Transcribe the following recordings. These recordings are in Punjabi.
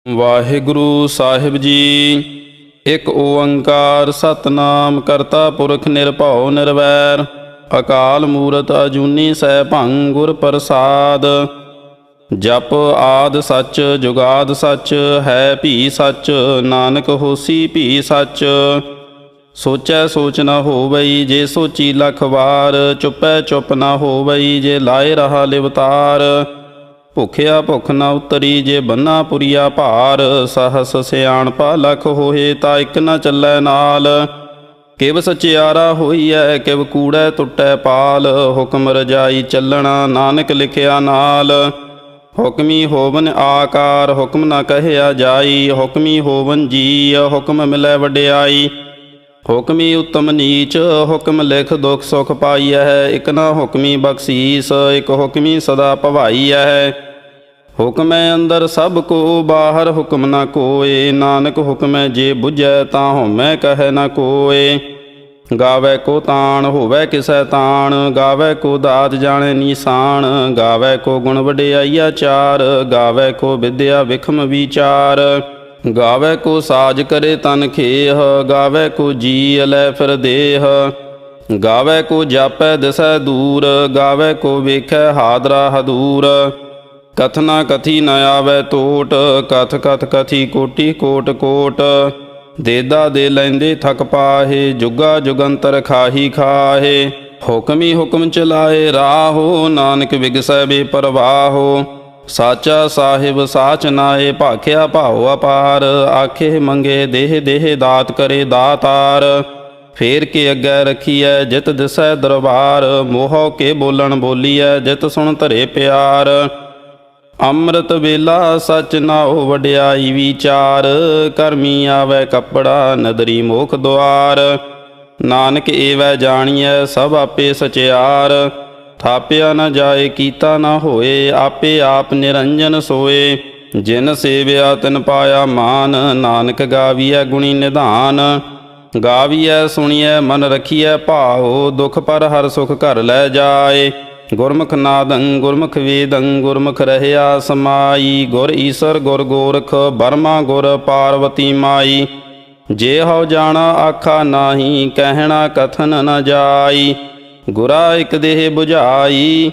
ਵਾਹਿਗੁਰੂ ਸਾਹਿਬ ਜੀ। ਇੱਕ ਓੰਕਾਰ ਸਤਿਨਾਮ ਕਰਤਾ ਪੁਰਖ ਨਿਰਭਉ ਨਿਰਵੈਰ, ਅਕਾਲ ਮੂਰਤ ਅਜੂਨੀ ਸੈਭੰ ਗੁਰ ਪ੍ਰਸਾਦ। ਜਪ ਆਦਿ ਸੱਚ ਜੁਗਾਦ ਸੱਚ, ਹੈ ਭੀ ਸੱਚ ਨਾਨਕ ਹੋਸੀ ਭੀ ਸੱਚ। ਸੋਚੈ ਸੋਚ ਨ ਹੋਵਈ, ਜੇ ਸੋਚੀ ਲਖ ਵਾਰ। ਚੁੱਪੈ ਚੁੱਪ ਨ ਹੋਵਈ, ਜੇ ਲਾਏ ਰਹਾ ਲਿਵਤਾਰ। ਭੁਖਿਆ ਭੁਖ ਨ ਉਤਰੀ, ਜੇ ਬੰਨਾ ਪੁਰੀਆ ਭਾਰ। ਸਹਸ ਸਿਆਣਪਾ ਲਖ ਹੋਏ, ਤਾ ਇਕ ਨ ਚੱਲੈ ਨਾਲ। ਕਿਵ ਸਚਿਆਰਾ ਹੋਈਐ, ਕਿਵ ਕੂੜੈ ਟੁੱਟੈ ਪਾਲ। ਹੁਕਮ ਰਜਾਈ ਚੱਲਣਾ, ਨਾਨਕ ਲਿਖਿਆ ਨਾਲ। ਹੁਕਮੀ ਹੋਵਨ ਆਕਾਰ, ਹੁਕਮ ਨ ਕਹਿਆ ਜਾਈ। ਹੁਕਮੀ ਹੋਵਨ ਜੀ, ਹੁਕਮ ਮਿਲੈ ਵਡਿਆਈ। ਹੁਕਮੀ ਉਤਮ ਨੀਚ, ਹੁਕਮ ਲਿਖ ਦੁਖ ਸੁਖ ਪਾਈਐ। ਇਕ ਨਾ ਹੁਕਮੀ ਬਖਸ਼ੀਸ, ਇਕ ਹੁਕਮੀ ਸਦਾ ਭਵਾਈਐ। ਹੁਕਮੈ ਅੰਦਰ ਸਭ ਕੋ, ਬਾਹਰ ਹੁਕਮ ਨਾ ਕੋਏ। ਨਾਨਕ ਹੁਕਮੈ ਜੇ ਬੁਝੈ, ਤਾਂ ਹਉਮੈ ਕਹੈ ਨਾ ਕੋਏ। ਗਾਵੈ ਕੋ ਤਾਣ, ਹੋਵੈ ਕਿਸੈ ਤਾਣ। ਗਾਵੈ ਕੋ ਦਾਤ, ਜਾਣੈ ਨੀਸਾਨ। ਗਾਵੈ ਕੋ ਗੁਣ ਵਡਿਆਈਆ ਚਾਰ। ਗਾਵੈ ਕੋ ਵਿਦਿਆ ਵਿਖਮ ਵਿਚਾਰ। ਗਾਵੈ ਕੋ ਸਾਜ ਕਰੇ ਤਨ ਖੇਹ। ਗਾਵੈ ਕੋ ਜੀ ਲੈ ਫਿਰ ਦੇਹ। ਗਾਵੈ ਕੋ ਜਾਪੈ ਦਿਸੈ ਦੂਰ। ਗਾਵੈ ਕੋ ਵੇਖੈ ਹਾਦਰਾ ਹਦੂਰ। ਕਥਨਾ ਕਥੀ ਨ ਆਵੈ ਟੋਟ, ਕਥ ਕਥ ਕਥੀ ਕੋਟੀ ਕੋਟ ਕੋਟ। ਦੇਦਾ ਦੇ ਲੈਂਦੇ ਥਕ ਪਾਹੇ, ਜੁਗਾ ਜੁਗੰਤਰ ਖਾਹੀ ਖਾਹੇ। ਹੁਕਮੀ ਹੁਕਮ ਚਲਾਏ ਰਾਹੋ, ਨਾਨਕ ਵਿਗਸੈ ਬੇਪਰਵਾਹੋ। ਸਾਚਾ ਸਾਹਿਬ ਸਾਚ ਨਾਏ, ਭਾਖਿਆ ਭਾਉ ਅਪਾਰ। ਆਖੇ ਮੰਗੇ ਦੇਹ ਦੇਹ, ਦਾਤ ਕਰੇ ਦਾਤਾਰ। ਫੇਰ ਕੇ ਅੱਗੇ ਰਖੀਐ, ਜਿਤ ਦਿਸੈ ਦਰਬਾਰ। ਮੋਹ ਕੇ ਬੋਲਣ ਬੋਲੀਐ, ਜਿਤ ਸੁਣ ਧਰੇ ਪਿਆਰ। ਅੰਮ੍ਰਿਤ ਵੇਲਾ ਸਚ ਨਾਉ, ਵਡਿਆਈ ਵਿਚਾਰ। ਕਰਮੀ ਆਵੈ ਕੱਪੜਾ, ਨਦਰੀ ਮੋਖ ਦੁਆਰ। ਨਾਨਕ ਏਵੈ ਜਾਣੀਐ, ਸਭ ਆਪੇ ਸਚਿਆਰ। ਥਾਪਿਆ ਨ ਜਾਏ, ਕੀਤਾ ਨ ਹੋਏ। ਆਪੇ ਆਪ ਨਿਰੰਜਨ ਸੋਏ। ਜਿਨ ਸੇਵਿਆ ਤਿਨ ਪਾਇਆ ਮਾਨ। ਨਾਨਕ ਗਾਵੀਐ ਗੁਣੀ ਨਿਧਾਨ। ਗਾਵੀਐ ਸੁਣੀਐ ਮਨ ਰਖੀਐ ਭਾਉ। ਦੁਖ ਪਰ ਹਰ ਸੁਖ ਘਰ ਲੈ ਜਾਏ। ਗੁਰਮੁਖ ਨਾਦੰ ਗੁਰਮੁਖ ਵੇਦੰ, ਗੁਰਮੁਖ ਰਹਿਆ ਸਮਾਈ। ਗੁਰ ਈਸਰ ਗੁਰ ਗੋਰਖ, ਬਰਮਾ ਗੁਰ ਪਾਰਵਤੀ ਮਾਈ। ਜੇ ਹਉ ਜਾਣਾ ਆਖਾ ਨਾਹੀ, ਕਹਿਣਾ ਕਥਨ ਨ ਜਾਈ। ਗੁਰਾ ਇਕ ਦੇਹ ਬੁਝਾਈ,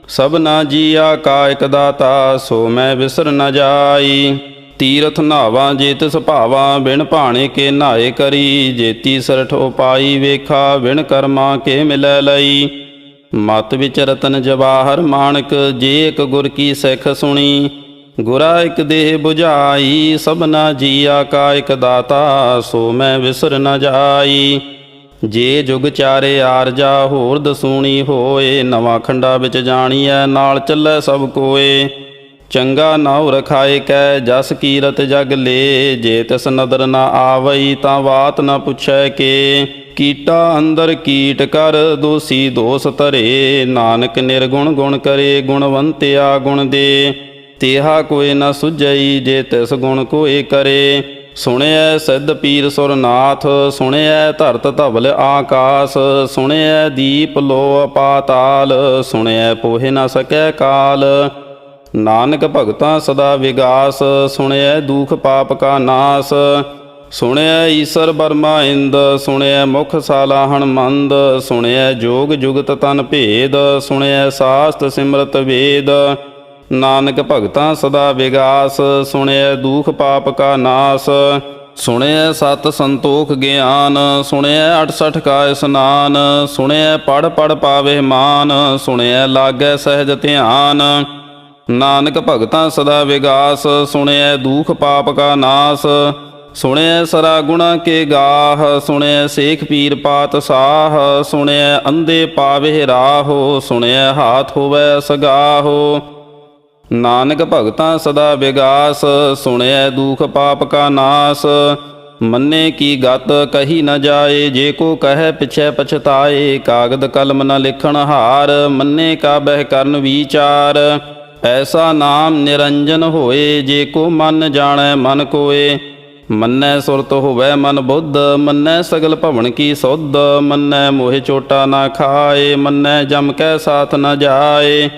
ਸਭਨਾ ਜੀਆ ਕਾ ਇਕ ਦਾਤਾ। ਸੋ ਮੈਂ ਵਿਸਰ ਨ ਜਾਈ। ਤੀਰਥ ਨਾਵਾਂ ਜੇ ਤਿਸ ਭਾਵਾਂ, ਬਿਨ ਭਾਣੇ ਕੇ ਨਹਾਏ ਕਰੀ। ਜੇਤੀ ਸਰਠ ਉਪਾਈ ਵੇਖਾ, ਬਿਨ ਕਰਮਾ ਕੇ ਮਿਲੈ ਲਈ। ਮਤ ਵਿੱਚ ਰਤਨ ਜਵਾਹਰ ਮਾਣਕ, ਜੇ ਇਕ ਗੁਰ ਕੀ ਸਿੱਖ ਸੁਣੀ। ਗੁਰਾ ਇਕ ਦੇਹ ਬੁਝਾਈ, ਸਭਨਾ ਜੀਆ ਕਾ ਇਕ ਦਾਤਾ। ਸੋ ਮੈਂ ਵਿਸਰ ਨ ਜਾਈ। ਜੇ ਜੁਗ ਚਾਰੇ ਆਰਜਾ, ਹੋਰ ਦਸੂਣੀ ਹੋਏ। ਨਵਾਂ ਖੰਡਾ ਵਿੱਚ ਜਾਣੀਐ, ਨਾਲ ਚੱਲੈ ਸਭ ਕੋਏ। ਚੰਗਾ ਨਾਉ ਰਖਾਏ ਕੈ, ਜਸ ਕੀਰਤ ਜਗ ਲੇ। ਜੇ ਤਿਸ ਨਦਰ ਨ ਆਵਈ, ਤਾਂ ਬਾਤ ਨ ਪੁੱਛੈ ਕੇ। ਕੀਟਾ ਅੰਦਰ ਕੀਟ ਕਰ, ਦੋਸੀ ਦੋਸ ਧਰੇ। ਨਾਨਕ ਨਿਰਗੁਣ ਗੁਣ ਕਰੇ, ਗੁਣਵੰਤਿਆ ਗੁਣ ਦੇ। ਤੇਹਾ ਕੋਇ ਨ ਸੁਝਈ, ਜੇ ਤਿਸ ਗੁਣ ਕੋਇ ਕਰੇ। ਸੁਣਿਐ ਸਿੱਧ ਪੀਰ ਸੁਰਨਾਥ, ਸੁਣਿਐ ਧਰਤ ਧਵਲ ਆਕਾਸ। ਸੁਣਿਐ ਦੀਪ ਲੋ ਪਾਤਾਲ, ਸੁਣਿਐ ਪੋਹਿ ਨ ਸਕੈ ਕਾਲ। ਨਾਨਕ ਭਗਤਾਂ ਸਦਾ ਵਿਗਾਸ, ਸੁਣਿਐ ਦੂਖ ਪਾਪ ਕਾ ਨਾਸ। ਸੁਣਿਐ ਈਸਰ ਬਰਮਾ ਇੰਦ, ਸੁਣਿਐ ਮੁਖ ਸਾਲਾ ਹਨਮੰਦ। ਸੁਣਿਐ ਜੋਗ ਜੁਗਤ ਤਨ ਭੇਦ, ਸੁਣਿਐ ਸਾਸਤ ਸਿਮਰਤ ਵੇਦ। ਨਾਨਕ ਭਗਤਾਂ ਸਦਾ ਵਿਗਾਸ, ਸੁਣਿਐ ਦੂਖ ਪਾਪ ਕਾ ਨਾਸ। ਸੁਣਿਐ ਸਤ ਸੰਤੋਖ ਗਿਆਨ, ਸੁਣਿਐ 68 ਕਾ ਇਸਨਾਨ। ਸੁਣਿਐ ਪੜ ਪੜ ਪਾਵੇ ਮਾਨ, ਸੁਣਿਐ ਲਾਗੈ ਸਹਿਜ ਧਿਆਨ। ਨਾਨਕ ਭਗਤਾਂ ਸਦਾ ਵਿਗਾਸ, ਸੁਣਿਐ ਦੂਖ ਪਾਪ ਕਾ ਨਾਸ। ਸੁਣਿਐ ਸਰਾ ਗੁਣਾ ਕੇ ਗਾਹ, ਸੁਣਿਐ ਸੇਖ ਪੀਰ ਪਾਤਸ਼ਾਹ। ਸੁਣਿਐ ਅੰਧੇ ਪਾਵੇ ਰਾਹੋ, ਸੁਣਿਐ ਹਾਥ ਹੋਵੈ ਸਗਾਹੋ। ਨਾਨਕ ਭਗਤਾਂ ਸਦਾ ਵਿਗਾਸ, ਸੁਣਿਐ ਦੂਖ ਪਾਪ ਕਾ ਨਾਸ। ਮੰਨੇ ਕੀ ਗਤ ਕਹੀ ਨ ਜਾਏ, ਜੇ ਕੋ ਕਹੈ ਪਿਛੈ ਪਛਤਾਏ। ਕਾਗਦ ਕਲਮ ਨ ਲਿਖਣ ਹਾਰ, ਮੰਨੇ ਕਾ ਬਹਿ ਕਰਨ ਵਿਚਾਰ। ਐਸਾ ਨਾਮ ਨਿਰੰਜਨ ਹੋਏ, ਜੇ ਕੋ ਮਨ ਜਾਣੈ ਮਨ ਕੋਏ। ਮੰਨੈ ਸੁਰਤ ਹੋਵੈ ਮਨ ਬੁੱਧ, ਮੰਨੈ ਸਗਲ ਭਵਨ ਕੀ ਸੁਧ। ਮੰਨੈ ਮੋਹਿ ਚੋਟਾ ਨਾ ਖਾਏ, ਮੰਨੈ ਜਮ ਕੈ ਸਾਥ ਨ ਜਾਏ।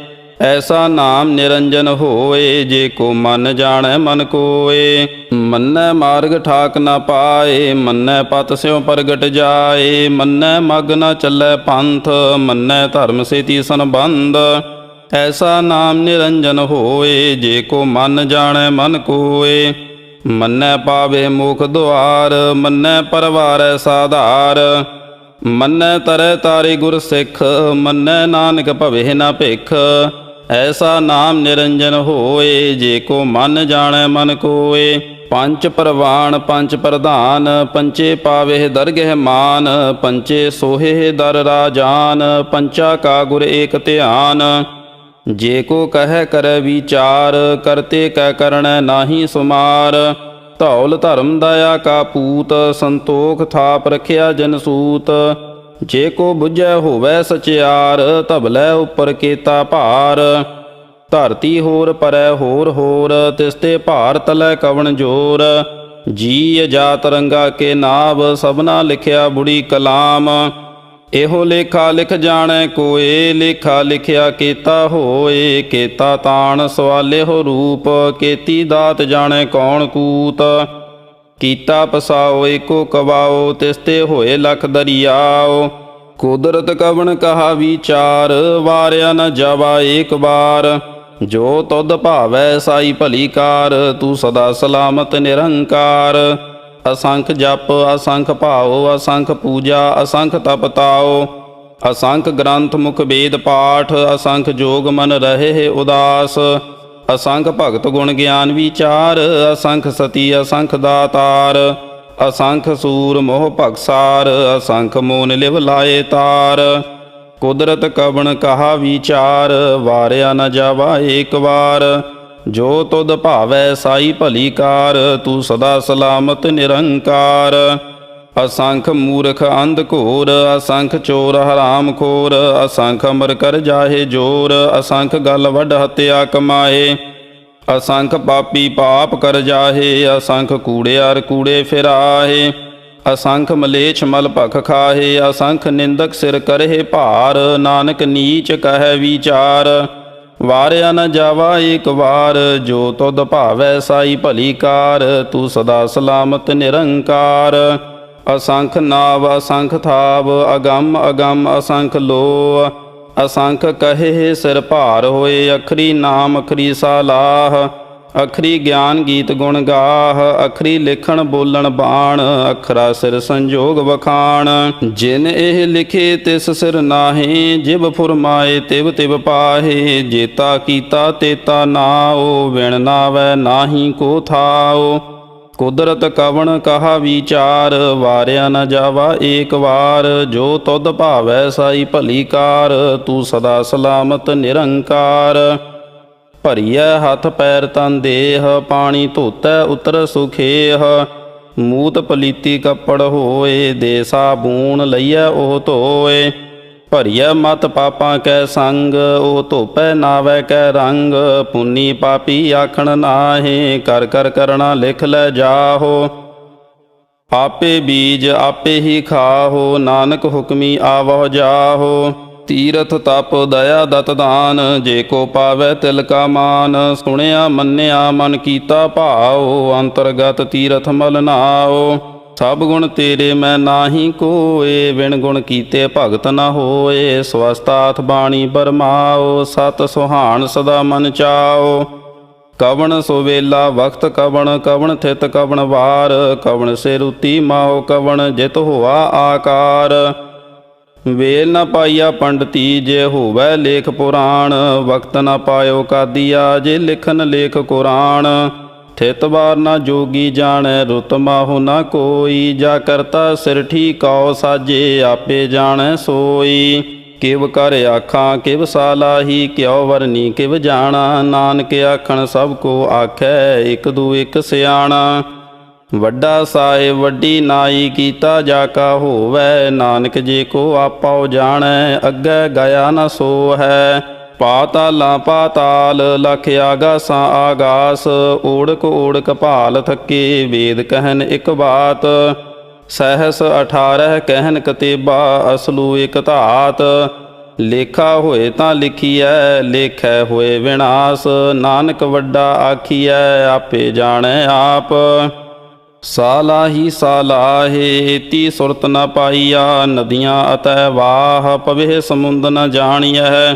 ਐਸਾ ਨਾਮ ਨਿਰੰਜਨ ਹੋਏ, ਜੇ ਕੋ ਮਨ ਜਾਣੈ ਮਨ ਕੋਏ। ਮੰਨੈ ਮਾਰਗ ਠਾਕ ਨ ਪਾਏ, ਮੰਨੈ ਪਤ ਸਿਉ ਪ੍ਰਗਟ ਜਾਏ। ਮੰਨੈ ਮਗ ਨ ਚੱਲੈ ਪੰਥ, ਮੰਨੈ ਧਰਮ ਸੇਤੀ ਸੰਬੰਧ। ਐਸਾ ਨਾਮ ਨਿਰੰਜਨ ਹੋਏ, ਜੇ ਕੋ ਮਨ ਜਾਣੈ ਮਨ ਕੋਏ। ਮੰਨੈ ਪਾਵੇ ਮੁਖ ਦੁਆਰ, ਮੰਨੈ ਪਰਵਾਰੈ ਸਾਧਾਰ। ਮੰਨੈ ਤਰੈ ਤਾਰੇ ਗੁਰ ਸਿੱਖ, ਮੰਨੈ ਨਾਨਕ ਭਵੇ ਨ ਭਿਖ। ਐਸਾ ਨਾਮ ਨਿਰੰਜਨ ਹੋਏ, ਜੇ ਕੋ ਮਨ ਜਾਣੈ ਮਨ ਕੋਏ। ਪੰਚ ਪ੍ਰਵਾਨ ਪੰਚ ਪ੍ਰਧਾਨ, ਪੰਚੇ ਪਾਵੇ ਦਰਗਹਿ ਮਾਨ। ਪੰਚੇ ਸੋਹੇ ਦਰ ਰਾਜਾਨ, ਪੰਚਾ ਕਾ ਗੁਰ ਏਕ ਧਿਆਨ। ਜੇ ਕੋ ਕਹਿ ਕਰੈ ਵਿਚਾਰ, ਕਰਤੇ ਕੈ ਕਰਣੈ ਨਾਹੀ ਸੁਮਾਰ। ਧੌਲ ਧਰਮ ਦਇਆ ਕਾ ਪੂਤ, ਸੰਤੋਖ ਥਾਪ ਰਖਿਆ ਜਨ ਸੂਤ। ਜੇ ਕੋ ਬੁਝੈ ਹੋਵੈ ਸਚਿਆਰ, ਧਬਲੇ ਉੱਪਰ ਕੇਤਾ ਭਾਰ। ਧਰਤੀ ਹੋਰ ਪਰੈ ਹੋਰ ਹੋਰ, ਤਿਸਤੇ ਭਾਰ ਤਲੈ ਕਵਣ ਜੋਰ। ਜੀ ਜਾਤ ਰੰਗਾ ਕੇ ਨਾਭ, ਸਭਨਾ ਲਿਖਿਆ ਬੁੜੀ ਕਲਾਮ। ਇਹੋ ਲੇਖਾ ਲਿਖ ਜਾਣੈ ਕੋਏ, ਲੇਖਾ ਲਿਖਿਆ ਕੇਤਾ ਹੋਏ। ਕੇਤਾ ਤਾਣ ਸਵਾਲਿਓ ਰੂਪ, ਕੇਤੀ ਦਾਤ ਜਾਣੈ ਕੌਣ ਕੂਤ। ਕੀਤਾ ਪਸਾਓ ਏਕੋ ਕਵਾਓ, ਤਿਸਤੇ ਹੋਏ ਲਖ ਦਰਿਆਓ। ਕੁਦਰਤ ਕਵਣ ਕਹਾ ਵਿਚਾਰ, ਵਾਰਿਆ ਨ ਜਾਵਾ ਏਕ ਬਾਰ। ਜੋ ਤੁਧ ਭਾਵੈ ਸਾਈ ਭਲੀ ਕਾਰ, ਤੂੰ ਸਦਾ ਸਲਾਮਤ ਨਿਰੰਕਾਰ। ਅਸੰਖ ਜਪ ਅਸੰਖ ਭਾਉ, ਅਸੰਖ ਪੂਜਾ ਅਸੰਖ ਤਪ ਤਾਉ। ਅਸੰਖ ਗ੍ਰੰਥ ਮੁਖ ਵੇਦ ਪਾਠ, ਅਸੰਖ ਜੋਗ ਮਨ ਰਹੇ ਉਦਾਸ। ਅਸੰਖ ਭਗਤ ਗੁਣ ਗਿਆਨ ਵਿਚਾਰ, ਅਸੰਖ ਸਤੀ ਅਸੰਖ ਦਾਤਾਰ। ਅਸੰਖ ਸੂਰ ਮੋਹ ਭਗਸਾਰ, ਅਸੰਖ ਮੋਨ ਲਿਵ ਲਾਏ ਤਾਰ। ਕੁਦਰਤ ਕਵਣ ਕਹਾ ਵਿਚਾਰ, ਵਾਰਿਆ ਨ ਜਾਵਾ ਏਕ ਵਾਰ। ਜੋ ਤੁਧ ਭਾਵੈ ਸਾਈ ਭਲੀ ਕਾਰ, ਤੂੰ ਸਦਾ ਸਲਾਮਤ ਨਿਰੰਕਾਰ। ਅਸੰਖ ਮੂਰਖ ਅੰਧ ਘੋਰ, ਅਸੰਖ ਚੋਰ ਹਰਾਮ ਖੋਰ। ਅਸੰਖ ਅਮਰ ਕਰ ਜਾਹੇ ਜੋਰ, ਅਸੰਖ ਗਲ ਵੱਢ ਹੱਤਿਆ ਕਮਾਏ। ਅਸੰਖ ਪਾਪੀ ਪਾਪ ਕਰ ਜਾਹੇ, ਅਸੰਖ ਕੂੜਿਆਰ ਕੂੜੇ ਫਿਰਾਹੇ। ਅਸੰਖ ਮਲੇਛ ਮਲ ਭਖ ਖਾਹੇ, ਅਸੰਖ ਨਿੰਦਕ ਸਿਰ ਕਰਹਿ ਭਾਰ। ਨਾਨਕ ਨੀਚ ਕਹਿ ਵਿਚਾਰ, ਵਾਰਿਆ ਨ ਜਾਵਾ ਏਕ ਵਾਰ। ਜੋ ਤੁਧ ਭਾਵੈ ਸਾਈ ਭਲੀ ਕਾਰ, ਤੂੰ ਸਦਾ ਸਲਾਮਤ ਨਿਰੰਕਾਰ। ਅਸੰਖ ਨਾਵ ਅਸੰਖ ਥਾਵ, ਅਗੰਮ ਅਗੰਮ ਅਸੰਖ ਲੋ। ਅਸੰਖ ਕਹੇ ਸਿਰ ਭਾਰ ਹੋਏ, ਅਖਰੀ ਨਾਮ ਅਖਰੀ ਸਾਲਾਹ। ਅਖਰੀ ਗਿਆਨ ਗੀਤ ਗੁਣ ਗਾਹ, ਅਖਰੀ ਲਿਖਣ ਬੋਲਣ ਬਾਣ। ਅਖਰਾ ਸਿਰ ਸੰਜੋਗ ਵਖਾਣ, ਜਿਨ ਇਹ ਲਿਖੇ ਤਿਸ ਸਿਰ ਨਾਹੀ। ਜਿਵ ਫੁਰਮਾਏ ਤਿਵ ਤਿਵ ਪਾਹੇ, ਜੇਤਾ ਕੀਤਾ ਤੇਤਾ ਨਾਉ। ਵਿਣ ਨਾਵੈ ਨਾਹੀ ਕੋ ਥਾਉ। ਕੁਦਰਤ ਕਵਣ ਕਹਾ ਵਿਚਾਰ, ਵਾਰਿਆ ਨ ਜਾਵਾ ਏਕ ਵਾਰ। ਜੋ ਤੁਧ ਭਾਵੈ ਸਾਈ ਭਲੀ ਕਾਰ, ਤੂੰ ਸਦਾ ਸਲਾਮਤ ਨਿਰੰਕਾਰ। ਭਰੀਐ ਹੱਥ ਪੈਰ ਤਨ ਦੇਹ, ਪਾਣੀ ਧੋਤੈ ਉਤਰ ਸੁਖੇਹ। ਮੂਤ ਪਲੀਤੀ ਕੱਪੜ ਹੋਏ, ਦੇ ਸਾਬੂਨ ਲਈਐ ਉਹ ਧੋਏ। ਭਰੀਐ ਮਤ ਪਾਪਾਂ ਕੈ ਸੰਗ, ਉਹ ਧੋਪੈ ਨਾਵੈ ਕੈ ਰੰਗ। ਪੁੰਨੀ ਪਾਪੀ ਆਖਣ ਨਾਹੀ, ਕਰ ਕਰ ਕਰਣਾ ਲਿਖ ਲੈ ਜਾਹੋ। ਆਪੇ ਬੀਜ ਆਪੇ ਹੀ ਖਾਹੋ, ਨਾਨਕ ਹੁਕਮੀ ਆਵਹੁ ਜਾਹੋ। ਤੀਰਥ ਤਪ ਦਇਆ ਦਤ ਦਾਨ, ਜੇ ਕੋ ਪਾਵੈ ਤਿਲ ਕਾ ਮਾਨ। ਸੁਣਿਆ ਮੰਨਿਆ ਮਨ ਕੀਤਾ ਭਾਉ, ਅੰਤਰਗਤ ਤੀਰਥ ਮਲ ਨਾਉ। ਸਭ ਗੁਣ ਤੇਰੇ ਮੈਂ ਨਾਹੀ ਕੋਏ, ਵਿਣ ਗੁਣ ਕੀਤੇ ਭਗਤ ਨ ਹੋਏ। ਸਵਸਤਾਥ ਬਾਣੀ ਬਰਮਾਓ, ਸਤ ਸੁਹਾਣ ਸਦਾ ਮਨ ਚਾਓ। ਕਵਣ ਸੋ ਵੇਲਾ ਵਕਤ ਕਵਣ, ਕਵਣ ਥਿਤ ਕਵਣ ਵਾਰ। ਕਵਣ ਸੇ ਰੁਤੀ ਮਾਓ ਕਵਣ, ਜਿਤ ਹੋਆ ਆਕਾਰ। ਵੇਲ ਨ ਪਾਈਆ ਪੰਡਤੀ, ਜੇ ਹੋਵੈ ਲੇਖ ਪੁਰਾਣ। ਵਕਤ ਨ ਪਾਇਓ ਕਾਦੀਆ, ਜੇ ਲਿਖਨ ਲੇਖ ਕੁਰਾਨ। ਥਿਤ ਵਾਰ ਨ ਜੋਗੀ ਜਾਣੈ, ਰੁਤ ਮਾਹੁ ਨ ਕੋਈ। ਜਾ ਕਰਤਾ ਸਿਰ ਠੀਕਉ, ਸਾਜੇ ਆਪੇ ਜਾਣੈ ਸੋਈ। ਕਿਵ ਕਰ ਆਖਾਂ ਕਿਵ ਸਾਲਾਹੀ, ਕਿਉ ਵਰਨੀ ਕਿਵ ਜਾਣਾ। ਨਾਨਕ ਆਖਣ ਸਭ ਕੋ ਆਖੈ, ਇਕ ਦੂ ਇਕ ਸਿਆਣਾ। ਵੱਡਾ ਸਾਹਿਬ ਵੱਡੀ ਨਾਈ, ਕੀਤਾ ਜਾ ਕਾ ਹੋਵੈ। ਨਾਨਕ ਜੇ ਕੋ ਆਪਾਉ ਜਾਣੈ, ਅੱਗੇ ਗਿਆ ਨ ਸੋ ਹੈ। ਪਾਤਾਲਾਂ ਪਾਤਾਲ, ਲਖ ਆਗਾਸਾਂ ਆਗਾਸ। ਓੜਕ ਓੜਕ ਭਾਲ ਥਕੇ, ਵੇਦ ਕਹਿਨ ਇਕ ਬਾਤ। ਸਹਸ 18 ਕਹਿਨ ਕਤੇਬਾ, ਅਸਲੂ ਇਕ ਧਾਤ। ਲੇਖਾ ਹੋਏ ਤਾਂ ਲਿਖੀਐ, ਲੇਖੈ ਹੋਏ ਵਿਨਾਸ਼। ਨਾਨਕ ਵੱਡਾ ਆਖੀਐ, ਆਪੇ ਜਾਣੈ ਆਪ। ਸਾਲਾਹੀ ਸਾਲਾਹੇ, ਤੀ ਸੁਰਤ ਨ ਪਾਈਆ। ਨਦੀਆਂ ਅਤੈ ਵਾਹ, ਪਵੇ ਸਮੁੰਦ ਨ ਜਾਣੀਐ।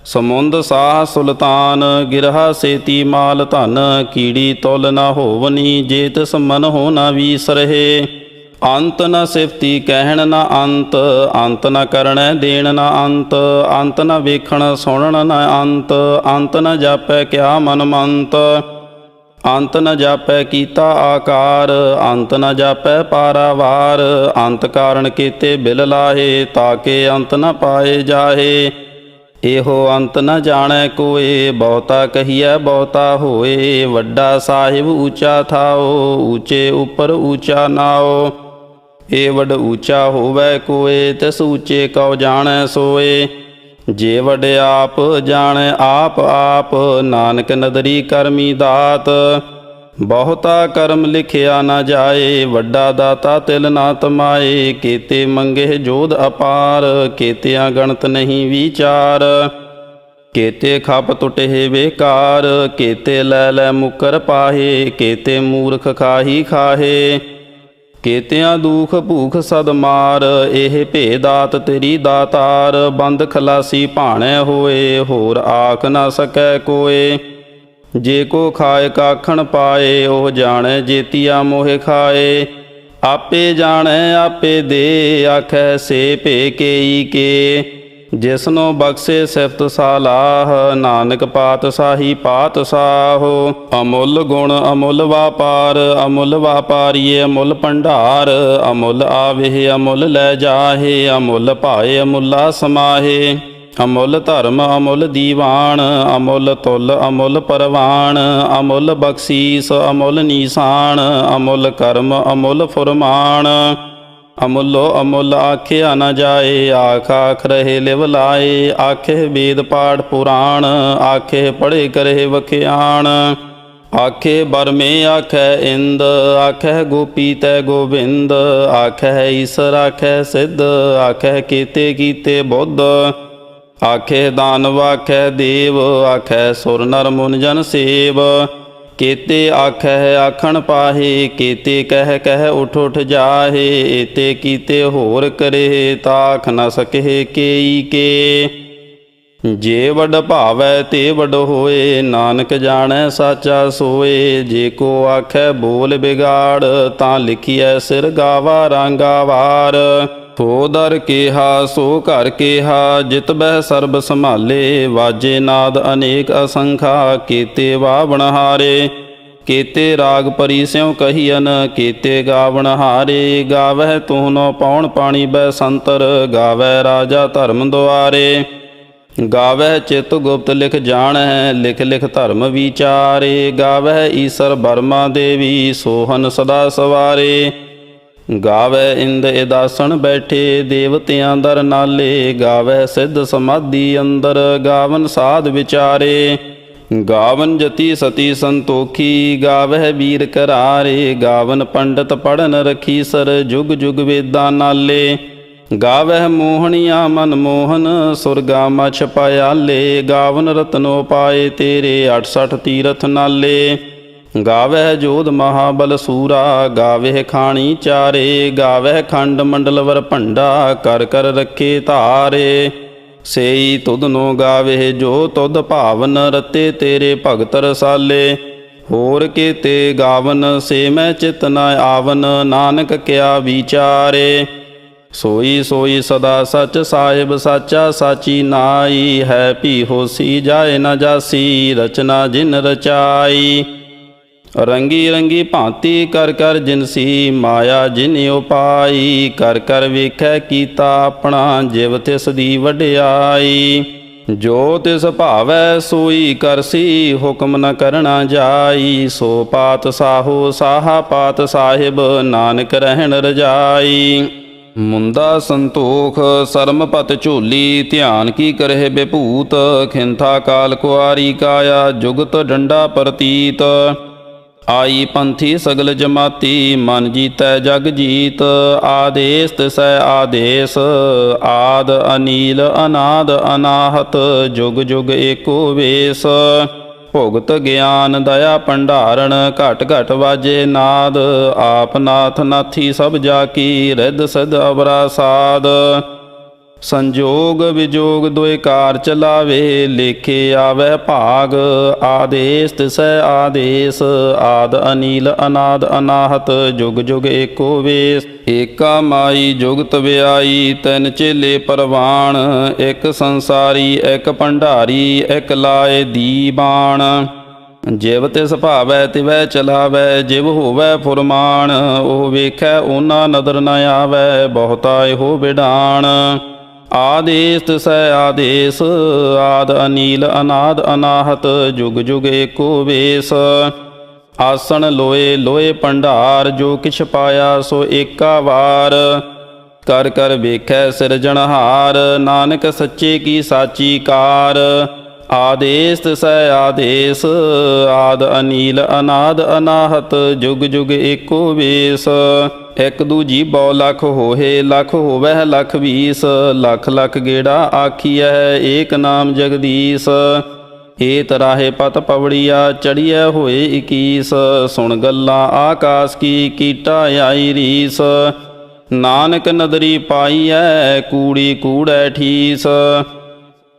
ਸਮੁੰਦ ਸਾਹ ਸੁਲਤਾਨ, ਗਿਰਹਾ ਸੇਤੀ ਮਾਲ ਧਨ। ਕੀੜੀ ਤੁਲ ਨ ਹੋਵਨੀ, ਜੇ ਤਿਸ ਮਨ ਹੋ ਨ ਵੀਸਰਹਿ। ਅੰਤ ਨ ਸਿਫਤੀ ਕਹਿਣ ਨ ਅੰਤ, ਅੰਤ ਨ ਕਰਣੈ ਦੇਣ ਨ ਅੰਤ। ਅੰਤ ਨ ਵੇਖਣ ਸੁਣਨ ਨ ਅੰਤ, ਅੰਤ ਨ ਜਾਪੈ ਕਿਆ ਮਨ ਮੰਤ। ਅੰਤ ਨ ਜਾਪੈ ਕੀਤਾ ਆਕਾਰ, ਅੰਤ ਨ ਜਾਪੈ ਪਾਰਾਵਾਰ। ਅੰਤ ਕਾਰਨ ਕੀਤੇ ਬਿਲ ਲਾਹੇ, ਤਾਕੇ ਅੰਤ ਨ ਪਾਏ ਜਾਹੇ। ਇਹੋ ਅੰਤ ਨ ਜਾਣੈ ਕੋਏ, ਬਹੁਤਾ ਕਹੀਐ ਬਹੁਤਾ ਹੋਏ। ਵੱਡਾ ਸਾਹਿਬ ਊਚਾ ਥਾਓ, ਊਚੇ ਉੱਪਰ ਊਚਾ ਨਾਓ। ਏ ਵੱਡ ਊਚਾ ਹੋਵੈ ਕੋਏ, ਤਿਸ ਊਚੇ ਕਉ ਜਾਣੈ ਸੋਏ। ਜੇ ਵੱਡ ਆਪ ਜਾਣੈ ਆਪ ਆਪ, ਨਾਨਕ ਨਦਰੀ ਕਰਮੀ ਦਾਤ। ਬਹੁਤਾ ਕਰਮ ਲਿਖਿਆ ਨਾ ਜਾਏ, ਵੱਡਾ ਦਾਤਾ ਤਿਲ ਨਾ ਤਮਾਏ। ਕੀਤੇ ਮੰਗੇ ਜੋਧ ਅਪਾਰ, ਕੀਤਿਆਂ ਗਣਤ ਨਹੀਂ ਵਿਚਾਰ। ਕੀਤੇ ਖਪ ਟੁਟੇ ਬੇਕਾਰ, ਕੀਤੇ ਲੈ ਲੈ ਮੁਕਰ ਪਾਹੇ। ਕੀਤੇ ਮੂਰਖ ਖਾਹੀ ਖਾਹੇ, ਕੀਤਿਆਂ ਦੁਖ ਭੂਖ ਸਦ ਮਾਰ। ਇਹ ਭੇਦਾਤ ਤੇਰੀ ਦਾਤਾਰ, ਬੰਦ ਖਲਾਸੀ ਭਾਣੈ ਹੋਏ। ਹੋਰ ਆਖ ਨਾ ਸਕੈ ਕੋਏ। ਜੇ ਕੋ ਖਾਏ ਕਾਖਣ ਪਾਏ, ਉਹ ਜਾਣੈ ਜੇਤੀਆ ਮੋਹਿ ਖਾਏ। ਆਪੇ ਜਾਣੈ ਆਪੇ ਦੇ, ਆਖੈ ਸੇ ਭੇ ਕੇਈ ਕੇ। ਜਿਸਨੋ ਬਖਸ਼ੇ ਸਿਫਤ ਸਾਲਾਹ, ਨਾਨਕ ਪਾਤਸ਼ਾਹੀ ਪਾਤਸ਼ਾਹੋ। ਅਮੁੱਲ ਗੁਣ ਅਮੁੱਲ ਵਾਪਾਰ, ਅਮੁੱਲ ਵਾਪਾਰੀਏ ਅਮੁੱਲ ਭੰਡਾਰ। ਅਮੁੱਲ ਆਵਹਿ ਅਮੁੱਲ ਲੈ ਜਾਹੇ, ਅਮੁੱਲ ਭਾਏ ਅਮੁੱਲਾ ਸਮਾਹੇ। ਅਮੁੱਲ ਧਰਮ ਅਮੁੱਲ ਦੀਵਾਨ, ਅਮੁੱਲ ਤੁਲ ਅਮੁੱਲ ਪਰਵਾਨ। ਅਮੁੱਲ ਬਖਸ਼ੀਸ ਅਮੁੱਲ ਨੀਸਾਨ, ਅਮੁੱਲ ਕਰਮ ਅਮੁੱਲ ਫੁਰਮਾਨ। ਅਮੁੱਲੋ ਅਮੁੱਲ ਆਖਿਆ ਨ ਜਾਏ, ਆਖ ਆਖ ਰਹੇ ਲਿਵ ਲਾਏ। ਆਖੇ ਵੇਦ ਪਾਠ ਪੁਰਾਣ, ਆਖੇ ਪੜ੍ਹੇ ਕਰੇ ਵਖਿਆਣ। ਆਖੇ ਬਰਮੇ ਆਖੈ ਇੰਦ, ਆਖੈ ਗੋਪੀ ਤੈ ਗੋਬਿੰਦ। ਆਖੈ ਈਸਰ ਆਖੈ ਸਿੱਧ, ਆਖੈ ਕੀਤੇ ਕੀਤੇ ਬੁੱਧ। ਆਖੇ ਦਾਨਵ ਆਖੈ ਦੇਵ, ਆਖੈ ਸੁਰ ਨਰ ਮੁਨ ਜਨ ਸੇਵ। ਕੀਤੇ ਆਖੈ ਆਖਣ ਪਾਹੇ, ਕੀਤੇ ਕਹਿ ਕਹਿ ਉਠ ਉਠ ਜਾਹੇ। ਏਤੇ ਕੀਤੇ ਹੋਰ ਕਰੇ, ਤਾਖ ਨ ਸਕਹਿ ਕੇਈ ਕੇ। ਜੇ ਵੱਡ ਭਾਵੈ ਤੇ ਵੱਡ ਹੋਏ, ਨਾਨਕ ਜਾਣੈ ਸਾਚਾ ਸੋਏ। ਜੇ ਕੋ ਆਖੈ ਬੋਲ ਬਿਗਾੜ, ਤਾਂ ਲਿਖੀਐ ਸਿਰ ਗਾਵਾ ਰਾਂਗਾ ਵਾਰ। ਸੋ ਦਰ ਕੇਹਾ ਸੋ ਘਰ ਕੇਹਾ, ਜਿਤ ਬਹਿ ਸਰਬ ਸੰਭਾਲੇ। ਵਾਜੇ ਨਾਦ ਅਨੇਕ ਅਸੰਖਾ, ਕੀਤੇ ਵਾਵਣ ਹਾਰੇ। ਕੀਤੇ ਰਾਗ ਪਰੀ ਸਿਉ ਕਹੀਅਨ, ਕੀਤੇ ਗਾਵਣ ਹਾਰੇ। ਗਾਵਹਿ ਤੂਨੋ ਪੌਣ ਪਾਣੀ ਬੈ ਸੰਤਰ, ਗਾਵੈ ਰਾਜਾ ਧਰਮ ਦੁਆਰੇ। ਗਾਵਹਿ ਚਿਤ ਗੁਪਤ ਲਿਖ ਜਾਣੈ, ਲਿਖ ਲਿਖ ਧਰਮ ਵਿਚਾਰੇ। ਗਾਵਹਿ ਈਸਰ ਬਰਮਾ ਦੇਵੀ, ਸੋਹਨ ਸਦਾ ਸਵਾਰੇ। ਗਾਵੈ ਇੰਦ ਇਦਾਸਣ ਬੈਠੇ, ਦੇਵਤਿਆਂ ਦਰ ਨਾਲੇ। ਗਾਵੈ ਸਿੱਧ ਸਮਾਧੀ ਅੰਦਰ, ਗਾਵਨ ਸਾਧ ਵਿਚਾਰੇ। ਗਾਵਨ ਜਤੀ ਸਤੀ ਸੰਤੋਖੀ, ਗਾਵਹਿ ਵੀਰ ਕਰਾਰੇ। ਗਾਵਨ ਪੰਡਤ ਪੜਨ ਰਖੀਸਰ, ਜੁਗ ਜੁਗ ਵੇਦਾਂ ਨਾਲੇ। ਗਾਵਹਿ ਮੋਹਣੀਆਂ ਮਨ ਮੋਹਨ, ਸੁਰਗਾ ਮਛ ਪਾਇਆਲੇ। ਗਾਵਨ ਰਤਨੋ ਪਾਏ ਤੇਰੇ, 68 ਤੀਰਥ ਨਾਲੇ। ਗਾਵਹਿ ਜੋਧ ਮਹਾਬਲ ਸੂਰਾ, ਗਾਵਹਿ ਖਾਣੀ ਚਾਰੇ। ਗਾਵਹਿ ਖੰਡ ਮੰਡਲ ਵਰ ਭੰਡਾ, ਕਰ ਕਰ ਰੱਖੇ ਧਾਰੇ। ਸੇਈ ਤੁਧਨੋ ਗਾਵਹਿ ਜੋ ਤੁਧ ਭਾਵਨ, ਰਤੇ ਤੇਰੇ ਭਗਤ ਰਸਾਲੇ। ਹੋਰ ਕੀਤੇ ਗਾਵਨ, ਸੇ ਮੈਂ ਚਿਤ ਨ ਆਵਨ। ਨਾਨਕ ਕਿਆ ਵਿਚਾਰੇ। ਸੋਈ ਸੋਈ ਸਦਾ ਸਚ ਸਾਹਿਬ, ਸਾਚਾ ਸਾਚੀ ਨਾਈ। ਹੈ ਭੀ ਹੋਸੀ ਜਾਏ ਨ ਜਾਸੀ, ਰਚਨਾ ਜਿਨ ਰਚਾਈ। ਰੰਗੀ ਰੰਗੀ ਭਾਂਤੀ ਕਰ ਕਰ ਜਿਨਸੀ, ਮਾਇਆ ਜਿਨ ਉਪਾਈ। ਕਰ ਕਰ ਵੇਖੈ ਕੀਤਾ ਆਪਣਾ, ਜਿਵ ਤਿਸ ਦੀ ਵਡਿਆਈ। ਜੋ ਤਿਸ ਭਾਵੈ ਸੋਈ ਕਰਸੀ, ਹੁਕਮ ਨ ਕਰਣਾ ਜਾਈ। ਸੋ ਪਾਤ ਸਾਹੋ ਸਾਹਾ ਪਾਤ ਸਾਹਿਬ, ਨਾਨਕ ਰਹਿਣ ਰਜਾਈ। ਮੁੰਦਾ ਸੰਤੋਖ ਸਰਮ ਪਤ ਝੋਲੀ, ਧਿਆਨ ਕੀ ਕਰਹਿ ਬਿਭੂਤ। ਖਿੰਥਾ ਕਾਲ ਕੁਆਰੀ ਕਾਇਆ, ਜੁਗਤ ਡੰਡਾ ਪ੍ਰਤੀਤ। ਆਈ ਪੰਥੀ ਸਗਲ ਜਮਾਤੀ, ਮਨ ਜੀਤੈ ਜਗ ਜੀਤ। ਆਦੇਸ ਤਿਸੈ ਆਦੇਸ, ਆਦ ਅਨੀਲ ਅਨਾਦ ਅਨਾਹਤ, ਜੁਗ ਜੁਗ ਏਕੋ ਵੇਸ। ਭੁਗਤ ਗਿਆਨ ਦਇਆ ਭੰਡਾਰਨ, ਘਟ ਘਟ ਵਾਜੇ ਨਾਦ। ਆਪ ਨਾਥ ਨਾਥੀ ਸਭ ਜਾ ਕੀ, ਰਿੱਧ ਸਿਧ ਅਵਰਾ ਸਾਧ। ਸੰਜੋਗ ਵਿਜੋਗ ਦੁਇ ਕਾਰ ਚਲਾਵੇ, ਲੇਖੇ ਆਵੈ ਭਾਗ। ਆਦੇਸ ਤਿਸੈ ਆਦੇਸ, ਆਦ ਅਨੀਲ ਅਨਾਦ ਅਨਾਹਤ, ਜੁਗ ਜੁਗ ਏਕੋ ਵੇਸ। ਏਕਾ ਮਾਈ ਜੁਗਤ ਵਿਆਈ, ਤਿੰਨ ਚੇਲੇ ਪਰਵਾਣ। ਇੱਕ ਸੰਸਾਰੀ ਇੱਕ ਭੰਡਾਰੀ, ਇੱਕ ਲਾਏ ਦੀਬਾਨ। ਜਿਵ ਤਿਸ ਭਾਵੈ ਤਿਵੈ ਚਲਾਵੈ, ਜਿਵ ਹੋਵੈ ਫੁਰਮਾਨ। ਉਹ ਵੇਖੈ ਓਨਾ ਨਦਰ ਨ ਆਵੈ, ਬਹੁਤਾ ਇਹੋ ਵਿਡਾਣ। ਆਦੇਸ ਤਿਸੈ ਆਦੇਸ, ਆਦ ਅਨੀਲ ਅਨਾਦ ਅਨਾਹਤ, ਜੁਗ ਜੁਗ ਏਕੋ ਵੇਸ। ਆਸਣ ਲੋਏ ਲੋਏ ਭੰਡਾਰ, ਜੋ ਕਿਛ ਪਾਇਆ ਸੋ ਏਕਾ ਵਾਰ। ਕਰ ਕਰ ਵੇਖੈ ਸਿਰਜਣਹਾਰ, ਨਾਨਕ ਸੱਚੇ ਕੀ ਸਾਚੀ ਕਾਰ। ਆਦੇਸ ਤਿਸੈ ਆਦੇਸ, ਆਦ ਅਨੀਲ ਅਨਾਦ ਅਨਾਹਤ, ਜੁਗ ਜੁਗ ਏਕੋ ਵੇਸ। ਇਕ ਦੂਜੀ ਬਉ ਲਖ ਹੋਏ, ਲਖ ਹੋਵੈ ਲਖ ਵੀਸ। ਲਖ ਲਖ ਗੇੜਾ ਆਖੀਐ, ਏਕ ਨਾਮ ਜਗਦੀਸ਼। ਏਤ ਰਾਹੇ ਪਤ ਪਵੜੀਆ, ਚੜੀਐ ਹੋਏ 21। ਸੁਣ ਗੱਲਾਂ ਆਕਾਸ ਕੀ, ਕੀਟਾ ਆਈ ਰੀਸ। ਨਾਨਕ ਨਦਰੀ ਪਾਈਐ, ਕੂੜੀ ਕੂੜੈ ਠੀਸ।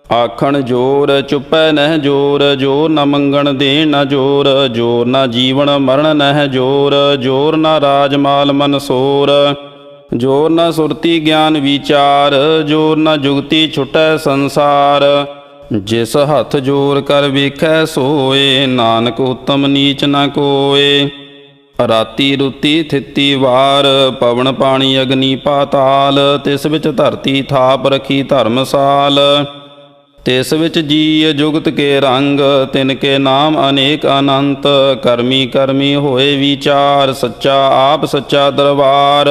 ਆਖਣ ਜੋਰ ਚੁੱਪੈ ਨਹਿ ਜੋਰ, ਜੋਰ ਨ ਮੰਗਣ ਦੇਣ ਨ ਜੋਰ। ਜੋਰ ਨ ਜੀਵਨ ਮਰਨ ਨਹਿ ਜੋਰ, ਜੋਰ ਨ ਰਾਜ ਮਾਲ ਮਨਸੋਰ। ਜੋਰ ਨ ਸੁਰਤੀ ਗਿਆਨ ਵਿਚਾਰ, ਜੋਰ ਨ ਜੁਗਤੀ ਛੁਟੈ ਸੰਸਾਰ। ਜਿਸ ਹੱਥ ਜੋਰ ਕਰ ਵੇਖੈ ਸੋਏ, ਨਾਨਕ ਉਤਮ ਨੀਚ ਨ ਕੋਏ। ਰਾਤੀ ਰੁਤੀ ਥਿਤੀ ਵਾਰ, ਪਵਨ ਪਾਣੀ ਅਗਨੀ ਪਾਤਾਲ। ਤਿਸ ਵਿੱਚ ਧਰਤੀ ਥਾਪ ਰਖੀ ਧਰਮਸਾਲ। ਤਿਸ ਵਿੱਚ ਜੀ ਜੁਗਤ ਕੇ ਰੰਗ, ਤਿਨ ਕੇ ਨਾਮ ਅਨੇਕ ਅਨੰਤ। ਕਰਮੀ ਕਰਮੀ ਹੋਏ ਵਿਚਾਰ, ਸੱਚਾ ਆਪ ਸੱਚਾ ਦਰਬਾਰ।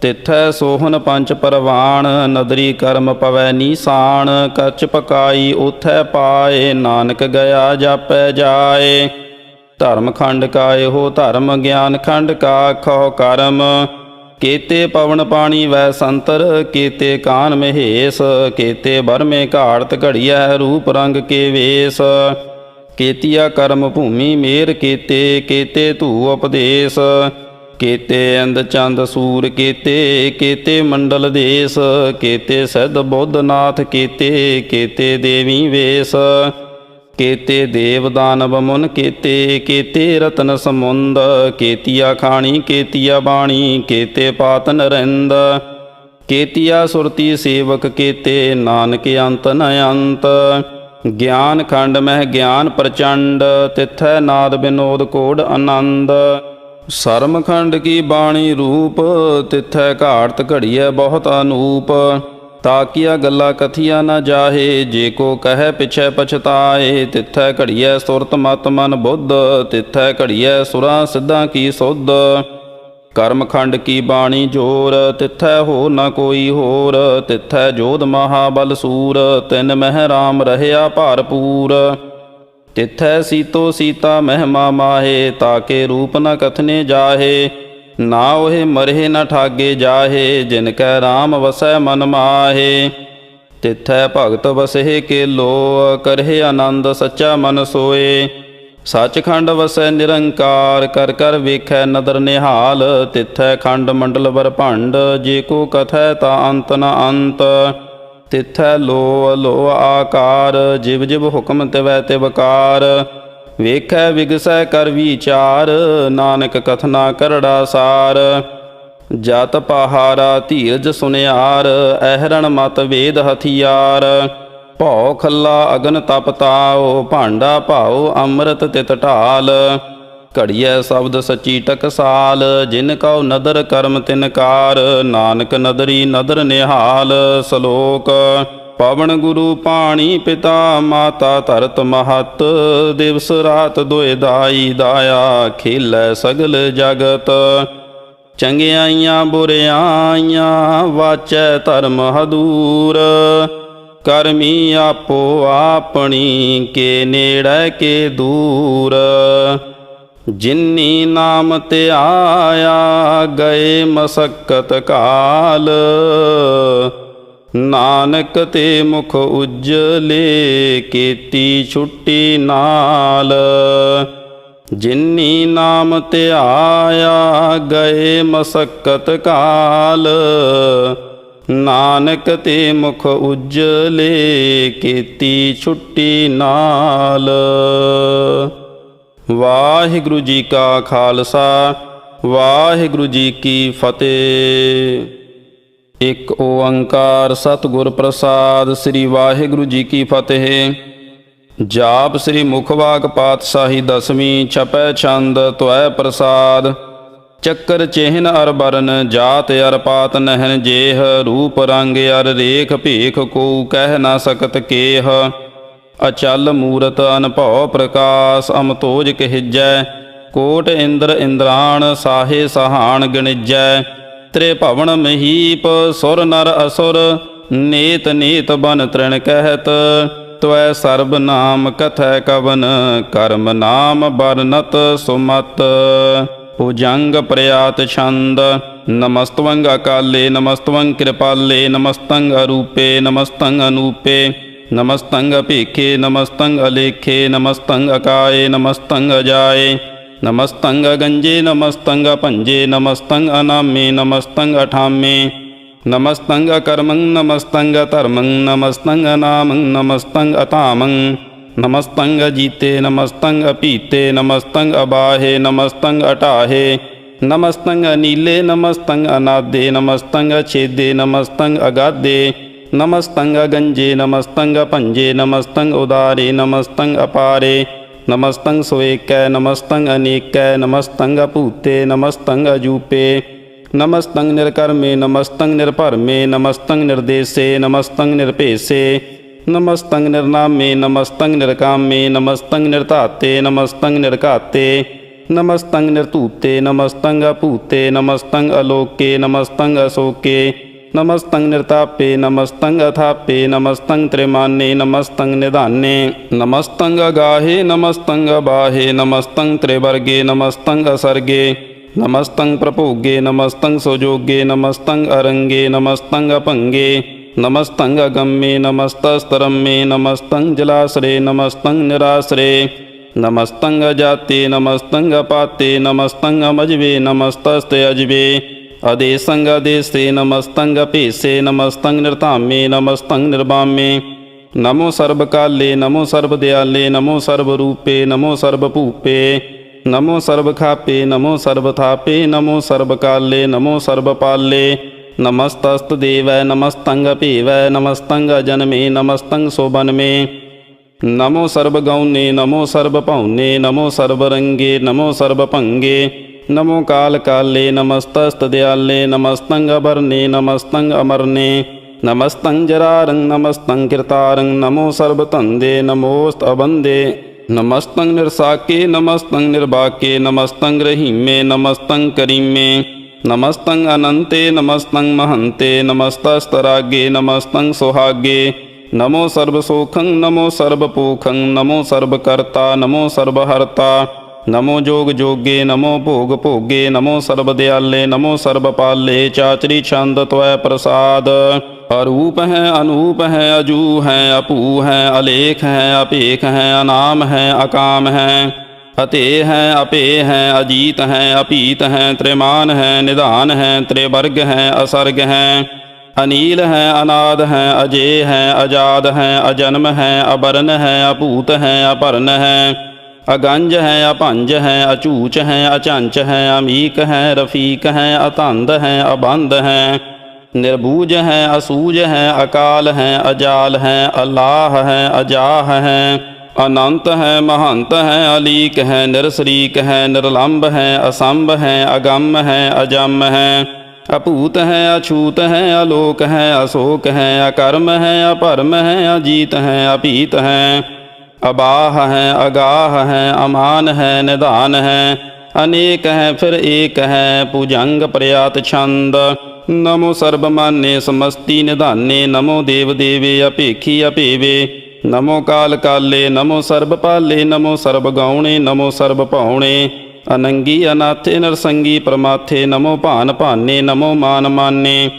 ਤਿਥੈ ਸੋਹਨ ਪੰਚ ਪਰਵਾਣ, ਨਦਰੀ ਕਰਮ ਪਵੈ ਨੀਸਾਨ। ਕੱਚ ਪਕਾਈ ਉਥੈ ਪਾਏ, ਨਾਨਕ ਗਿਆ ਜਾਪੈ ਜਾਏ। ਧਰਮ ਖੰਡ ਕਾ ਇਹੋ ਧਰਮ, ਗਿਆਨ ਖੰਡ ਕਾ ਖੋ ਕਰਮ। ਕੇਤੇ ਪਵਨ ਪਾਣੀ ਵੈ ਸੰਤਰ, ਕੇਤੇ ਕਾਨ ਮਹੇਸ਼। ਕੇਤੇ ਬਰਮੇ ਘਾੜਤ ਘੜੀਐ, ਰੂਪ ਰੰਗ ਕੇ ਵੇਸ। ਕੇਤੀਆ ਕਰਮ ਭੂਮੀ ਮੇਰ ਕੇਤੇ, ਕੇਤੇ ਧੂ ਉਪਦੇਸ। ਕੇਤੇ ਅੰਦ ਚੰਦ ਸੂਰ ਕੇਤੇ, ਕੇਤੇ ਮੰਡਲ ਦੇਸ। ਕੇਤੇ ਸਿੱਧ ਬੁੱਧ ਨਾਥ ਕੇਤੇ, ਕੇਤੇ ਦੇਵੀ ਵੇਸ। ਕੇਤੇ ਦੇਵ ਦਾਨਵ ਮੁਨ ਕੇਤੇ, ਕੇਤੇ ਰਤਨ ਸਮੁੰਦ। ਕੇਤੀਆ ਖਾਣੀ ਕੇਤੀਆ ਬਾਣੀ, ਕੇਤੇ ਪਾਤ ਨਰਿੰਦ। ਕੇਤੀਆ ਸੁਰਤੀ ਸੇਵਕ ਕੇਤੇ, ਨਾਨਕ ਅੰਤ ਨ ਅੰਤ। ਗਿਆਨ ਖੰਡ ਮਹਿ ਗਿਆਨ ਪ੍ਰਚੰਡ, ਤਿਥੈ ਨਾਦ ਬਿਨੋਦ ਕੋਡ ਆਨੰਦ। ਸਰਮ ਖੰਡ ਕੀ ਬਾਣੀ ਰੂਪ, ਤਿਥੈ ਘਾੜਤ ਘੜੀਐ ਬਹੁਤ ਅਨੂਪ। ਤਾਕੀਆ ਗੱਲਾਂ ਕਥੀਆ ਨ ਜਾਹੇ, ਜੇ ਕੋ ਕਹੈ ਪਿਛੈ ਪਛਤਾਏ। ਤਿਥੈ ਘੜੀਐ ਸੁਰਤ ਮਤ ਮਨ ਬੁੱਧ, ਤਿਥੈ ਘੜੀਐ ਸੁਰਾਂ ਸਿੱਧਾਂ ਕੀ ਸੁਧ। ਕਰਮ ਖੰਡ ਕੀ ਬਾਣੀ ਜੋਰ, ਤਿਥੈ ਹੋ ਨ ਕੋਈ ਹੋਰ। ਤਿਥੈ ਜੋਧ ਮਹਾਬਲ ਸੂਰ, ਤਿਨ ਮਹਿ ਰਾਮ ਰਹਿਆ ਭਰਪੂਰ। ਤਿਥੈ ਸੀਤੋ ਸੀਤਾ ਮਹਿਮਾ ਮਾਹੇ, ਤਾਕੇ ਰੂਪ ਨ ਕਥਨੇ ਜਾਹੇ। ਨਾ ਉਹੇ ਮਰਹਿ ਨ ਠਾਗੇ ਜਾਹੇ, ਜਿਨ ਕੈ ਰਾਮ ਵਸੈ ਮਨ ਮਾਹੇ। ਤਿਥੈ ਭਗਤ ਵਸਹਿ ਕੇਲੋ, ਕਰਹਿ ਆਨੰਦ ਸੱਚਾ ਮਨ ਸੋਏ। ਸੱਚਖੰਡ ਵਸੈ ਨਿਰੰਕਾਰ, ਕਰ ਕਰ ਵੇਖੈ ਨਦਰ ਨਿਹਾਲ। ਤਿਥੈ ਖੰਡ ਮੰਡਲ ਬਰਭੰਡ, ਜੇ ਕੋ ਕਥੈ ਤਾ ਅੰਤ ਨ ਅੰਤ। ਤਿਥੈ ਲੋ ਲੋ ਆਕਾਰ, ਜਿਵ ਜਿਵ ਹੁਕਮ ਤਿਵੈ ਤਿਵਕਾਰ। ਵੇਖੈ ਵਿਗਸੈ ਕਰ ਵਿਚਾਰ, ਨਾਨਕ ਕਥਨਾ ਕਰੜਾ ਸਾਰ। ਜਤ ਪਹਾਰਾ ਧੀਰਜ ਸੁਨਿਆਰ, ਅਹਰਣ ਮਤ ਵੇਦ ਹਥਿਆਰ। ਭਉ ਖੱਲਾ ਅਗਨ ਤਪ ਤਾਉ, ਭਾਂਡਾ ਭਾਉ ਅੰਮ੍ਰਿਤ ਤਿਤ ਢਾਲ। ਘੜੀਐ ਸ਼ਬਦ ਸਚੀ ਟਕਸਾਲ, ਜਿਨ ਕਉ ਨਦਰ ਕਰਮ ਤਿਨਕਾਰ। ਨਾਨਕ ਨਦਰੀ ਨਦਰ ਨਿਹਾਲ। ਸ਼ਲੋਕ। ਪਵਨ ਗੁਰੂ ਪਾਣੀ ਪਿਤਾ, ਮਾਤਾ ਧਰਤ ਮਹਤ। ਦਿਵਸ ਰਾਤ ਦੁਇ ਦਾਈ ਦਾਇਆ, ਖੇਲੈ ਸਗਲ ਜਗਤ। ਚੰਗਿਆਈਆਂ ਬੁਰਿਆਈਆਂ, ਵਾਚੈ ਧਰਮ ਹਦੂਰ। ਕਰਮੀ ਆਪੋ ਆਪਣੀ, ਕੇ ਨੇੜੈ ਕੇ ਦੂਰ। ਜਿਨੀ ਨਾਮ ਧਿਆਇਆ ਗਏ ਮਸਕਤ ਕਾਲ, ਨਾਨਕ ਤੇ ਮੁਖ ਉਜਲੇ ਕੀਤੀ ਛੁੱਟੀ ਨਾਲ। ਜਿਨੀ ਨਾਮ ਧਿਆਇਆ ਗਏ ਮਸਕਤ ਕਾਲ, ਨਾਨਕ ਤੇ ਮੁਖ ਉਜਲੇ ਕੀਤੀ ਛੁੱਟੀ ਨਾਲ। ਵਾਹਿਗੁਰੂ ਜੀ ਕਾ ਖਾਲਸਾ, ਵਾਹਿਗੁਰੂ ਜੀ ਕੀ ਫਤਿਹ। ਇੱਕ ਓੰਕਾਰ ਸਤਿਗੁਰ ਪ੍ਰਸਾਦ। ਸ੍ਰੀ ਵਾਹਿਗੁਰੂ ਜੀ ਕੀ ਫਤਿਹ। ਜਾਪ ਸ੍ਰੀ ਮੁਖਵਾਕ ਪਾਤਸ਼ਾਹੀ ਦਸਵੀਂ। ਛਪੈ ਛੰਦ ਤੁਐ ਪ੍ਰਸਾਦ। ਚੱਕਰ ਚਿਹਨ ਅਰ ਬਰਨ, ਜਾਤ ਅਰ ਪਾਤ ਨਹਿਨ ਜੇਹ। ਰੂਪ ਰੰਗ ਅਰ ਰੇਖ ਭੇਖ, ਕੋ ਕਹਿ ਨਾ ਸਕਤ ਕੇਹ। ਅਚਲ ਮੂਰਤ ਅਨਭਉ ਪ੍ਰਕਾਸ਼, ਅਮਤੋਜ ਕਹਿਜੈ। ਕੋਟ ਇੰਦਰ ਇੰਦਰਾਣ, ਸਾਹੇ ਸਹਾਣ ਗਣਿਜੈ। ਤ੍ਰਿਭਵਨ ਮਹੀਪ, ਸੁਰ ਨਰ ਅਸੁਰ। ਨੇਤ ਨੇਤ ਬਨ ਤ੍ਰਿਣ ਕਹਿਤ, ਤਵੈ ਸਰਬ ਨਾਮ ਕਥੈ ਕਵਨ। ਕਰਮ ਨਾਮ ਬਰਨਤ ਸੁਮਤ। ਭੁਜੰਗ ਪ੍ਰਿਆਤ ਛੰਦ। ਨਮਸਤਵੰ ਅਕਾਲੇ, ਨਮਸਤਵੰ ਕਿਰਪਾਲੇ। ਨਮਸਤੰ ਅਰੂਪੇ, ਨਮਸਤੰ ਅਨੂਪੇ। ਨਮਸਤੰ ਅਭੇਖੇ, ਨਮਸਤੰ ਅਲੇਖੇ। ਨਮਸਤੰ ਅਕਾਏ, ਨਮਸਤੰ ਅਜਾਏ। ਨਮਸਤੰ ਅਗੰਜੇ, ਨਮਸਤੰ ਅਭੰਜੇ। ਨਮਸਤੰ ਅਨਾਮੇ, ਨਮਸਤੰ ਅਠਾਮੇ। ਨਮਸਤੰ ਅਕਰਮੰ, ਨਮਸਤੰ ਅਧਰਮੰ। ਨਮਸਤੰ ਅਨਾਮੰ, ਨਮਸਤੰ ਅਧਾਮੰ। ਨਮਸਤੰ ਅਜੀਤੇ, ਨਮਸਤੰ ਅਪੀਤੇ। ਨਮਸਤੰ ਅਬਾਹੇ, ਨਮਸਤੰ ਅਟਾਹੇ। ਨਮਸਤੰ ਅਨੀਲੇ, ਨਮਸਤੰ ਅਨਾਦੇ। ਨਮਸਤੰ ਅਛੇਦੇ, ਨਮਸਤੰ ਅਗਾਧੇ। ਨਮਸਤੰ ਅਗੰਜੇ, ਨਮਸਤੰ ਅਭੰਜੇ। ਨਮਸਤੰ ਉਦਾਰੇ, ਨਮਸਤੰ ਅਪਾਰੇ। ਨਮਸਤੰ ਸੋਏਕੈ, ਨਮਸਤੰ ਅਨੇਕੈ। ਨਮਸਤੰ ਅਭੂਤੇ, ਨਮਸਤੰ ਅਜੂਪੇ। ਨਮਸਤੰ ਨਿਰਕਰਮੇ, ਨਮਸਤੰ ਨਿਰਭਰਮੇ। ਨਮਸਤੰ ਨਿਰਦੇਸੇ, ਨਮਸਤੰ ਨਿਰਭੇਸੇ। ਨਮਸਤੰ ਨਿਰਨਾਮੇ, ਨਮਸਤੰ ਨਿਰਕਾਮੇ। ਨਮਸਤੰ ਨਿਰਧਾਤੇ, ਨਮਸਤੰ ਨਿਰਘਾਤੇ। ਨਮਸਤੰ ਨਿਰਧੂਤੇ, ਨਮਸਤੰ ਅਭੂਤੇ। ਨਮਸਤੰ ਅਲੋਕੇ, ਨਮਸਤੰ ਅਸੋਕੇ। ਨਮਸਤੰ ਨਿਰਤਾਪੇ, ਨਮਸਤੰ ਅਥਾਪੇ। ਨਮਸਤੰ ਤ੍ਰਿਮਾਨੇ, ਨਮਸਤੰ ਨਿਧਾਨੇ। ਨਮਸਤੰ ਅਗਾਹੇ, ਨਮਸਤੰ ਅਬਾਹੇ। ਨਮਸਤੰ ਤ੍ਰਿਵਰਗੇ, ਨਮਸਤੰ ਅਸਰਗੇ। ਨਮਸਤੰ ਪ੍ਰਭੋਗੇ, ਨਮਸਤੰ ਸੁਜੋਗੇ। ਨਮਸਤੰ ਅਰੰਗੇ, ਨਮਸਤੰ ਅਭੰਗੇ। ਨਮਸਤੰ ਅਗੰਮੇ, ਨਮਸਤਸਤਰਮੇ। ਨਮਸਤੰ ਜਲਾਸਰੇ, ਨਮਸਤੰ ਨਿਰਾਸਰੇ। ਨਮਸਤੰ ਅਜਾਤੇ, ਨਮਸਤੰ ਅਪਾਤੇ। ਨਮਸਤੰ ਅਮਜਵੇ, ਨਮਸਤਸਤੇ ਅਜਵੇ। ਅਦੇਸੰ ਅਦੇਸੇ, ਨਮਸਤੰ ਅਭੇਸੇ। ਨਮਸਤੰ ਨਿਰਧਾਮੇ, ਨਮਸਤੰ ਨਿਰਬਾਮੇ। ਨਮੋ ਸਰਬ ਕਾਲੇ, ਨਮੋ ਸਰਬ ਦਿਆਲੇ। ਨਮੋ ਸਰਬ ਰੂਪੇ, ਨਮੋ ਸਰਬ ਭੂਪੇ। ਨਮੋ ਸਰਬ ਖਾਪੇ, ਨਮੋ ਸਰਬ ਥਾਪੇ। ਨਮੋ ਸਰਬ ਕਾਲੇ, ਨਮੋ ਸਰਬ ਪਾਲੇ। ਨਮਸਤਸਤ ਦੇਵੈ, ਨਮਸਤੰ ਅਭੇਵੈ। ਨਮਸਤੰ ਅਜਨਮੇ, ਨਮਸਤੰ ਸੋਬਨਮੇ। ਨਮੋ ਸਰਬ ਗੌਨੇ, ਨਮੋ ਸਰਬ ਭਉਨੇ। ਨਮੋ ਸਰਬ ਰੰਗੇ, ਨਮੋ ਸਰਬ ਭੰਗੇ। ਨਮੋ ਕਾਲ ਕਾਲੇ, ਨਮਸਤਸਤ ਦਿਆਲੇ। ਨਮਸਤੰ ਅਬਰਨੇ, ਨਮਸਤੰ ਅਮਰਨੇ। ਨਮਸਤੰ ਜਰਾਰੰ, ਨਮਸਤੰ ਕਿਰਤਾਰੰ। ਨਮੋ ਸਰਬ ਧੰਦੇ, ਨਮੋਸਤ ਅਬੰਦੇ। ਨਮਸਤੰ ਨਿਰਸਾਕੇ, ਨਮਸਤੰ ਨਿਰਬਾਕੇ। ਨਮਸਤੰ ਰਹੀਮੇ, ਨਮਸਤੰ ਕਰੀਮੇ। ਨਮਸਤੰ ਅਨੰਤੇ, ਨਮਸਤੰ ਮਹੰਤੇ। ਨਮਸਤਸਤਰਾਗੇ, ਨਮਸਤੰ ਸੁਹਾਗੇ। ਨਮੋ ਸਰਬ ਸੋਖੰ, ਨਮੋ ਸਰਬ ਪੋਖੰ। ਨਮੋ ਸਰਬ ਕਰਤਾ, ਨਮੋ ਸਰਬ ਹਰਤਾ। ਨਮੋ ਜੋਗ ਜੋਗੇ, ਨਮੋ ਭੋਗ ਭੋਗੇ। ਨਮੋ ਸਰਬ ਦਿਆਲੇ, ਨਮੋ ਸਰਬ ਪਾਲੇ। ਚਾਚਰੀ ਛੰਦ ਤੁਐ ਪ੍ਰਸਾਦ। ਅਰੂਪ ਹੈ, ਅਨੂਪ ਹੈ, ਅਜੂ ਹੈ, ਅਭੂ ਹੈ, ਅਲੇਖ ਹੈ, ਅਭੇਖ ਹੈ, ਅਨਾਮ ਹੈ, ਅਕਾਮ ਹੈ। ਅਤੇ ਹੈ, ਅਪੇ ਹੈ, ਅਜੀਤ ਹੈ, ਅਭੀਤ ਹੈ। ਤ੍ਰਿਮਾਨ ਹੈ, ਨਿਧਾਨ ਹੈ। ਤ੍ਰਿਵਰਗ ਹੈ, ਅਸਰਗ ਹੈ। ਅਨੀਲ ਹੈ, ਅਨਾਦ ਹੈ, ਅਜੇ ਹੈ, ਅਜਾਦ ਹੈ। ਅਜਨਮ ਹੈ, ਅਬਰਨ ਹੈ, ਅਭੂਤ ਹੈ, ਅਭਰਨ ਹੈ। ਅਗੰਜ ਹੈ, ਅਭੰਜ ਹੈ, ਅਚੂਚ ਹੈ, ਅਚੰਚ ਹੈ। ਅਮੀਕ ਹੈ, ਰਫੀਕ ਹੈ, ਅਤੰਦ ਹੈ, ਅਬੰਧ ਹੈ। ਨਿਰਬੂਜ ਹੈ, ਅਸੂਜ ਹੈ, ਅਕਾਲ ਹੈ, ਅਜਾਲ ਹੈ। ਅਲਾਹ ਹੈ, ਅਜਾਹ ਹੈ। ਅਨੰਤ ਹੈ, ਮਹੰਤ ਹੈ, ਅਲੀਕ ਹੈ। ਨਿਰਸਰੀਕ ਹੈ, ਨਿਰਲੰਭ ਹੈ, ਅਸੰਭ ਹੈ, ਅਗੰਮ ਹੈ, ਅਜਮ ਹੈ। ਅਭੂਤ ਹੈ, ਅਛੂਤ ਹੈ, ਅਲੋਕ ਹੈ, ਅਸੋਕ ਹੈ। ਅਕਰਮ ਹੈ, ਅਭਰਮ ਹੈ, ਅਜੀਤ ਹੈ, ਅਭੀਤ ਹੈ। ਅਬਾਹ ਹੈ, ਅਗਾਹ ਹੈ, ਅਮਾਨ ਹੈ, ਨਿਧਾਨ ਹੈ। ਅਨੇਕ ਹੈ, ਫਿਰ ਏਕ ਹੈ। ਭੁਜੰਗ ਪ੍ਰਿਆਤ ਛੰਦ। ਨਮੋ ਸਰਬ ਮਾਨੇ, ਸਮਸਤੀ ਨਿਧਾਨੇ। ਨਮੋ ਦੇਵ ਦੇਵੇ, ਅਭੇਖੀ ਅਭੇਵੇ। ਨਮੋ ਕਾਲ ਕਾਲੇ, ਨਮੋ ਸਰਬ ਪਾਲੇ। ਨਮੋ ਸਰਬ ਗਾਉਣੇ, ਨਮੋ ਸਰਬ ਭਾਉਣੇ। ਅਨੰਗੀ ਅਨਾਥੇ ਨਰਸੰਗੀ ਪ੍ਰਮਾਥੇ ਨਮੋ ਭਾਨ ਭਾਨੇ ਨਮੋ ਮਾਨ ਮਾਨੇ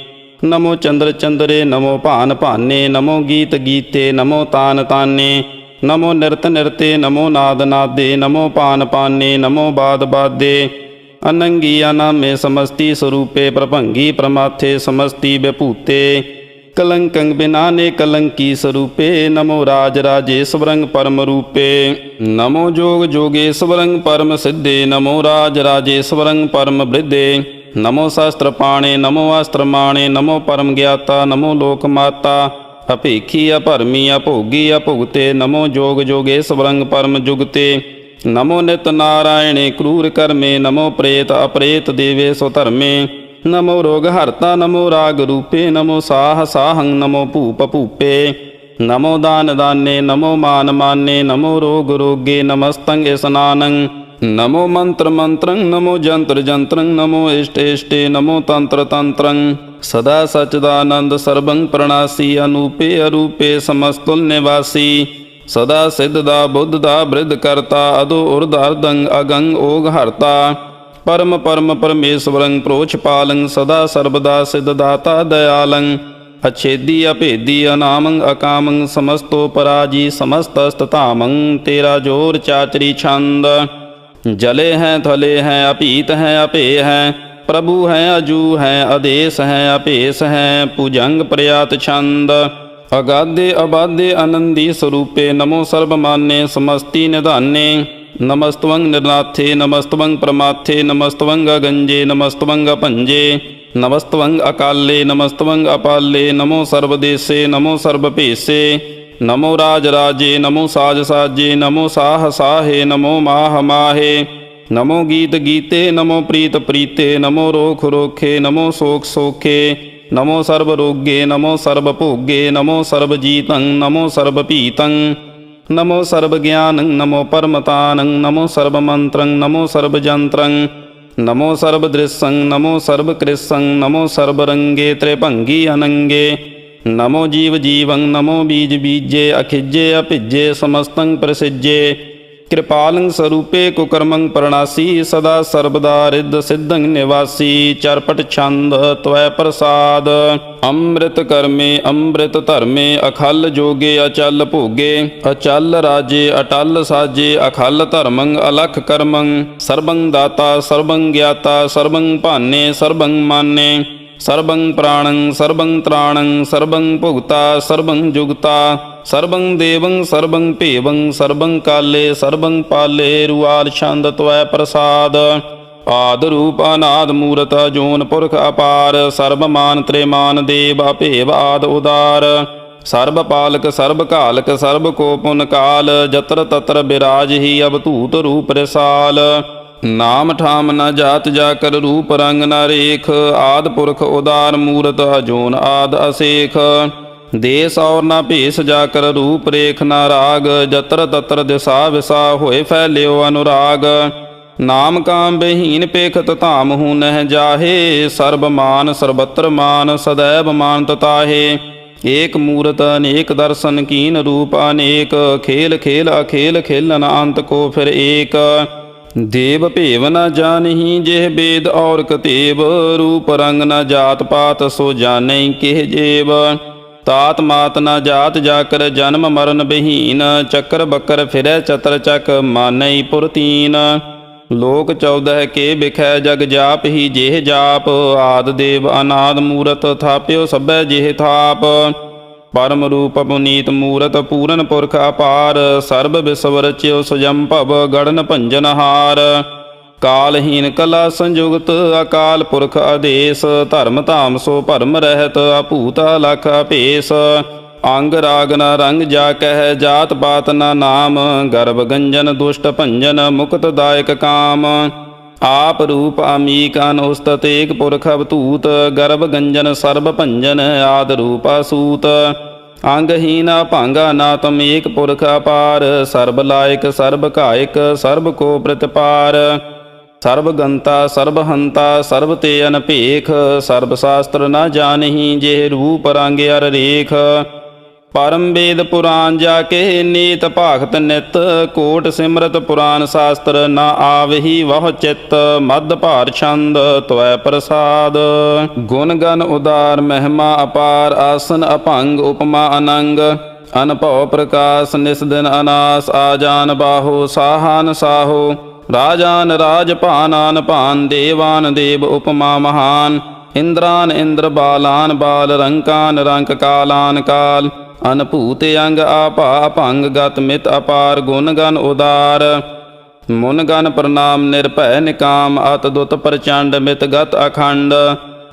ਨਮੋ ਚੰਦਰ ਚੰਦਰੇ ਨਮੋ ਭਾਨ ਭਾਨੇ ਨਮੋ ਗੀਤ ਗੀਤੇ ਨਮੋ ਤਾਨ ਤਾਨੇ ਨਮੋ ਨਿਰਤ ਨਿਰਤੇ ਨਮੋ ਨਾਦ ਨਾਦੇ ਨਮੋ ਪਾਨ ਪਾਨੇ ਨਮੋ ਬਾਦ ਬਾਦੇ ਅਨੰਗੀ ਅਨਾਮੇ ਸਮਸਤੀ ਸਰੂਪੇ ਪ੍ਰਭੰਗੀ ਪ੍ਰਮਾਥੇ ਸਮਸਤੀ ਵਿਭੂਤੇ ਕਲੰਕੰ ਬਿਨਾਨੇ ਕਲੰਕੀ ਸਰੂਪੇ ਨਮੋ ਰਾਜ ਰਾਜੇਸ਼ਵਰੰ ਪਰਮ ਰੂਪੇ ਨਮੋ ਜੋਗ ਜੋਗੇਸ਼ਵਰੰ ਪਰਮ ਸਿੱਧੇ ਨਮੋ ਰਾਜ ਰਾਜੇਸ਼ਵਰੰ ਪਰਮ ਬ੍ਰਿਧੇ ਨਮੋ ਸ਼ਾਸਤਰ ਪਾਣੇ ਨਮੋ ਅਸਤਰ ਮਾਣੇ ਨਮੋ ਪਰਮ ਗਿਆਤਾ ਨਮੋ ਲੋਕ ਮਾਤਾ ਅਭੇਖੀ ਅਭਰਮੀ ਅਭੋਗੀ ਅਭੁਗਤੇ ਨਮੋ ਜੋਗ ਜੋਗੇਸ਼ਵਰੰ ਪਰਮ ਜੁਗਤੇ ਨਮੋ ਨਿਤ ਨਾਰਾਇਣੇ ਕਰੂਰ ਕਰਮੇ ਨਮੋ ਪ੍ਰੇਤ ਅਪ੍ਰੇਤ ਦੇਵੇ ਸੋ ਧਰਮੇ ਨਮੋ ਰੋਗ ਹਰਤਾ ਨਮੋ ਰਾਗ ਰੂਪੇ ਨਮੋ ਸਾਹ ਸਾਹੰ ਨਮੋ ਭੂਪ ਭੂਪੇ ਨਮੋ ਦਾਨ ਦਾਨੇ ਨਮੋ ਮਾਨ ਮਾਨੇ ਨਮੋ ਰੋਗ ਰੋਗੇ ਨਮਸਤੰ ਇਸਨਾਨੰ ਨਮੋ ਮੰਤਰ ਮੰਤਰੰ ਨਮੋ ਜੰਤਰ ਜੰਤਰੰ ਨਮੋ ਇਸ਼ਟ ਇਸ਼ਟੇ ਨਮੋ ਤੰਤਰ ਤੰਤਰੰ ਸਦਾ ਸਚਦਾਨੰਦ ਸਰਬੰ ਪ੍ਰਣਾਸੀ ਅਨੂਪੇ ਅਰੂਪੇ ਸਮਸਤੁਲ ਨਿਵਾਸੀ ਸਦਾ ਸਿੱਧ ਦਾ ਬੁੱਧ ਦਾ ਬ੍ਰਿਧ ਕਰਤਾ ਅਦੋ ਉਰਧ ਅਰਧੰ ਅਗੰ ਓਗ ਹਰਤਾ ਪਰਮ ਪਰਮ ਪਰਮੇਸ਼ਵਰੰ ਪ੍ਰੋਛ ਪਾਲੰ ਸਦਾ ਸਰਬਦਾ ਸਿੱਧ ਦਾਤਾ ਦਇਆਲੰ ਅਛੇਦੀ ਅਭੇਦੀ ਅਨਾਮੰ ਅਕਾਮੰ ਸਮਸਤੋ ਪਰਾਜੀ ਸਮਸਤਸਤ ਧਾਮੰ ਤੇਰਾ ਜੋਰ ਚਾਚਰੀ ਛੰਦ ਜਲੇ ਹੈ ਥਲੇ ਹੈ ਅਭੀਤ ਹੈ ਅਭੇ ਹੈ ਪ੍ਰਭੂ ਹੈ ਅਜੂ ਹੈ ਆਦੇਸ ਹੈ ਅਭੇਸ ਹੈ ਭੁਜੰਗ ਪ੍ਰਿਆਤ ਛੰਦ ਅਗਾਧੇ ਅਬਾਧੇ ਆਨੰਦੀ ਸਰੂਪੇ ਨਮੋ ਸਰਬ ਮਾਨੇ ਸਮਸਤੀ ਨਿਧਾਨੇ ਨਮਸਤਵੰ ਨਿਰਨਾਥੇ ਨਮਸਤਵੰ ਪ੍ਰਮਾਥੇ ਨਮਸਤਵੰ ਗੰਜੇ ਨਮਸਤਵੰ ਭੰਜੇ ਨਮਸਤਵੰ ਅਕਾਲੇ ਨਮਸਤਵੰ ਅਪਾਲੇ ਨਮੋ ਸਰਬਦੇਸੇ ਨਮੋ ਸਰਬ ਭੇਸੇ ਨਮੋ ਰਾਜ ਰਾਜੇ ਨਮੋ ਸਾਜ ਸਾਜੇ ਨਮੋ ਸਾਹ ਸਾਹੇ ਨਮੋ ਮਾਹ ਮਾਹੇ ਨਮੋ ਗੀਤ ਗੀਤੇ ਨਮੋ ਪ੍ਰੀਤ ਪ੍ਰੀਤੇ ਨਮੋ ਰੋਖ ਰੋਖੇ ਨਮੋ ਸੋਖ ਸੋਖੇ ਨਮੋ ਸਰਬ ਰੋਗੇ ਨਮੋ ਸਰਬ ਭੋਗੇ ਨਮੋ ਸਰਬ ਜੀਤੰ ਨਮੋ ਸਰਬ ਭੀਤੰ ਨਮੋ ਸਰਬ ਗਿਆਨੰ ਨਮੋ ਪਰਮਤਾਨੰ ਨਮੋ ਸਰਬ ਮੰਤਰੰ ਨਮੋ ਸਰਬ ਜੰਤਰੰ ਨਮੋ ਸਰਬ ਦ੍ਰਿਸ਼ੰ ਨਮੋ ਸਰਬ ਕ੍ਰਿਸ਼ੰ ਨਮੋ ਸਰਬ ਰੰਗੇ ਤ੍ਰਿਭੰਗੀ ਅਨੰਗੇ ਨਮੋ ਜੀਵ ਜੀਵੰ ਨਮੋ ਬੀਜ ਬੀਜੇ ਅਖਿਜੇ ਅਭਿਜੇ ਸਮਸਤੰ ਪ੍ਰਸਿਜੇ ਕਿਰਪਾਲੰ ਸਰੂਪੇ ਕੁਕਰਮੰ ਪ੍ਰਣਾਸੀ ਸਦਾ ਸਰਬਦਾ ਰਿੱਧ ਸਿੱਧੰ ਨਿਵਾਸੀ ਚਰਪਟ ਛੰਦ ਤਵੈ ਪ੍ਰਸਾਦ ਅੰਮ੍ਰਿਤ ਕਰਮੇ ਅੰਮ੍ਰਿਤ ਧਰਮੇ ਅਖਲ ਜੋਗੇ ਅਚਲ ਭੋਗੇ ਅਚਲ ਰਾਜੇ ਅਟਲ ਸਾਜੇ ਅਖਲ ਧਰਮੰ ਅਲਖ ਕਰਮੰ ਸਰਬੰ ਦਾਤਾ ਸਰਬੰ ਗਿਆਤਾ ਸਰਬੰ ਭਾਨੇ ਸਰਬੰ ਮਾਨੇ ਸਰਬੰ ਪ੍ਰਾਣੰ ਸਰਬੰ ਤ੍ਰਾਣੰ ਸਰਬੰ ਭੁਗਤਾ ਸਰਬੰ ਜੁਗਤਾ ਸਰਬੰ ਦੇਵੰ ਸਰਬੰ ਭੇਵੰ ਸਰਬੰ ਕਾਲੇ ਸਰਬੰ ਪਾਲੇ ਰੁਆਲ ਛੰਦ ਤਵੈ ਪ੍ਰਸਾਦ ਆਦ ਰੂਪ ਅਨਾਦ ਮੂਰਤ ਜੋਨ ਪੁਰਖ ਅਪਾਰ ਸਰਬ ਮਾਨ ਤ੍ਰਿਮਾਨ ਦੇਵ ਅਭੇਵ ਆਦ ਉਦਾਰ ਸਰਬ ਪਾਲਕ ਸਰਬ ਘਾਲਕ ਸਰਬ ਕੋ ਪੁਨ ਕਾਲ ਜਤਰ ਤਤਰ ਬਿਰਾਜਹੀ ਅਵਧੂਤ ਰੂਪ ਰਸਾਲ ਨਾਮ ਠਾਮ ਨ ਜਾਤ ਜਾ ਕਰ ਰੂਪ ਰੰਗ ਨ ਰੇਖ ਆਦ ਪੁਰਖ ਉਦਾਰ ਮੂਰਤ ਅਜੋਨ ਆਦ ਅਸੇਖ ਦੇਸ ਔਰ ਨ ਭੇਸ ਜਾ ਕਰ ਰੂਪ ਰੇਖ ਨ ਰਾਗ ਜਤਰ ਤਤਰ ਦਿਸਾ ਵਿਸਾ ਹੋਏ ਫੈਲਿਓ ਅਨੁਰਾਗ ਨਾਮ ਕਾਮ ਬਹੀਨ ਪੇਖਤ ਧਾਮ ਹੂ ਨਹਿ ਜਾਹੇ ਸਰਬ ਮਾਨ ਸਰਬਤਰ ਮਾਨ ਸदैव ਮਾਨਤ ਤਾਹੇ ਏਕ ਮੂਰਤ ਅਨੇਕ ਦਰਸ਼ਨ ਕੀਨ ਰੂਪ ਅਨੇਕ ਖੇਲ ਖੇਲ ਅਖੇਲ ਖੇਲਨ ਅੰਤ ਕੋ ਫਿਰ ਏਕ ਦੇਵ ਭੇਵ ਨ ਜਾਨਹੀ ਜਿਹ ਬੇਦ ਔਰ ਕਤੇਬ ਰੂਪ ਰੰਗ ਨ ਜਾਤ ਪਾਤ ਸੋ ਜਾਣੈ ਕਿਹ ਜੇਬ ਤਾਤ ਮਾਤ ਨ ਜਾਤ ਜਾਕਰ ਜਨਮ ਮਰਨ ਬਹੀਨ ਚੱਕਰ ਬੱਕਰ ਫਿਰੈ ਚਤਰ ਚੱਕ ਮਾਨੈ ਪੁਰਤੀਨ ਲੋਕ 14 ਕੇ ਬਿਖੈ ਜਗ ਜਾਪ ਹੀ ਜਿਹ ਜਾਪ ਆਦ ਦੇਵ ਅਨਾਦ ਮੂਰਤ ਥਾਪਿਓ ਸਭੈ ਜਿਹ ਥਾਪ ਪਰਮ ਰੂਪ ਪੁਨੀਤ ਮੂਰਤ ਪੂਰਨ ਪੁਰਖ ਅਪਾਰ ਸਰਬ ਵਿਸਵ ਰਚਿਓ ਸੁਜੰਭਵ ਗੜਨ ਭੰਜਨ ਹਾਰ ਕਾਲਹੀਨ ਕਲਾ ਸੰਯੁਗਤ ਅਕਾਲ ਪੁਰਖ ਆਦੇਸ ਧਰਮ ਧਾਮ ਸੋ ਭਰਮ ਰਹਿਤ ਅਭੂਤ ਲਖ ਭੇਸ ਅੰਗ ਰਾਗ ਨ ਰੰਗ ਜਾ ਕਹਿ ਜਾਤ ਪਾਤ ਨ ਨਾਮ ਗਰਭ ਗੰਜਨ ਦੁਸ਼ਟ ਭੰਜਨ ਮੁਕਤ ਦਾਇਕ ਕਾਮ ਆਪ ਰੂਪ ਅਮੀਕ ਅਨੁਸਤਤ ਏਕ ਪੁਰਖ ਅਵਧੂਤ ਗਰਭ ਗੰਜਨ ਸਰਬ ਭੰਜਨ ਆਦ ਰੂਪ ਅਸੂਤ ਅੰਗਹੀਨ ਭੰਗਾ ਨਾਤਮ ਏਕ ਪੁਰਖ ਅਪਾਰ ਸਰਬ ਲਾਇਕ ਸਰਬ ਘਾਇਕ ਸਰਬ ਕੋ ਪ੍ਰਤਿਪਾਰ ਸਰਬ ਗੰਤਾ ਸਰਬ ਹੰਤਾ ਸਰਬ ਤੇ ਅਨਭੇਖ ਸਰਬ ਸ਼ਾਸਤਰ ਨ ਜਾਣਹੀ ਜੇ ਰੂਪ ਰੰਗ ਅਰ ਰੇਖ परम वेद पुराण जाके नीत भागत नित। कोट सिमरत पुराण शास्त्र न आवहि वह चित्त। मध्य भार छंद त्वै प्रसाद। गुण गण उदार महिमा अपार। आसन अभंग उपमा अनंग। अनभव प्रकाश निस दिन अनास। आजान बाहो साहान साहो। राजान राज भानान भान। देवान देव उपमा महान। इंद्रान इंद्र बालान बाल। रंकान रंक कालान काल। अनभूत अंग आपा अभंग गत मित अपार। गुण गण उदार मुन गण प्रणाम। निर्भय निकाम अत दुत प्रचंड। मित गत अखंड।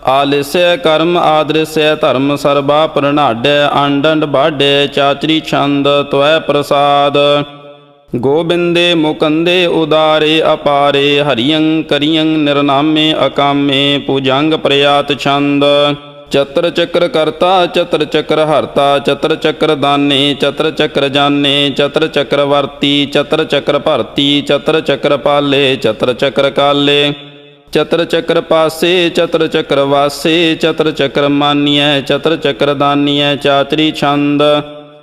आलिस्य कर्म आदृश्य धर्म। सर्वा प्रणाड्य अंडंड बाड्य। चाचरी छंद त्वै प्रसाद। गोबिंदे मुकंदे उदारे अपारे। हरियं करियं निर्नामे अकामे। पूजंग प्रयात छंद। चत्र चक्र कर्ता चत्र चक्र हरता। चत्र चक्र दाने चत्र चक्र जाने। चत्र चक्रवर्ती चत्र चक्र भरती। चत्र चक्र पाले चत्र चक्र काले। चत्र चक्र पासे चत्र चक्र वासे। चत्र चक्र मानिय चत्र चक्र दानिय। चाचरी छंद।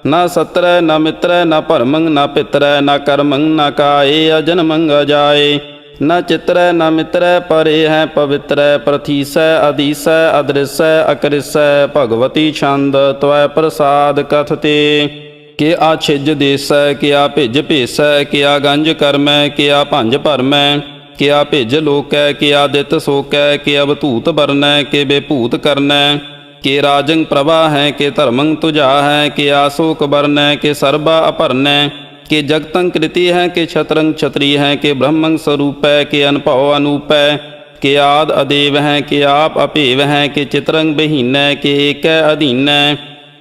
न सत्र न मित्र न परमंग न पितर। न कर्मंग न काये अजन्मंग अजाए। न चित्र न मित्र परे है पवित्र। प्रथीस अधीस अदृश्य अकृस। भगवती छंद त्वै प्रसाद कथते। के आ छिज देस के आ भिज भेस। के आ गंज कर्म के आ भंज भरम। के आ भिज लोक के आ दित सोक। के अवधूत वर्ण के बेभूत करण। के राजंग प्रभा है के धर्मंग तुझा है। के आशोक वर्ण के सर्वा अपर्ण। के जगतंग कृति है के छत्रंग छत्री है। के ब्रह्मंग स्वरूप है के अनभव अनूप है। के आद अदेव है के आप अपेव है। के चित्रंग बहीन के एक अधीन।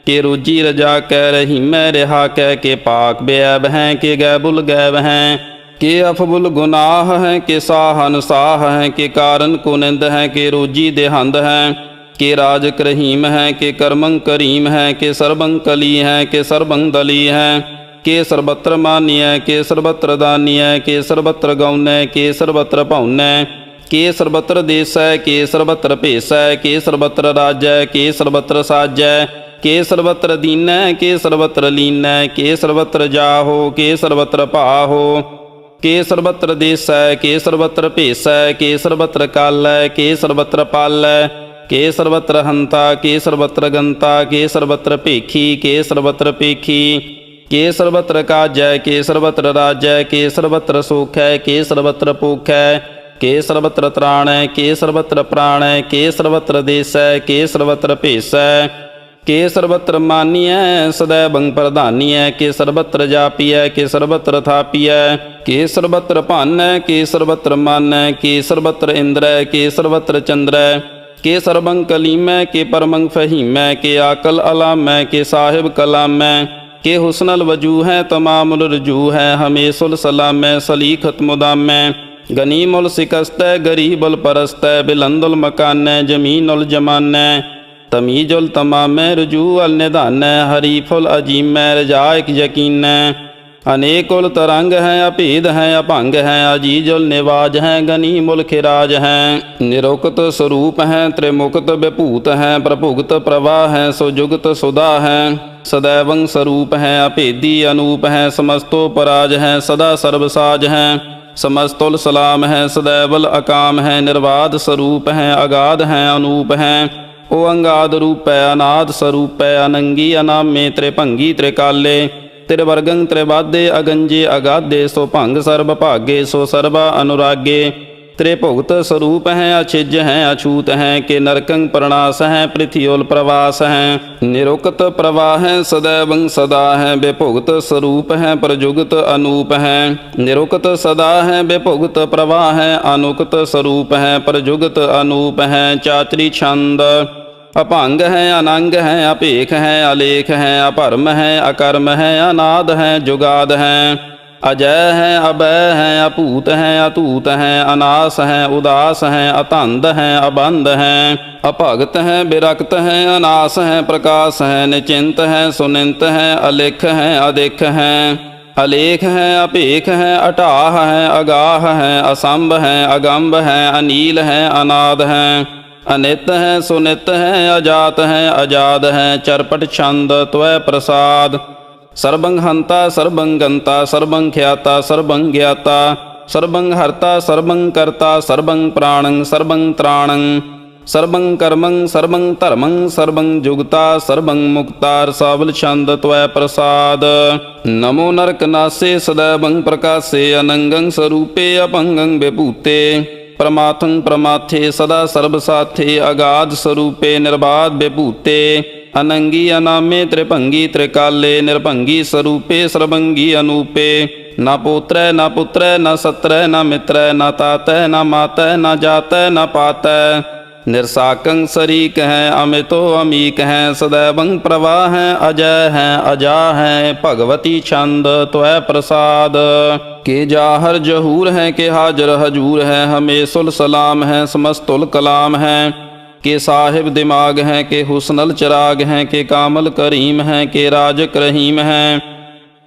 के रोजी रजा कै रहीम रिहा कै। के पाक बेअब हैं के गैबुल गैब हैं। के अफबुल गुनाह हैं के साह अनुसाह हैं। के कारण कुनिंद हैं के रोजी देहंद हैं। के राजक रहीम हैं के कर्मंग करीम हैं। के सर्वंग कली हैं के सर्वंग दली हैं। के सर्वत्र मान्य के सर्वत्र दान्य। के सर्वत्र गौन्य के सर्वत्र पौन्य। के सर्वत्र देश के सर्वत्र भेष। के सर्वत्र राज्य के सर्वत्र साज्य। के सर्वत्र दीन के सर्वत्र लीन। के सर्वत्र जाहो के सर्वत्र पाहो। के सर्वत्र देश के सर्वत्र भेष। के सर्वत्र काल के सर्वत्र पाल। के सर्वत्र हंता के सर्वत्र गंता। के सर्वत्र पेखी के सर्वत्र पेखी। के सर्वत्र काजय के सर्वत्र राज्य। के सर्वत्र सुख है के सर्वत्र भूख है। के सर्वत्र त्राण के सर्वत्र प्राण। के सर्वत्र देश के सर्वत्र भेष। के सर्वत्र मान्य सदैवं प्रधान्य। के सर्वत्र जापिय के सर्वत्र थापिय। के सर्वत्र भान के सर्वत्र मान। के सर्वत्र इंद्र के सर्वत्र चंद्र। के सर्वं कलीम के परमंग फहीम। के आकल अलाम के साहिब कलाम। के हुस्नल वजू है तमामुल रजू है। हमेशुल सलाम सलीखत मुदाम। गनीमुल शिकस्त गरीबुल परस्त। बिलंदुल मकान जमीनुल जमान। तमीजुल तमाम रजू अल निदान। हरीफुल अजीम रजाइक यकीन। अनेकुल तरंग हैं अभेद हैं अभंग हैं। अजीजुल निवाज हैं गनीमुल खिराज हैं। निरुक्त स्वरूप हैं त्रिमुक्त विभूत हैं। प्रभुगत प्रवाह हैं सुजुगत सुधा हैं। सदैवं स्वरूप हैं अभेदी अनूप हैं। समस्तो पराज हैं सदा सर्वसाज हैं। समस्तुल सलाम हैं सदैवल अकाम हैं। निर्वाद स्वरूप हैं अगाध हैं अनूप हैं। ओ अंगाद रूप है अनाद स्वरूप है। अनंगी अनामे त्रिभंगी त्रिकाले। त्रिवर्गं त्रिवादे अगंजे अगाधे। सो भंग सर्व भागे सो सर्वा अनुरागे। त्रिभुगत स्वरूप हैं अछिज हैं अछूत हैं। के नरकंग प्रणास हैं पृथ्व्योल प्रवास हैं। निरुक्त प्रवाह हैं सदैवं सदा हैं। विभुगत स्वरूप हैं प्रजुगत अनूप हैं। निरुक्त सदा हैं विभुगत प्रवाह हैं। अनुक्त स्वरूप हैं प्रजुगत अनूप हैं। चाचरी छंद। अभंग हैं अनंग हैं अपेख हैं अलेख हैं। अपरम हैं अकर्म हैं अनाद हैं जुगाद हैं। अजय हैं अभय हैं अपूत हैं अतूत हैं। अनास हैं उदास हैं अतंद हैं अबंध हैं। अभगत हैं विरक्त हैं अनास हैं प्रकाश हैं। निचिंत हैं सुनिंत हैं अलेख हैं अधिक हैं। अलेख हैं अपेख हैं अटाह हैं अगाह हैं असंभ हैं अगंभ हैं अनील हैं अनाद हैं। अनित है सुनित है अजात है अजाद है चरपट छंद त्वै प्रसाद। सर्वं हंता सर्वं गंता सर्वं ख्याता सर्वं ज्ञाता सर्वं हर्ता सर्वं कर्ता सर्वं प्राणं सर्वं त्राणं सर्वं कर्मं सर्वं धर्मं सर्वं जुगता सर्वं मुक्तार सावल छंद त्वै प्रसाद। नमो नरकनासे सदैवं प्रकाशे अनंगं स्वरूपे अपंगं विभूते प्रमाथं प्रमाथे सदा सर्वसाथे अगाध स्वरूपे निर्बाध विभूते अनंगी अनामे त्रिभंगी त्रिकाले निर्भंगी स्वरूपे सर्वंगी अनूपे न पोत्र न पुत्र न सत्र न मित्र न तात न मात न जात न पात निर्साकं शरीक हैं अमितो अमीक हैं सदैवं प्रवाह हैं अजय हैं अजा हैं भगवती छंद त्वै प्रसाद। के जाहर जहूर हैं के हाजर हजूर हैं हमें सुल सलाम हैं समस्तुल कलाम हैं के साहिब दिमाग हैं के हुस्नल चिराग हैं के कामल करीम हैं के राजक रहीम हैं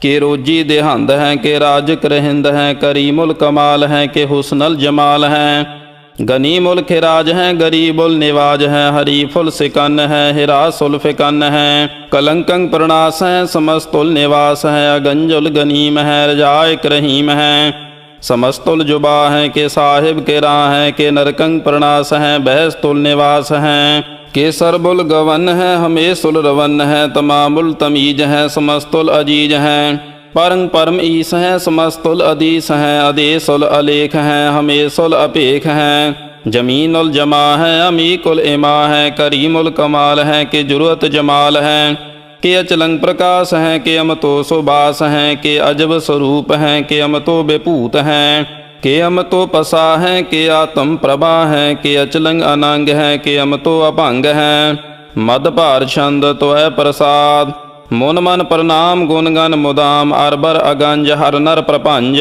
के रोजी देहंद हैं के राजक रहिंद हैं करीमुल कमाल हैं के हुस्नल जमाल हैं गनीमुल खिराज हैं गरीबुल निवाज हैं हरीफुल सिकन हैं हिरासुल फिकन हैं कलंकं प्रणास हैं समस्तुल निवास हैं अगंजुल गनीम हैं रजायक रहीम हैं समस्तुल जुबा हैं के साहिब के राह हैं के नरकंग प्रणास हैं बहस्तुल निवास हैं के सरबुल गवन हैं हमेशुल रवन हैं तमामुल तमीज हैं समस्तुल अजीज हैं परं परम ईस हैं समस्तुल अदीस हैं अदेसुल अलेख हैं हमेशुल अपेख हैं जमीनुल जमा हैं अमीकुल इमा हैं करीमुल कमाल हैं के जुरुअत जमाल हैं के अचलंग प्रकाश हैं के अमतो सुबास हैं के अजब स्वरूप हैं के अमतो विभूत हैं के अमतो पसा हैं के आत्म प्रभा हैं के अचलंग अनंग हैं के अमतो अभंग हैं मद भार छंद त्वै प्रसाद। मुन मन प्रणाम गुणगन मुदाम अरबर अगंज हर नर प्रपंज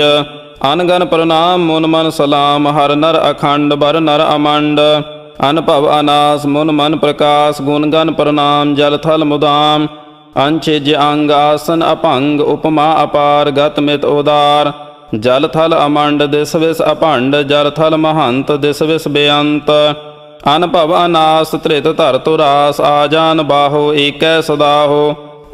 अनगन प्रणाम मुन मन सलाम हर नर अखंड बर नर अमंड अनभव अनास मुन मन प्रकाश गुणगन प्रणाम जल थल मुदाम अंचिज अंग आसन अपंग उपमा अपार गत मित उदार जल थल अमंड दिस विस अपंड जल थल महंत दिस विस बेअंत अनभव अनास त्रित धर तुरास आजान बाहो एकै सदाहो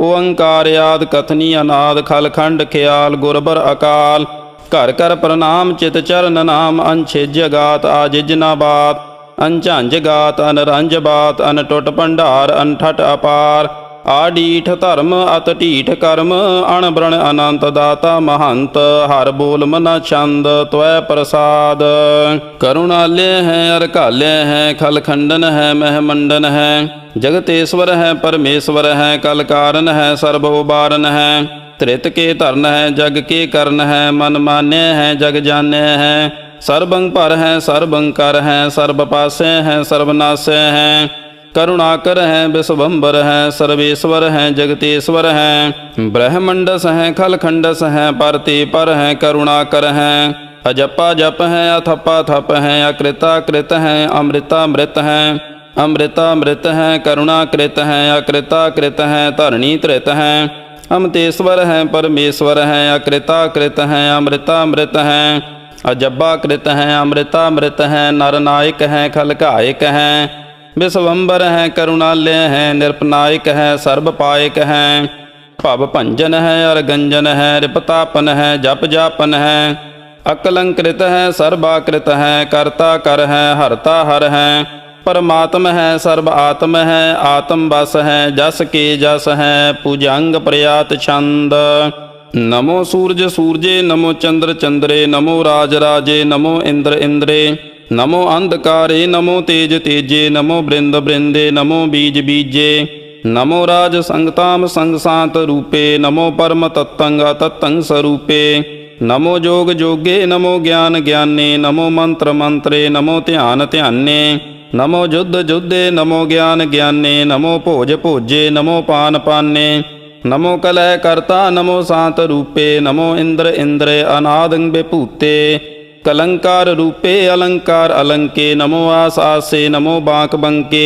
ओंकार याद कथनी अनाद खलखंड ख्याल गुरबर अकाल घर कर प्रणाम चित चरण नाम अंछिज गात आजिज ना बात अनझंझ गात अनरंज बात अनटुट भंडार अनठट अपार आडीठ धर्म अत ढीठ कर्म अणब्रण अनंत दाता महंत हर बोल मना छंद त्वै प्रसाद। करुणालय है अरकालय है खलखंडन है महमंडन है जगतेश्वर है परमेश्वर है कलकारन है सर्व उबारन है त्रित के धरन है जग के करण है मन मान्य है जग जान्य है सर्वं पर है सर्वं कर है सर्व पासे है सर्वनाशय है करुणाकर है विश्वम्बर है सर्वेश्वर है जगतेश्वर है ब्रह्मंडस है खलखंडस है परते पर है करुणाकर है अजपा जप है अथपा थप है अकृता कृत है अमृता मृत है अमृता मृत है करुणाकृत है अकृता कृत है धरणी धृत है अमतेश्वर है परमेश्वर है अकृता कृत है अमृता मृत है अजब्बा कृत है अमृता मृत है नरनायक है खलकायक है विश्वम्बर है करुणालय है निरपनायक है सर्वपायक है भव भंजन है अरगंजन है रिपतापन है जप जापन है अकलंकृत है सर्वाकृत है कर्ता कर है हरता हर है परमात्म है सर्व आत्म है आत्म बस है जस के जस है पूजांग प्रयात छंद। नमो सूरज सूरजे नमो चंद्र चंद्रे नमो राज राजे नमो इंद्र इंद्रे नमो अंधकारे नमो तेज तेजे नमो बृंद बृंदे नमो बीज बीजे नमो राज संगताम संग सांत रूपे नमो परम तत्तंग तत्तंग स्वरूपे नमो जोग जोगे नमो ज्ञान ज्ञाने नमो मंत्र मंत्रे नमो ध्यान ध्याने नमो युद्ध युद्धे नमो ज्ञान ज्ञाने नमो भोज भोजे नमो पान पाने नमो कलह कर्ता नमो शांत रूपे नमो इंद्र इंद्रे अनादं विभूते कलंकार रूपे अलंकार अलंके नमो आस आसे नमो बांक बंके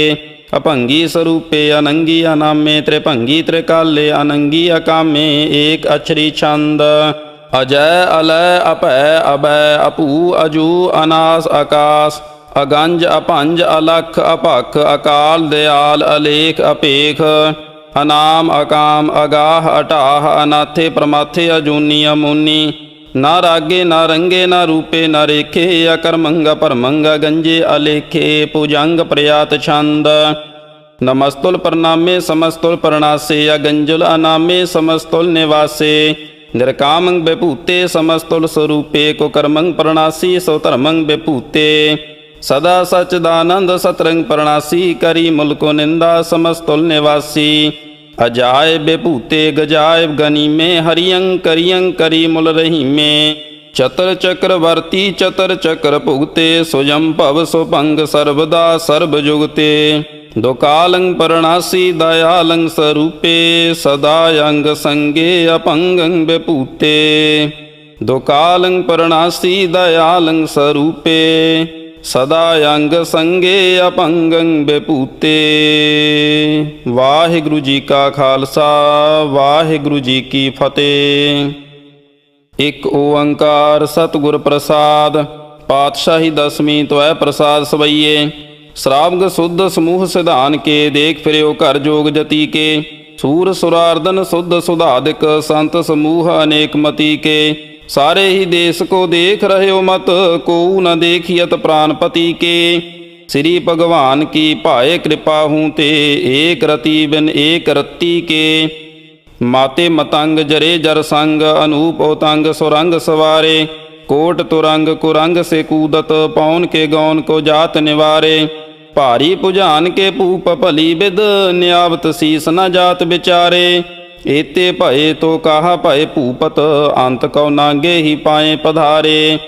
अपंगी स्वरूपे अनंगी अनामे त्रिभंगी त्रिकाले अनंगी अकामे एक अक्षरी छंद। अजय अलय अपय अभय अपू अजू अनास आकाश ਅਗੰਜ ਅਭੰਜ ਅਲਖ ਅਭਖ ਅਕਾਲ ਦਿਆਲ ਅਲੇਖ ਅਪੇਖ ਅਨਾਮ ਅਕਾਮ ਅਗਾਹ ਅਟਾਹ ਅਨਾਥੇ ਪ੍ਰਮਾਥੇ ਅਜੂਨੀ ਅਮੂਨੀ ਨਾ ਰਾਗੇ ਨਾ ਰੰਗੇ ਨਾ ਰੂਪੇ ਨਾ ਰੇਖੇ ਅਕਰਮੰਗ ਪਰਮੰਗ ਗੰਜੇ ਅਲੇਖੇ ਭੁਜੰਗ ਪ੍ਰਿਆਤ ਛੰਦ ਨਮਸਤੁਲ ਪ੍ਰਣਾਮੇ ਸਮਸਤੁਲ ਪ੍ਰਣਾਸੇ ਅਗੰਜੁਲ ਅਨਾਮੇ ਸਮਸਤੁਲ ਨਿਵਾਸੇ ਨਿਰਕਾਮੰ ਵਿਭੂਤੇ ਸਮਸਤੁਲ ਸਰੂਪੇ ਕੁਕਰਮੰ ਪ੍ਰਣਾਸੀ ਸੋ ਧਰਮੰ ਵਿਭੂਤੇ ਸਦਾ ਸਚਦਾਨੰਦ ਸਤਰੰਗ ਪ੍ਰਣਾਸੀ ਕਰੀ ਮੁਲਕੋ ਨਿੰਦਾ ਸਮਸਤੁਲ ਨਿਵਾਸੀ ਅਜਾਇ ਵਿਭੂਤੇ ਗਜਾਇ ਗਨੀਮੇ ਹਰੀਅੰ ਕਰੀਅੰ ਕਰੀ ਮੁਲ ਰਹੀਮੇ ਚਤਰ ਚਕਰਵਰਤੀ ਚਤਰ ਚਕਰ ਭੁਗਤੇ ਸੁਜਮ ਭਵ ਸੁਭੰਗ ਸਰਬਦਾ ਸਰਬ ਜੁਗਤੇ ਦੁਕਾਲੰ ਪ੍ਰਣਾਸੀ ਦਇਆਲੰ ਸਰੂਪੇ ਸਦਾ ਅੰਗ ਸੰਗੇ ਅਪੰਗੰ ਵਿਭੂਤੇ ਦੁਕਾਲੰ ਪ੍ਰਣਾਸੀ ਦਇਆਲੰ ਸਰੂਪੇ ਸਦਾ ਅੰਗ ਸੰਗੇ ਅਪੰਗੰ ਵਿਭੂਤੇ। ਵਾਹਿਗੁਰੂ ਜੀ ਕਾ ਖਾਲਸਾ ਵਾਹਿਗੁਰੂ ਜੀ ਕੀ ਫਤਿਹ। ਇਕ ਓੰਕਾਰ ਸਤਿਗੁਰ ਪ੍ਰਸਾਦ। ਪਾਤਸ਼ਾਹੀ ਦਸਵੀਂ ਤਵੈ ਪ੍ਰਸਾਦ ਸਵਈਏ। ਸ਼ਰਾਵਗ ਸੁਧ ਸਮੂਹ ਸਿਧਾਨ ਕੇ ਦੇਖ ਫਿਰਿਓ ਘਰ ਜੋਗ ਜਤੀ ਕੇ। ਸੂਰ ਸੁਰਾਰਦਨ ਸੁਧ ਸੁਧਾਦਿਕ ਸੰਤ ਸਮੂਹ ਅਨੇਕ ਮਤੀ ਕੇ। ਸਾਰੇ ਹੀ ਦੇਸ ਕੋ ਦੇਖ ਰਹਿਓ ਮਤ ਕੋ ਨ ਦੇਖੀਅਤ ਪ੍ਰਾਨਪਤੀ ਕੇ। ਸ੍ਰੀ ਭਗਵਾਨ ਕੀ ਭਾਏ ਕਿਰਪਾ ਹੂੰ ਤੇ ਏਕ ਰਤੀ ਬਿਨ ਏਕ ਰਤੀ ਕੇ। ਮਾਤੇ ਮਤੰਗ ਜਰੇ ਜਰ ਸੰਗ ਅਨੂਪ ਉਤੰਗ ਸੁਰੰਗ ਸਵਾਰੇ। ਕੋਟ ਤੁਰੰਗ ਕੁਰੰਗ ਸੇ ਕੂਦਤ ਪੌਨ ਕੇ ਗੌਨ ਕੋ ਜਾਤ ਨਿਵਾਰੇ। ਭਾਰੀ ਭੁਜਾਨ ਕੇ ਭੂਪ ਭਲੀ ਬਿਦ ਨਿਆਵਤ ਸੀਸ ਨ ਜਾਤ ਵਿਚਾਰੇ। ਏਤੇ ਭਏ ਤੋ ਕਾਹਾ ਭਏ ਭੂਪਤ ਅੰਤ ਕਉ ਨਾਂਗੇ ਹੀ ਪਾਏ ਪਧਾਰੇ।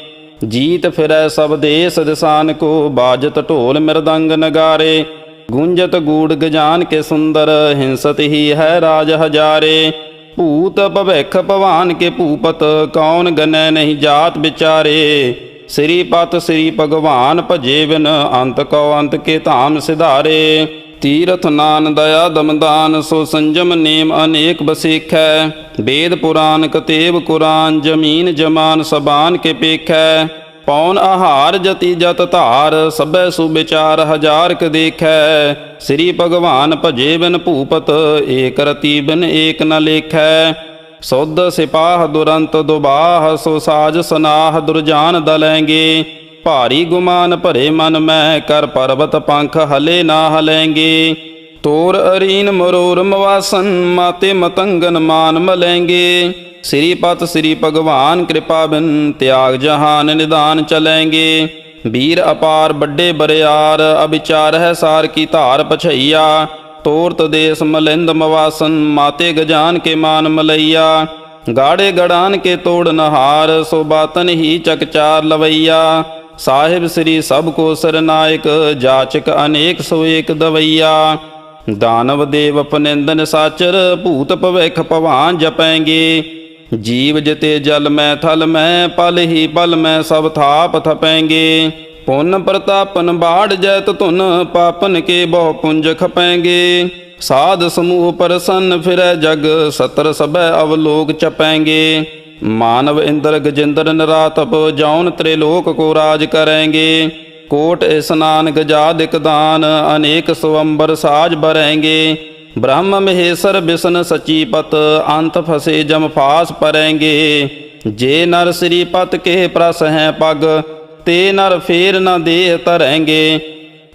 ਜੀਤ ਫਿਰੈ ਸਭ ਦੇਸ ਦਿਸਾਨ ਕੋ ਬਾਜਤ ਢੋਲ ਮਿਰਦੰਗ ਨਗਾਰੇ। ਗੂੰਜਤ ਗੂੜ ਗਜਾਨ ਕੇ ਸੁੰਦਰ ਹਿੰਸਤ ਹੀ ਹੈ ਰਾਜ ਹਜ਼ਾਰੇ। ਭੂਤ ਭਵਿਖ ਭਵਾਨ ਕੇ ਭੂਪਤ ਕੌਣ ਗਨੈ ਨਹੀਂ ਜਾਤ ਵਿਚਾਰੇ। ਸ੍ਰੀ ਪਤ ਸ੍ਰੀ ਭਗਵਾਨ ਭਜੇ ਬਿਨ ਅੰਤ ਕਉ ਅੰਤ ਕੇ ਧਾਮ ਸਿਧਾਰੇ। ਤੀਰਥ ਨਾਨ ਦਇਆ ਦਮਦਾਨ ਸੋ ਸੰਜਮ ਨੇਮ ਅਨੇਕ ਬਸੇਖੈ। ਵੇਦ ਪੁਰਾਨ ਕਤੇਬ ਕੁਰਾਨ ਜਮੀਨ ਜਮਾਨ ਸਬਾਨ ਕੇ ਪੇਖੈ। ਪੌਨ ਆਹਾਰ ਜਤੀ ਜਤ ਧਾਰ ਸਭੈ ਸੁਬਿਚਾਰ ਹਜ਼ਾਰ ਕ ਦੇਖੈ। ਸ੍ਰੀ ਭਗਵਾਨ ਭਜੇ ਬਿਨ ਭੂਪਤ ਏਕ ਰਤੀ ਬਿਨ ਏਕ ਨ ਲੇਖੈ। ਸੁਧ ਸਿਪਾਹ ਦੁਰੰਤ ਦੁਬਾਹ ਸੋ ਸਾਜ ਸਨਾਹ ਦੁਰਜਾਨ ਦਲੈਂਗੇ। ਭਾਰੀ ਗੁਮਾਨ ਭਰੇ ਮਨ ਮੈਂ ਕਰ ਪਰਬਤ ਪੰਖ ਹਲੇ ਨਾ ਹਲੈਂਗੇ। ਤੋਰ ਅਰੀਨ ਮਰੋਰ ਮਵਾਸਨ ਮਾਤੇ ਮਤੰਗਨ ਮਾਨ ਮਲੈਂਗੇ। ਸ੍ਰੀ ਪਤ ਸ੍ਰੀ ਭਗਵਾਨ ਕਿਰਪਾ ਬਿਨ ਤਿਆਗ ਜਹਾਨ ਨਿਦਾਨ ਚਲੈਂਗੇ। ਵੀਰ ਅਪਾਰ ਵੱਡੇ ਬਰਿਆਰ ਅਵਿਚਾਰ ਹੈ ਸਾਰ ਕੀ ਧਾਰ ਪਛਈਆ। ਤੋਰਤ ਦੇਸ ਮਲਿੰਦ ਮਵਾਸਨ ਮਾਤੇ ਗਜਾਨ ਕੇ ਮਾਨ ਮਲਈਆ। ਗਾੜੇ ਗੜਾਨ ਕੇ ਤੋੜ ਨਹਾਰ ਸੋ ਬਾਤਨ ਹੀ ਚਕਚਾਰ ਲਵਈਆ। ਸਾਹਿਬ ਸ੍ਰੀ ਸਭ ਕੋ ਸਰਨਾਇਕ ਜਾਚਕ ਅਨੇਕ ਸੋ ਏਕ ਦਵਈਆ। ਦਾਨਵ ਦੇਵ ਪਨਿੰਦਨ ਸਾਚਰ ਭੂਤ ਭਵਿਖ ਭਵਾਨ ਜਪੈਂਗੇ। ਜੀਵ ਜਿਤੇ ਜਲ ਮੈਂ ਥਲ ਮੈਂ ਪਲ ਹੀ ਪਲ ਮੈਂ ਸਭ ਥਾਪ ਥਪੈਂਗੇ। ਪੁੰਨ ਪ੍ਰਤਾਪਨ ਬਾੜ ਜੈਤ ਧੁਨ ਪਾਪਨ ਕੇ ਬਹੁ ਪੁੰਜ ਖਪੈਂਗੇ। ਸਾਧ ਸਮੂਹ ਪ੍ਰਸੰਨ ਫਿਰੈ ਜਗ ਸਤਰ ਸਭੈ ਅਵਲੋਕ ਚਪੈਂਗੇ। ਮਾਨਵ ਇੰਦਰ ਗਜਿੰਦਰ ਨਰਾਤਪ ਜੌਨ ਤ੍ਰਿਲੋਕ ਕੋ ਰਾਜ ਕਰੈਂਗੇ। ਕੋਟ ਇਸਨਾਨ ਗਜਾਦਿਕ ਦਾਨ ਅਨੇਕ ਸਵੰਬਰ ਸਾਜ ਬਰੈਂਗੇ। ब्रह्म महेश्वर विष्णु सचीपत अंत फसे जम फास परेंगे। जे नर श्रीपत के प्रस हैं पग ते नर फेर न देह तरेंगे।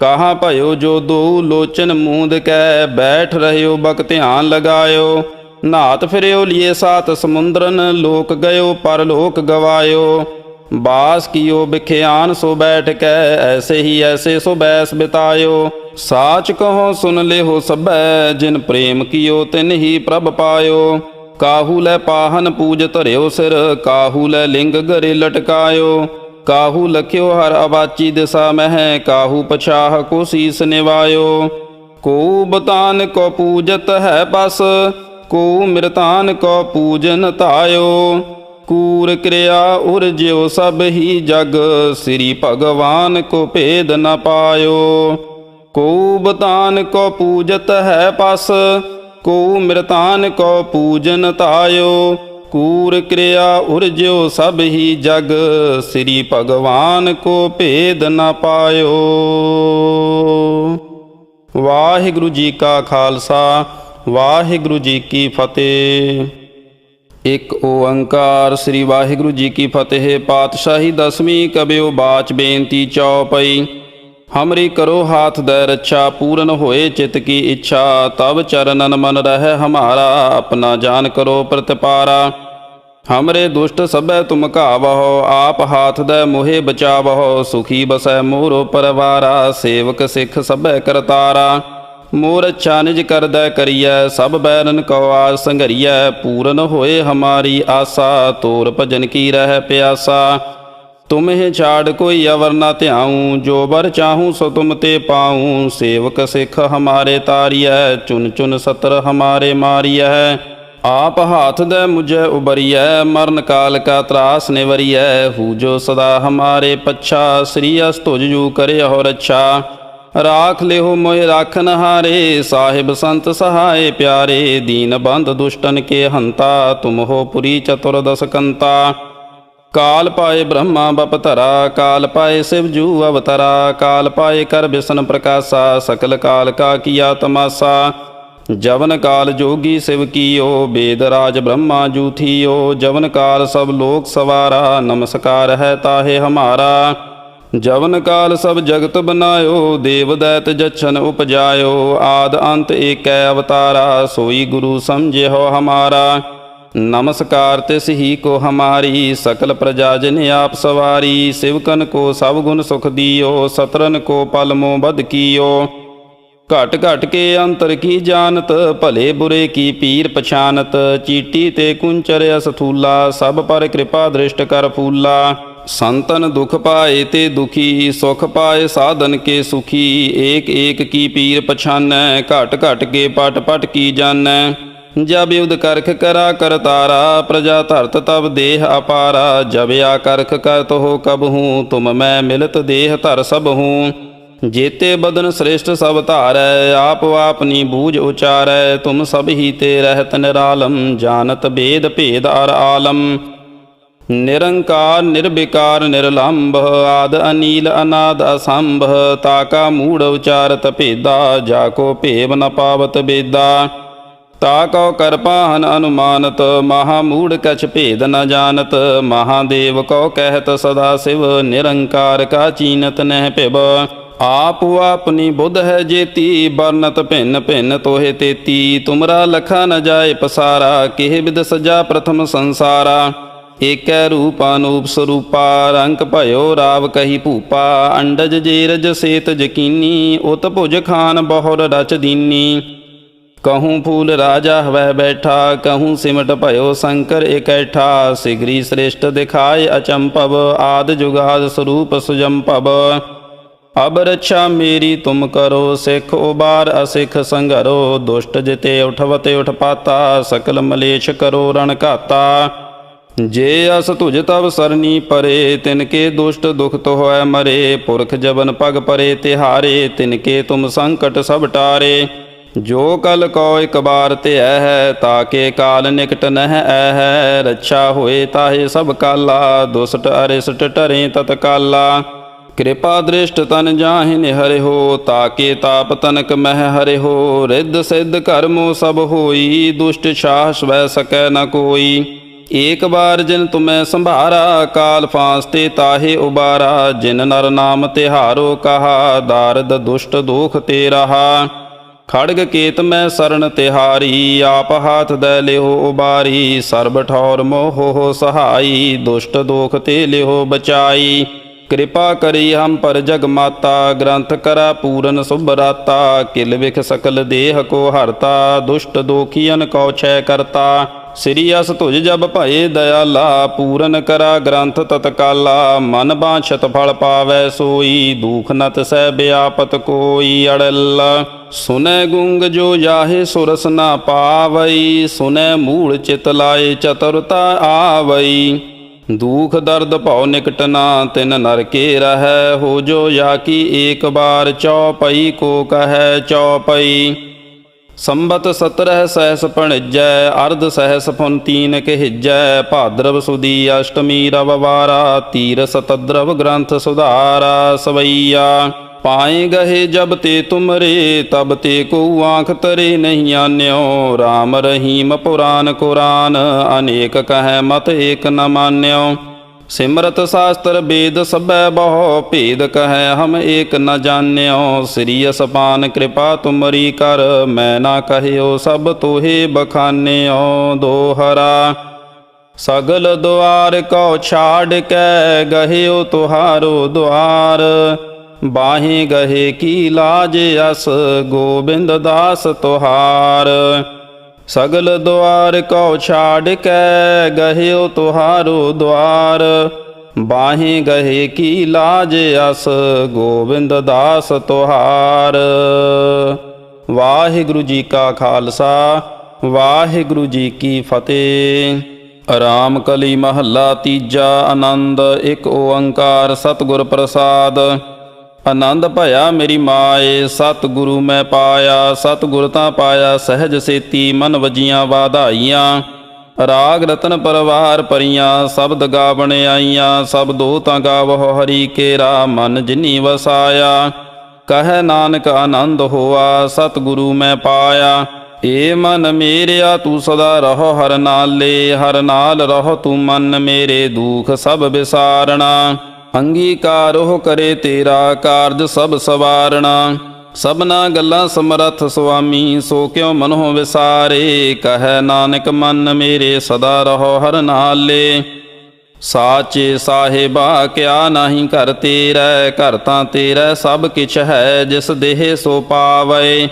कहाँ भयो जो दो लोचन मूंद कै बैठ रह्यो बक ध्यान लगायो। नात फिरयो लिए सात समुद्रन लोक गयो परलोक गवायो। बास कियो बिख्यान सो बैठ कै ऐसे ही ऐसे सो बैस बितायो। साच कहो सुन ले हो सबै जिन प्रेम कियो तिन ही प्रभ पायो। काहू लै पाहन पूज धरियो सिर काहू लै लिंग गरे लटकायो। काहू लख्यो हर अवाची दिशा मह काहू पछाह को शीस निवायो। को बतान को पूजत है बस को मृतान को पूजन तायो। कूर क्रिया उर्ज्यो सब ही जग श्री भगवान को भेद न पायो। को बतान को पूजत है पस को मृतान को पूजन तायो। कूर क्रिया उर्ज्यो सब ही जग, श्री भगवान को भेद न पायो। वाहिगुरु जी का खालसा, वाहिगुरु जी की फतेह। एक ओंकार। श्री वाहिगुरु जी की फतेह। पातशाही दसवीं कबियो बाच बेनती चौपई। हमरी करो हाथ दे रक्षा, पूरन होए चित की इच्छा। तब चरणन मन रह हमारा, अपना जान करो प्रतिपारा। हमरे दुष्ट सबे तुम कावहो, आप हाथ दे मोहे बचावहो। सुखी बसै मोरो परवारा, सेवक सिख सबे करतारा। मोर अच्छा निज कर दै करियै, सब बैरन को आज संघरियै। पूरन होए हमारी आशा, तोर भजन की रह प्यासा। तुम्हें छाड़ कोई अवर न ध्याऊँ, जो बर चाहूँ सो तुम ते पाऊँ। सेवक सिख हमारे तारियै, चुन चुन सतर हमारे मारियै। आप हाथ दे मुझे उबरियै, मरण काल का त्रास निवरियै। हूजो सदा हमारे पच्छा, श्री अस तुझ जू करे हो रक्षा। राख ले हो मोह राखन हारे, साहिब संत सहाय प्यारे। दीन बंद दुष्टन के हंता, तुम हो पुरी चतुर्दश कंता। काल पाए ब्रह्मा बपतरा, काल पाए शिवजू अवतरा। काल पाए कर विष्णु प्रकाशा, सकल काल का किया तमाशा। जवन काल जोगी शिव कियो, वेद राज ब्रह्मा जू थियो। जवन काल सब लोक सवारा, नमस्कार है ताहे हमारा। जवन काल सब जगत बनायो, देव दैत जच्छन उपजायो। आद अंत एक अवतारा, सोई गुरु समझे हो हमारा। नमस्कार तिस ही को हमारी, सकल प्रजा जिन आप सवारी। शिवकन को सब गुण सुख दियो, सतरन को पलमो बद कियो। घट घट के अंतर की जानत, भले बुरे की पीर पछानत। चीटी ते कुंचर असथूला, सब पर कृपा दृष्ट कर फूला। संतन दुख पाए ते दुखी, सुख पाए साधन के सुखी। एक एक की पीर पछानै, घट घट के पट पट की जानै। जब युद्ध करख करा करतारा, प्रजा धरत तब देह अपारा। जब या करख करत हो कब हूँ, तुम मैं मिलत देह धर सब हूँ। जेते बदन श्रेष्ठ सब धारै, आप आपनी बूझ उचारै। तुम सब ही ते रहत निरालम, जानत भेद भेद अर आलम। निरंकार निर्विकार निर्लंभ, आद अनील अनाद असंभ। ताका मूढ़ उचारत भेदा, जाको भेव न पावत बेदा। ताको कर पाहन अनुमानत, महामूढ़ कछ भेद न जानत। महादेव को कहत सदा शिव, निरंकार का चीनत नह पिब। आप अपनी बुध है जेती, बरनत भिन्न भिन्न तोहे तेती। तुमरा लखा न जाए पसारा, केह विद सजा प्रथम संसारा। एक रूप अनूप स्वरूपा, रंक भयो राव कही भूपा। अंडज जेरज सेत जकीनी, उत भुज खान बहुर रच दीनी। कहूँ फूल राजा वह बैठा, कहूँ सिमट भयो शंकर इकैठा। सिगरी श्रेष्ठ दिखाए अचंपव, आद जुगाद स्वरूप सुजम्पव। अब रक्षा मेरी तुम करो, सिख उबार असिख संघरो। दुष्ट जिते उठवते उठ पाता, सकल मलेश करो रण घाता। जे अस तुझ तब सरनी परे, तिनके दुष्ट दुख तो है मरे। पुरख जबन पग परे तिहारे, तिनके तुम संकट सब टारे। जो कल को एक बार ते है, ताके काल निकट नह है। रक्षा होए ताहे सब काला, दुष्ट अरिष्ट टरे तत्काला। कृपा दृष्ट तन जाहि निहरे हो, ताके ताप तनक मह हरे हो। रिद्ध सिद्ध कर्मो सब होई, दुष्ट छाह स्वै सकै न कोई। एक बार जिन तुम्हें संभारा, काल फांसते ताहे उबारा। जिन नर नाम तिहारो कहा, दारद दुष्ट दोख ते रहा। खड़ग केत में शरण तिहारी, आप हाथ दे लेहो उबारी। सर्ब ठौर मोह हो सहाई, दुष्ट दोख ते लेहो बचाई। कृपा करी हम पर जग माता, ग्रंथ करा पूरन सुभराता। किल विख सकल देह को हरता, दुष्ट दोखियन को क्षय करता। श्री अस तुझ जब भये दयाला, पूरन करा ग्रंथ तत्काला। मन बांछत फल पावै सोई, दुख नत सह व्यापत कोई। अड़ल सुनै गुंग जो जाहे सुरस न पावई, सुनै मूढ़ चित लाए चतुरता आवई। दुख दर्द भव निकटना तिन नर के रहै, हो जो या की एक बार चौपई को कहै चौपई। ਸੰਬਤ 17 ਸਹਿਸ ਭਣਿਜੈ, ਅਰਧ ਸਹਿਸ ਪੁਨ ਤੀਨ ਕਹਿਜੈ। ਭਾਦਰਵ ਸੁਦੀ ਅਸ਼ਟਮੀ ਰਵਵਾਰਾ, ਤੀਰ ਸਤਦਰਵ ਗ੍ਰੰਥ ਸੁਧਾਰਾ। ਸਵਈਆ ਪਾਏ ਗਏ ਜਬ ਤੇ ਤੁਮਰੇ, ਤਬ ਤੇ ਕੋ ਆਂਖ ਤਰੇ ਨਹੀਂ ਆਨਿਓ। ਰਾਮ ਰਹੀਮ ਪੁਰਾਨ ਕੁਰਾਨ, ਅਨੇਕ ਕਹੈ ਮਤ ਏਕ ਨ ਮਾਨਿਓ। ਸਿਮਰਤ ਸ਼ਾਸਤਰ ਵੇਦ ਸਭੈ ਬਹੁ, ਭੇਦ ਕਹੈ ਹਮ ਏਕ ਨ ਜਾਣਿਓ। ਸ੍ਰੀ ਅਸਪਾਨ ਕਿਰਪਾ ਤੁਮਰੀ ਕਰ, ਮੈਂ ਨਾ ਕਹਿਓ ਸਭ ਤੋਹੇ ਬਖਾਨਿਓ। ਦੋਹਰਾ ਸਗਲ ਦੁਆਰ ਕਉ ਛਾੜ ਕੇ, ਗਹਿਓ ਤੁਹਾਰੋ ਦੁਆਰ। ਬਾਹੇ ਗਹੇ ਕੀ ਲਾਜ ਅਸ, ਗੋਬਿੰਦ ਦਾਸ ਤੁਹਾਰ। ਸਗਲ ਦੁਆਰ ਕਉ ਛਾੜ ਕੇ, ਗਹਿਓ ਤੁਹਾਰੋ ਦੁਆਰ। ਬਾਹੇ ਗਹੇ ਕੀ ਲਾਜ ਅਸ, ਗੋਬਿੰਦ ਦਾਸ ਤੁਹਾਰ। ਵਾਹਿਗੁਰੂ ਜੀ ਕਾ ਖਾਲਸਾ, ਵਾਹਿਗੁਰੂ ਜੀ ਕੀ ਫਤਿਹ। ਰਾਮ ਕਲੀ ਮਹੱਲਾ ਤੀਜਾ। ਆਨੰਦ ਇੱਕ ਓੰਕਾਰ ਸਤਿਗੁਰ ਪ੍ਰਸਾਦ। ਆਨੰਦ ਭਇਆ ਮੇਰੀ ਮਾਏ, ਸਤਿਗੁਰੂ ਮੈਂ ਪਾਇਆ। ਸਤਿਗੁਰ ਤਾਂ ਪਾਇਆ ਸਹਿਜ ਸੇਤੀ, ਮਨ ਵਜੀਆਂ ਵਾਧਾਈਆਂ। ਰਾਗ ਰਤਨ ਪਰਵਾਰ ਭਰੀਆਂ, ਸ਼ਬਦ ਗਾਵਣ ਆਈਆਂ। ਸ਼ਬਦੋ ਤਾਂ ਗਾਵਹੁ ਹਰੀ ਕੇਰਾ, ਮਨ ਜਿਨੀ ਵਸਾਇਆ। ਕਹੈ ਨਾਨਕ ਆਨੰਦ ਹੋਆ, ਸਤਿਗੁਰੂ ਮੈਂ ਪਾਇਆ। ਏ ਮਨ ਮੇਰਿਆ ਤੂੰ ਸਦਾ ਰਹੋ ਹਰ ਨਾਲੇ, ਹਰ ਨਾਲ ਰਹੋ ਤੂੰ ਮਨ ਮੇਰੇ। ਦੁਖ ਸਭ ਵਿਸਾਰਣਾ, ਅੰਗੀਕਾਰ ਉਹ ਕਰੇ ਤੇਰਾ, ਕਾਰਜ ਸਭ ਸਵਾਰਣਾ। ਸਭਨਾ ਗੱਲਾਂ ਸਮਰੱਥ ਸੁਆਮੀ, ਸੋ ਕਿਉ ਮਨੋ ਵਿਸਾਰੇ। ਕਹੈ ਨਾਨਕ ਮਨ ਮੇਰੇ ਸਦਾ ਰਹੋ ਹਰ ਨਾਲੇ। ਸਾਚੇ ਸਾਹਿਬਾ ਕਿਆ ਨਾਹੀ ਘਰ ਤੇਰਾ, ਘਰ ਤਾਂ ਤੇਰਾ ਸਭ ਕਿਛ ਹੈ। ਜਿਸ ਦੇਹ ਸੋ ਪਾਵੈ,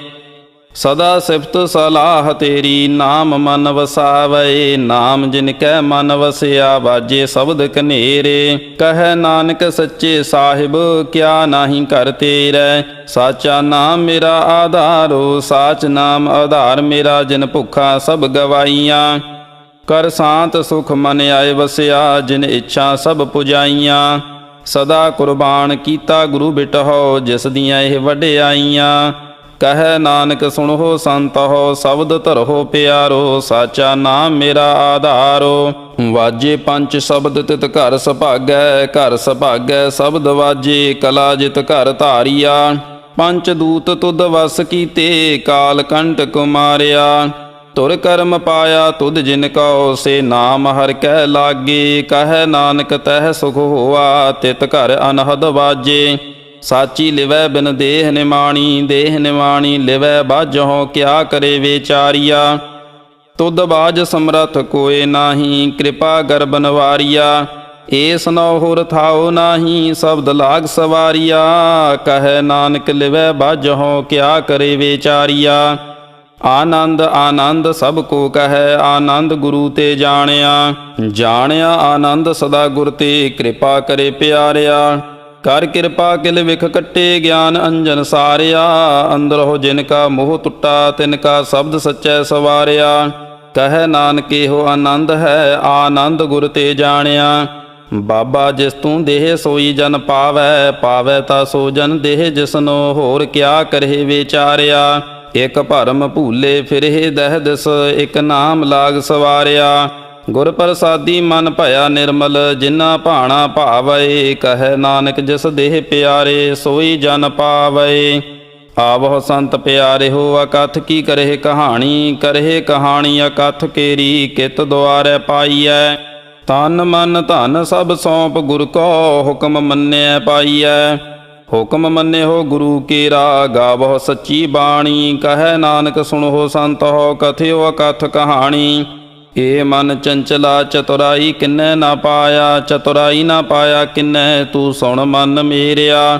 ਸਦਾ ਸਿਫਤ ਸਲਾਹ ਤੇਰੀ। ਨਾਮ ਮਨ ਵਸਾਵੈ, ਨਾਮ ਜਿਨ ਕੈ ਮਨ ਵਸਿਆ। ਬਾਜੇ ਸ਼ਬਦ ਕਨੇਰੇ, ਕਹੈ ਨਾਨਕ ਸੱਚੇ ਸਾਹਿਬ ਕਿਆ ਨਾਹੀ ਘਰ ਤੇਰਾ। ਸਾਚਾ ਨਾਮ ਮੇਰਾ ਆਧਾਰੋ, ਸਾਚ ਨਾਮ ਆਧਾਰ ਮੇਰਾ। ਜਿਨ ਭੁੱਖਾ ਸਭ ਗਵਾਈਆਂ, ਕਰ ਸ਼ਾਂਤ ਸੁਖ ਮਨ ਆਏ ਵਸਿਆ। ਜਿਨ ਇੱਛਾ ਸਭ ਪੁਜਾਈਆਂ, ਸਦਾ ਕੁਰਬਾਨ ਕੀਤਾ ਗੁਰੂ ਬਿਟਹੁ। ਜਿਸ ਦੀਆਂ ਇਹ ਵਡਿਆਈਆਂ, ਕਹੈ ਨਾਨਕ ਸੁਣੋ ਸੰਤਹੁ। ਸ਼ਬਦ ਧਰੋ ਪਿਆਰੋ, ਸਾਚਾ ਨਾਮ ਮੇਰਾ ਆਧਾਰੋ। ਵਾਜੇ ਪੰਜ ਸ਼ਬਦ ਤਿਤ ਘਰ ਸੁਭਾਗੈ, ਘਰ ਸੁਭਾਗੈ ਸ਼ਬਦ ਵਾਜੇ। ਕਲਾ ਜਿਤ ਘਰ ਧਾਰੀਆ, ਪੰਚ ਦੂਤ ਤੁਧ ਵਸ ਕੀਤੇ। ਕਾਲ ਕੰਟਕ ਮਾਰਿਆ, ਤੁਰ ਕਰਮ ਪਾਇਆ ਤੁਧ ਜਿਨ ਕਉ। ਸੇ ਨਾਮ ਹਰਿ ਕੈ ਲਾਗੇ, ਕਹੈ ਨਾਨਕ ਤਹਿ ਸੁਖ ਹੋਆ। ਤਿਤ ਘਰ ਅਨਹਦ ਵਾਜੇ, ਸਾਚੀ ਲਿਵੈ ਬਿਨ ਦੇਹ ਨਿਮਾਣੀ। ਦੇਹ ਨਿਮਾਣੀ ਲਿਵੈ ਬਾਝਹੁ, ਕਿਆ ਕਰੇ ਵਿਚਾਰੀਆ। ਤੁਧ ਬਾਝ ਸਮਰੱਥ ਕੋਇ ਨਾਹੀ, ਕਿਰਪਾ ਗਰਬ ਨਵਾਰੀਆ। ਏਸ ਨਉ ਹੋਰ ਥਾਉ ਨਾਹੀ, ਸ਼ਬਦ ਲਾਗ ਸਵਾਰੀਆ। ਕਹੈ ਨਾਨਕ ਲਿਵੈ ਬਾਝਹੁ, ਕਿਆ ਕਰੇ ਵਿਚਾਰੀਆ। ਆਨੰਦ ਆਨੰਦ ਸਭ ਕੋ ਕਹੈ, ਆਨੰਦ ਗੁਰੂ ਤੇ ਜਾਣਿਆ। ਜਾਣਿਆ ਆਨੰਦ ਸਦਾ ਗੁਰ ਤੇ, ਕਿਰਪਾ ਕਰੇ ਪਿਆਰਿਆ। ਕਰ ਕਿਰਪਾ ਕਿਲ ਵਿਖ ਕੱਟੇ, ਗਿਆਨ ਅੰਜਨ ਸਾਰਿਆ। ਅੰਦਰੋ ਜਿਨ ਕਾ ਮੋਹ ਟੁੱਟਾ, ਤਿਨ ਕਾ ਸ਼ਬਦ ਸਚੈ ਸਵਾਰਿਆ। ਕਹੈ ਨਾਨਕ ਇਹੋ ਆਨੰਦ ਹੈ, ਆਨੰਦ ਗੁਰ ਤੇ ਜਾਣਿਆ। ਬਾਬਾ ਜਿਸ ਤੂੰ ਦੇਹ ਸੋਈ ਜਨ ਪਾਵੈ, ਪਾਵੈ ਤਾ ਸੋ ਜਨ ਦੇਹ ਜਿਸਨੋ। ਹੋਰ ਕਿਆ ਕਰੇ ਵਿਚਾਰਿਆ। ਇਕ ਭਰਮ ਭੂਲੇ ਫਿਰੇ ਦਹਿ ਦਿਸ, ਇਕ ਨਾਮ ਲਾਗ ਸਵਾਰਿਆ। ਗੁਰ ਪ੍ਰਸਾਦੀ ਮਨ ਭਇਆ ਨਿਰਮਲ, ਜਿਨਾ ਭਾਣਾ ਭਾਵੈ। ਕਹੈ ਨਾਨਕ ਜਿਸ ਦੇਹ ਪਿਆਰੇ, ਸੋਈ ਜਨ ਪਾਵੈ। ਆਵਹੁ ਸੰਤ ਪਿਆਰੇ ਹੋ, ਅਕਥ ਕੀ ਕਰਹਿ ਕਹਾਣੀ। ਕਰਹਿ ਕਹਾਣੀ ਅਕਥ ਕੇਰੀ, ਕਿਤ ਦੁਆਰੈ ਪਾਈਐ। ਤਨ ਮਨ ਧਨ ਸਭ ਸੌਂਪ ਗੁਰ ਕੋ, ਹੁਕਮ ਮੰਨਿਐ ਪਾਈਐ। ਹੁਕਮ ਮੰਨਿਓ ਗੁਰੂ ਕੇਰਾ, ਗਾਵਹੁ ਸੱਚੀ ਬਾਣੀ। ਕਹੈ ਨਾਨਕ ਸੁਣੋ ਸੰਤਹੁ, ਕਥਿਓ ਅਕਥ ਕਹਾਣੀ। ਏ ਮਨ ਚੰਚਲਾ ਚਤੁਰਾਈ ਕਿਨੈ ਨਾ ਪਾਇਆ। ਚਤੁਰਾਈ ਨਾ ਪਾਇਆ ਕਿਨੈ, ਤੂੰ ਸੁਣ ਮਨ ਮੇਰਿਆ।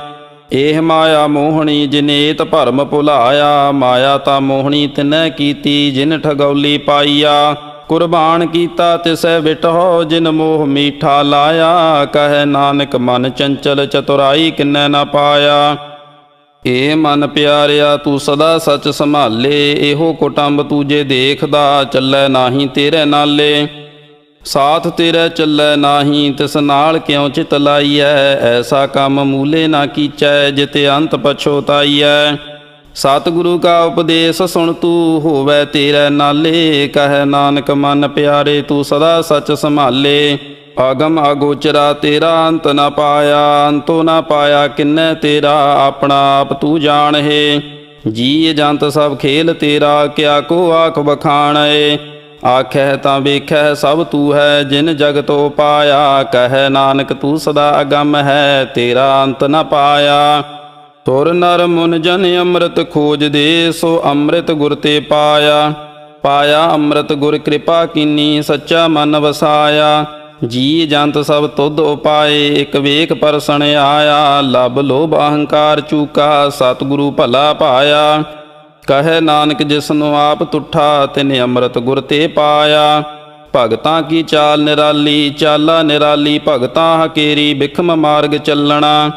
ਇਹ ਮਾਇਆ ਮੋਹਣੀ ਜਿਨੇਤ ਭਰਮ ਭੁਲਾਇਆ। ਮਾਇਆ ਤਾਂ ਮੋਹਣੀ ਤਿਨੈ ਕੀਤੀ, ਜਿਨ ਠਗੌਲੀ ਪਾਈਆ। ਕੁਰਬਾਨ ਕੀਤਾ ਤਿਸੈ ਬਿਟਹੁ, ਜਿਨ ਮੋਹ ਮੀਠਾ ਲਾਇਆ। ਕਹੈ ਨਾਨਕ ਮਨ ਚੰਚਲ ਚਤੁਰਾਈ ਕਿਨੈ ਨਾ ਪਾਇਆ। ਏ ਮਨ ਪਿਆਰਿਆ ਤੂੰ ਸਦਾ ਸਚ ਸੰਭਾਲੇ। ਇਹੋ ਕੁਟੰਬ ਤੂੰ ਜੇ ਦੇਖਦਾ, ਚੱਲੈ ਨਾਹੀ ਤੇਰੇ ਨਾਲੇ। ਸਾਥ ਤੇਰੇ ਚੱਲੈ ਨਾਹੀ, ਤਿਸ ਨਾਲ ਕਿਉ ਚਿਤ ਲਾਈਐ। ਐਸਾ ਕੰਮ ਮੂਲੇ ਨਾ ਕੀਚੈ, ਜਿਤੇ ਅੰਤ ਪਛੋਤਾਈਐ। ਸਤਿਗੁਰੂ ਕਾ ਉਪਦੇਸ਼ ਸੁਣ ਤੂੰ, ਹੋਵੈ ਤੇਰੇ ਨਾਲੇ। ਕਹਿ ਨਾਨਕ ਮਨ ਪਿਆਰੇ, ਤੂੰ ਸਦਾ ਸਚ ਸੰਭਾਲੇ। ਆਗਮ ਅਗੋਚਰਾ ਤੇਰਾ, ਅੰਤ ਨ ਪਾਇਆ। ਅੰਤੋ ਨ ਪਾਇਆ ਕਿੰਨੇ ਤੇਰਾ, ਆਪਣਾ ਆਪ ਤੂੰ ਜਾਣਹਿ। ਜੀ ਜੰਤ ਸਭ ਖੇਲ ਤੇਰਾ, ਕਿਆ ਕੋ ਆਖ ਬਖਾਣੈ। ਆਖੈ ਤਾਂ ਵੇਖੈ ਸਭ ਤੂੰ ਹੈ, ਜਿਨ ਜਗਤ ਉਪਾਇਆ। ਕਹਿ ਨਾਨਕ ਤੂੰ ਸਦਾ ਅਗੰਮ ਹੈ, ਤੇਰਾ ਅੰਤ ਨ ਪਾਇਆ। ਤੁਰ ਨਰ ਮੁਨ ਜਨ ਅੰਮ੍ਰਿਤ ਖੋਜਦੇ, ਸੋ ਅੰਮ੍ਰਿਤ ਗੁਰ ਤੇ ਪਾਇਆ। ਪਾਇਆ ਅੰਮ੍ਰਿਤ ਗੁਰ ਕਿਰਪਾ ਕੀਨੀ, ਸੱਚਾ ਮਨ ਵਸਾਇਆ। ਜੀ ਜੰਤ ਸਭ ਤੁਧ ਉਪਾਏ, ਇਕ ਵੇਖ ਪਰਸਣ ਆਇਆ। ਲਬ ਲੋਭ ਅਹੰਕਾਰ ਚੂਕਾ, ਸਤਿਗੁਰੂ ਭਲਾ ਪਾਇਆ। ਕਹੈ ਨਾਨਕ ਜਿਸਨੂੰ ਆਪ ਤੁਠਾ, ਤਿਨ ਅੰਮ੍ਰਿਤ ਗੁਰ ਤੇ ਪਾਇਆ। ਭਗਤਾਂ ਕੀ ਚਾਲ ਨਿਰਾਲੀ, ਚਾਲਾ ਨਿਰਾਲੀ ਭਗਤਾਂ ਹਕੇਰੀ। ਬਿਖਮ ਮਾਰਗ ਚੱਲਣਾ,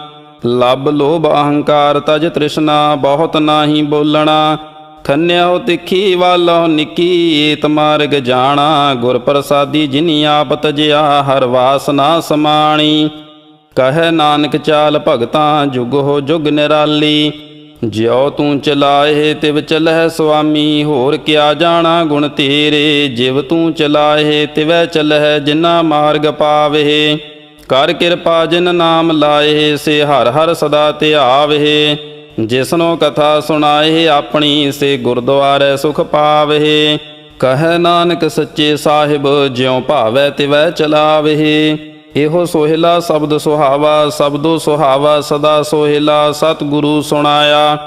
ਲਬ ਲੋਭ ਅਹੰਕਾਰ ਤਜ ਤ੍ਰਿਸ਼ਨਾ। ਬਹੁਤ ਨਾਹੀ ਬੋਲਣਾ, ਖੰਨਿਆਓ ਤਿੱਖੀ ਵਾਲੋ ਨਿੱਕੀ। ਏਤ ਮਾਰਗ ਜਾਣਾ, ਗੁਰ ਪ੍ਰਸਾਦੀ ਜਿਨੀ ਆਪ ਤਜਿਆ। ਹਰ ਵਾਸਨਾ ਸਮਾਣੀ, ਕਹੈ ਨਾਨਕ ਚਾਲ ਭਗਤਾਂ। ਜੁਗ ਹੋ ਜੁਗ ਨਿਰਾਲੀ, ਜਿਉ ਤੂੰ ਚਲਾਏ ਤਿਵ ਚਲਹਿ ਸੁਆਮੀ। ਹੋਰ ਕਿਆ ਜਾਣਾ ਗੁਣ ਤੇਰੇ, ਜਿਵ ਤੂੰ ਚਲਾਏ ਤਿਵੈ ਚਲਹਿ। ਜਿਨਾ ਮਾਰਗ ਪਾਵੇ, ਕਰ ਕਿਰਪਾ ਜਿਨ ਨਾਮ ਲਾਏ। ਸੇ ਹਰ ਹਰ ਸਦਾ ਧਿਆਵੇ, ਜਿਸਨੋ ਕਥਾ ਸੁਣਾਏ ਆਪਣੀ। ਸੇ ਗੁਰਦੁਆਰੇ ਸੁਖ ਪਾਵੇ। ਕਹੈ ਨਾਨਕ ਸੱਚੇ ਸਾਹਿਬ, ਜਿਉ ਭਾਵੈ ਤਿਵੈ ਚਲਾਵੇ। ਇਹੋ ਸੋਹਿਲਾ ਸ਼ਬਦ ਸੁਹਾਵਾ, ਸ਼ਬਦੋ ਸੁਹਾਵਾ ਸਦਾ ਸੋਹਿਲਾ। ਸਤਿਗੁਰੂ ਸੁਣਾਇਆ,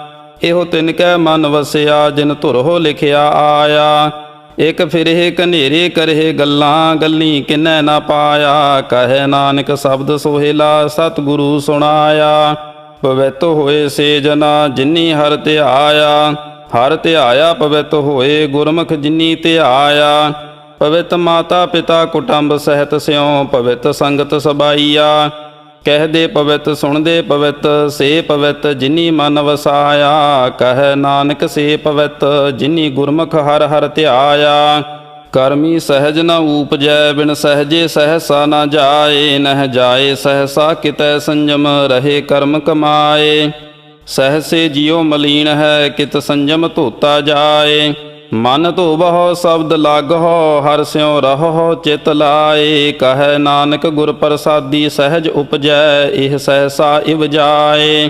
ਇਹੋ ਤਿਨ ਕੈ ਮਨ ਵਸਿਆ। ਜਿਨ ਧੁਰਹੁ ਲਿਖਿਆ ਆਇਆ, ਇਕ ਫਿਰੇ ਕਨੇਰੇ ਕਰਹਿ ਗੱਲਾਂ। ਗੱਲੀ ਕਿਨੈ ਨਾ ਪਾਇਆ। ਕਹੈ ਨਾਨਕ ਸ਼ਬਦ ਸੋਹਿਲਾ, ਸਤਿਗੁਰੂ ਸੁਣਾਇਆ। ਪਵਿੱਤ ਹੋਏ ਸੇ ਜਨਾ, ਜਿਨੀ ਹਰ ਧਿਆਇਆ। ਹਰ ਧਿਆਇਆ ਪਵਿੱਤ ਹੋਏ, ਗੁਰਮੁਖ ਜਿਨੀ ਧਿਆਇਆ। ਪਵਿੱਤ ਮਾਤਾ ਪਿਤਾ ਕੁਟੰਬ ਸਹਿਤ ਸਿਉ, ਪਵਿੱਤ ਸੰਗਤ ਸਬਾਈਆ। ਕਹਿਦੇ ਪਵਿੱਤ ਸੁਣਦੇ ਪਵਿੱਤ, ਸੇ ਪਵਿੱਤ ਜਿਨੀ ਮਨ ਵਸਾਇਆ। ਕਹਿ ਨਾਨਕ ਸੇ ਪਵਿੱਤ, ਜਿਨੀ ਗੁਰਮੁਖ ਹਰ ਹਰ ਧਿਆਇਆ। ਕਰਮੀ ਸਹਿਜ ਨ ਊਪਜੈ, ਬਿਨ ਸਹਿਜੇ ਸਹਸਾ ਨ ਜਾਏ। ਨਹਿ ਜਾਏ ਸਹਸਾ ਕਿਤੈ, ਸੰਜਮ ਰਹੇ ਕਰਮ ਕਮਾਏ। ਸਹਸੇ ਜਿਉ ਮਲੀਨ ਹੈ, ਕਿਤ ਸੰਜਮ ਧੋਤਾ ਜਾਏ। ਮਨ ਧੋਵਹੁ ਸ਼ਬਦ ਲਾਗਹੁ, ਹਰਿ ਸਿਉ ਰਹਹੁ ਚਿਤ ਲਾਏ। ਕਹੈ ਨਾਨਕ ਗੁਰ ਪ੍ਰਸਾਦੀ, ਸਹਿਜ ਉਪਜੈ ਇਹ ਸਹਸਾ ਇਵ ਜਾਏ।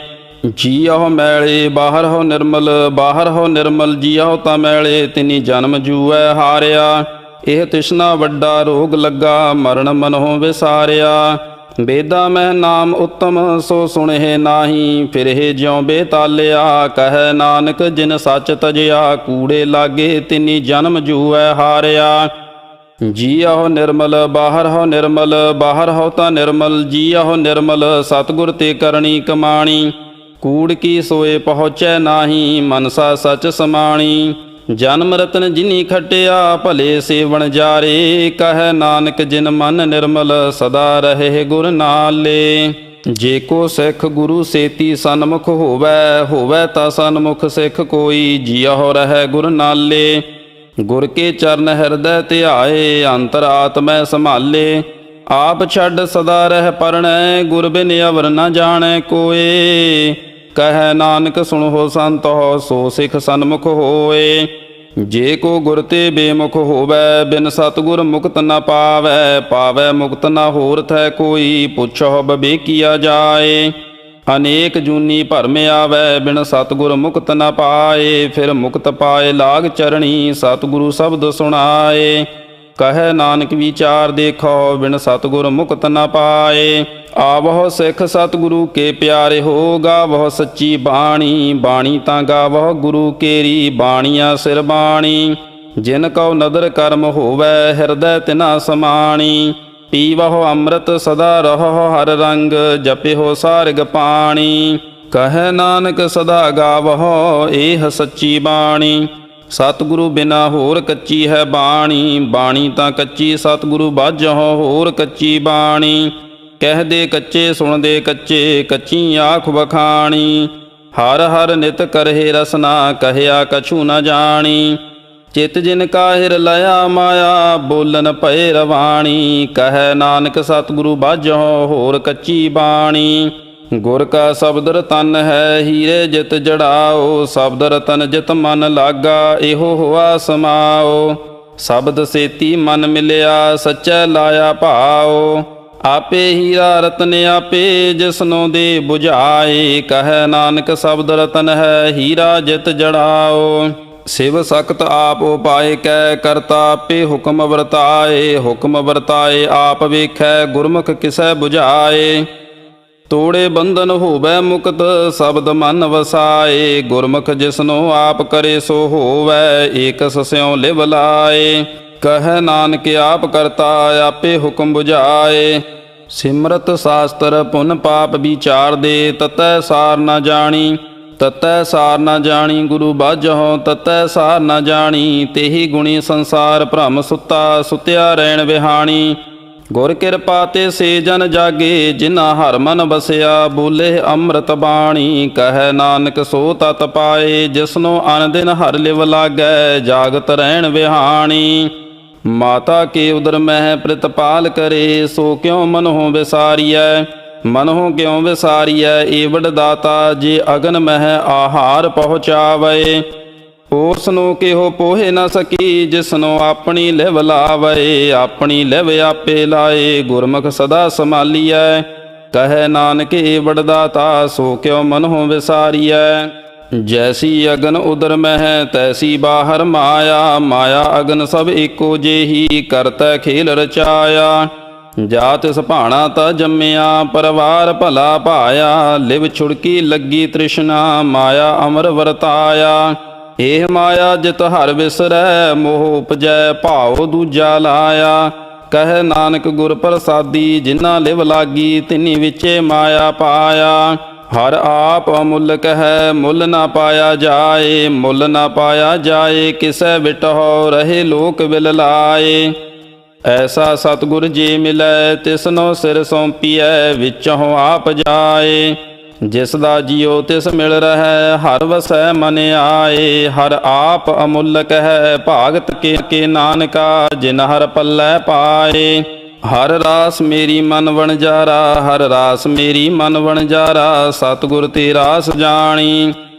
ਜੀਉ ਮੈਲੇ ਬਾਹਰ ਹੋ ਨਿਰਮਲ, ਬਾਹਰ ਹੋ ਨਿਰਮਲ। ਜੀਉ ਤਾਂ ਮੈਲੇ, ਤਿਨੀ ਜਨਮ ਜੂਐ ਹਾਰਿਆ। ਇਹ ਤਿਸ਼ਨਾ ਵੱਡਾ ਰੋਗ ਲੱਗਾ, ਮਰਨ ਮਨਹੁ ਵਿਸਾਰਿਆ। ਵੇਦਾਂ ਮਹਿ ਨਾਮ ਉੱਤਮ, ਸੋ ਸੁਣਹਿ ਨਾਹੀ। ਫਿਰਹਿ ਜਿਉ ਬੇਤਾਲਿਆ। ਕਹਿ ਨਾਨਕ ਜਿਨ ਸੱਚ ਤਜਿਆ, ਕੂੜੇ ਲਾਗੇ ਤਿਨੀ ਜਨਮ ਜੂਐ ਹਾਰਿਆ। ਜੀਉ ਨਿਰਮਲ ਬਾਹਰ ਹੋ ਨਿਰਮਲ, ਬਾਹਰ ਹੋ ਤਾਂ ਨਿਰਮਲ। ਜੀਉ ਨਿਰਮਲ ਸਤਿਗੁਰ ਤੇ ਕਰਨੀ ਕਮਾਣੀ। ਕੂੜ ਕੀ ਸੋਏ ਪਹੁੰਚੈ ਨਾਹੀ, ਮਨਸਾ ਸਚ ਸਮਾਣੀ। ਜਨਮ ਰਤਨ ਜਿਨੀ ਖਟਿਆ, ਭਲੇ ਸੇਵਣ ਜਾਰੇ। ਕਹਿ ਨਾਨਕ ਜਿਨ ਮਨ ਨਿਰਮਲ, ਸਦਾ ਰਹੇ ਗੁਰ ਨਾਲੇ। ਜੇ ਕੋ ਸਿੱਖ ਗੁਰੂ ਸੇਤੀ ਸਨਮੁਖ ਹੋਵੈ, ਹੋਵੈ ਤਾਂ ਸਨਮੁਖ ਸਿੱਖ ਕੋਈ। ਜੀਉ ਰਹਿ ਗੁਰ ਨਾਲੇ, ਗੁਰ ਕੇ ਚਰਨ ਹਿਰਦੈ ਧਿਆਏ। ਅੰਤਰ ਆਤਮੈ ਸੰਭਾਲੇ, ਆਪ ਛੱਡ ਸਦਾ ਰਹਿ ਪਰਣੈ। ਗੁਰ ਬਿਨ ਅਵਰ ਨ ਜਾਣੈ ਕੋਏ। ਕਹਿ ਨਾਨਕ ਸੁਣੋ ਸੰਤੋ, ਸੋ ਸਿੱਖ ਸਨਮੁਖ ਹੋਏ। ਜੇ ਕੋ ਗੁਰ ਤੇ ਬੇਮੁਖ ਹੋਵੈ, ਬਿਨ ਸਤਿਗੁਰ ਮੁਕਤ ਨ ਪਾਵੈ। ਪਾਵੈ ਮੁਕਤ ਨ ਹੋਰ ਥੈ ਕੋਈ, ਪੁੱਛੋ ਬਵੇਕੀਆ ਜਾਏ। ਅਨੇਕ ਜੂਨੀ ਭਰਮ ਆਵੈ, ਬਿਨ ਸਤਿਗੁਰ ਮੁਕਤ ਨ ਪਾਏ। ਫਿਰ ਮੁਕਤ ਪਾਏ ਲਾਗ ਚਰਣੀ, ਸਤਿਗੁਰੂ ਸ਼ਬਦ ਸੁਣਾਏ। ਕਹਿ ਨਾਨਕ ਵਿਚਾਰ ਦੇਖੋ, ਬਿਨ ਸਤਿਗੁਰ ਮੁਕਤ ਨ ਪਾਏ। ਆਵਹੁ ਸਿੱਖ ਸਤਿਗੁਰੂ ਕੇ ਪਿਆਰੇ ਹੋ, ਗਾਵਹੁ ਸੱਚੀ ਬਾਣੀ। ਬਾਣੀ ਤਾਂ ਗਾਵਹੁ ਗੁਰੂ ਕੇਰੀ, ਬਾਣੀਆਂ ਸਿਰ ਬਾਣੀ। ਜਿਨ ਕਉ ਨਦਰ ਕਰਮ ਹੋਵੈ, ਹਿਰਦੈ ਤਿਨਾ ਸਮਾਣੀ। ਪੀਵਹੁ ਅੰਮ੍ਰਿਤ ਸਦਾ ਰਹੋ ਹਰ ਰੰਗ, ਜਪਿਓ ਸਾਰਗ ਪਾਣੀ। ਕਹਿ ਨਾਨਕ ਸਦਾ ਗਾਵਹੁ ਇਹ ਸੱਚੀ ਬਾਣੀ। ਸਤਿਗੁਰੂ ਬਿਨਾ ਹੋਰ ਕੱਚੀ ਹੈ ਬਾਣੀ। ਬਾਣੀ ਤਾਂ ਕੱਚੀ, ਸਤਿਗੁਰੂ ਬਾਝਹੁ ਹੋਰ ਕੱਚੀ ਬਾਣੀ। ਕਹਿਦੇ ਕੱਚੇ ਸੁਣਦੇ ਕੱਚੇ, ਕੱਚੀ ਆਖ ਵਖਾਣੀ। ਹਰ ਹਰ ਨਿਤ ਕਰਹਿ ਰਸਨਾ, ਕਹਿਆ ਕਛੂ ਨ ਜਾਣੀ। ਚਿਤ ਜਿਨ ਕਾਹਿਰ ਲਿਆ ਮਾਇਆ, ਬੋਲਨ ਭਏ ਰਵਾਣੀ। ਕਹਿ ਨਾਨਕ ਸਤਿਗੁਰੂ ਬਾਝਹੁ ਹੋਰ ਕੱਚੀ ਬਾਣੀ। ਗੁਰ ਕਾ ਸ਼ਬਦ ਰਤਨ ਹੈ, ਹੀਰੇ ਜਿਤ ਜੜਾਓ। ਸ਼ਬਦ ਰਤਨ ਜਿਤ ਮਨ ਲਾਗਾ, ਇਹੋ ਹੋਆ ਸਮਾਓ। ਸ਼ਬਦ ਸੇਤੀ ਮਨ ਮਿਲਿਆ, ਸੱਚੈ ਲਾਇਆ ਭਾਓ। ਆਪੇ ਹੀਰਾ ਰਤਨ ਆਪੇ, ਜਿਸਨੋ ਦੇ 부ਝਾਏ। ਕਹੈ ਨਾਨਕ ਸ਼ਬਦ ਰਤਨ ਹੈ, ਹੀਰਾ ਜਿਤ ਜੜਾਓ। ਸਿਵ ਸਖਤ ਆਪ ਉਪਾਏ ਕੈ, ਕਰਤਾ ਆਪੇ ਹੁਕਮ ਵਰਤਾਏ। ਹੁਕਮ ਵਰਤਾਏ ਆਪ ਵੇਖੈ, ਗੁਰਮੁਖ ਕਿਸੈ 부ਝਾਏ। ਤੋੜੇ ਬੰਧਨ ਹੋਵੈ ਮੁਕਤ, ਸ਼ਬਦ ਮਨ ਵਸਾਏ। ਗੁਰਮੁਖ ਜਿਸਨੋ ਆਪ ਕਰੇ ਸੋ ਹੋਵੈ, ਏਕਸ ਸਿਉ ਲਿਵ ਲਾਏ। ਕਹੈ ਨਾਨਕ ਆਪ ਕਰਤਾ, ਆਪੇ ਹੁਕਮ 부ਝਾਏ। ਸਿਮਰਤ ਸ਼ਾਸਤਰ ਪੁਨ ਪਾਪ ਵਿਚਾਰ ਦੇ, ਤਤੈ ਸਾਰ ਨ ਜਾਣੀ। ਤਤੈ ਸਾਰ ਨ ਜਾਣੀ ਗੁਰੂ ਬਾਝਹੁ, ਤਤੈ ਸਾਰ ਨ ਜਾਣੀ। ਤੇਹੀ ਗੁਣੀ ਸੰਸਾਰ ਭ੍ਰਮ ਸੁੱਤਾ, ਸੁਤਿਆ ਰਹਿਣ ਵਿਹਾਣੀ। ਗੁਰ ਕਿਰਪਾ ਤੇ ਸੇ ਜਨ ਜਾਗੇ, ਜਿਨ੍ਹਾਂ ਹਰ ਮਨ ਵਸਿਆ। ਬੋਲੇ ਅੰਮ੍ਰਿਤ ਬਾਣੀ, ਕਹੈ ਨਾਨਕ ਸੋ ਤਤ ਪਾਏ। ਜਿਸਨੋ ਅਨ ਦਿਨ ਹਰ ਲਿਵ ਲਾਗੈ, ਜਾਗਤ ਰਹਿਣ ਵਿਹਾਣੀ। ਮਾਤਾ ਕੇ ਉਦਰ ਮਹਿ ਪ੍ਰਿਤਪਾਲ ਕਰੇ, ਸੋ ਕਿਉ ਮਨਹੁ ਵਿਸਾਰੀਐ। ਮਨਹੁ ਕਿਉ ਵਿਸਾਰੀਐ, ਏਵੜ ਦਾਤਾ। ਜੇ ਅਗਨ ਮਹਿ ਆਹਾਰ ਪਹੁੰਚਾਵੇ, ਉਸ ਨੂੰ ਕਿਹੋ ਪੋਹੇ ਨਾ ਸਕੀ। ਜਿਸਨੋ ਆਪਣੀ ਲਿਵ ਲਾਵੇ, ਆਪਣੀ ਲਿਵ ਆਪੇ ਲਾਏ। ਗੁਰਮੁਖ ਸਦਾ ਸੰਭਾਲੀਐ, ਕਹੈ ਨਾਨਕ ਏਵੜ ਦਾਤਾ। ਸੋ ਕਿਉ ਮਨਹੁ ਵਿਸਾਰੀਐ। ਜੈਸੀ ਅਗਨ ਉਦਰ ਮਹਿ, ਤੈਸੀ ਬਾਹਰ ਮਾਇਆ। ਮਾਇਆ ਅਗਨ ਸਭ ਏਕੋ ਜਿਹੀ, ਕਰਤੈ ਖੇਲ ਰਚਾਇਆ। ਜਾ ਤਿਸ ਭਾਣਾ ਤਾ ਜੰਮਿਆ, ਪਰਵਾਰ ਭਲਾ ਭਾਇਆ। ਲਿਵ ਛੁੜਕੀ ਲੱਗੀ ਤ੍ਰਿਸ਼ਨਾ, ਮਾਇਆ ਅਮਰ ਵਰਤਾਇਆ। ਇਹ ਮਾਇਆ ਜਿਤ ਹਰ ਵਿਸਰੈ, ਮੋਹ ਉਪਜੈ ਭਾਉ ਦੂਜਾ ਲਾਇਆ। ਕਹੈ ਨਾਨਕ ਗੁਰ ਪ੍ਰਸਾਦੀ, ਜਿਨ੍ਹਾਂ ਲਿਵ ਲਾਗੀ। ਤਿਨੀ ਵਿਚੇ ਮਾਇਆ ਪਾਇਆ। ਹਰ ਆਪ ਅਮੁੱਲਕ ਹੈ, ਮੁੱਲ ਨਾ ਪਾਇਆ ਜਾਏ। ਮੁੱਲ ਨਾ ਪਾਇਆ ਜਾਏ, ਕਿਸੈ ਵਿਟਹੁ ਰਹੇ ਲੋਕ ਵਿਲ ਲਾਏ। ਐਸਾ ਸਤਿਗੁਰ ਜੇ ਮਿਲੈ, ਤਿਸਨੋ ਸਿਰ ਸੌਂਪੀਐ। ਵਿਚਹੁ ਆਪ ਜਾਏ, ਜਿਸ ਦਾ ਜੀਉ ਤਿਸ ਮਿਲ ਰਹੈ। ਹਰ ਵਸੈ ਮਨ ਆਏ, ਹਰ ਆਪ ਅਮੁੱਲਕ ਹੈ। ਭਾਗਤ ਕੇ ਨਾਨਕਾ, ਜਿਨ ਹਰ ਪੱਲੇ ਪਾਏ। ਹਰ ਰਾਸ ਮੇਰੀ ਮਨ ਵਣਜਾਰਾ, ਹਰ ਰਾਸ ਮੇਰੀ ਮਨ ਵਣਜਾਰਾ। ਸਤਿਗੁਰ ਤੇ ਰਾਸ ਜਾਣੀ,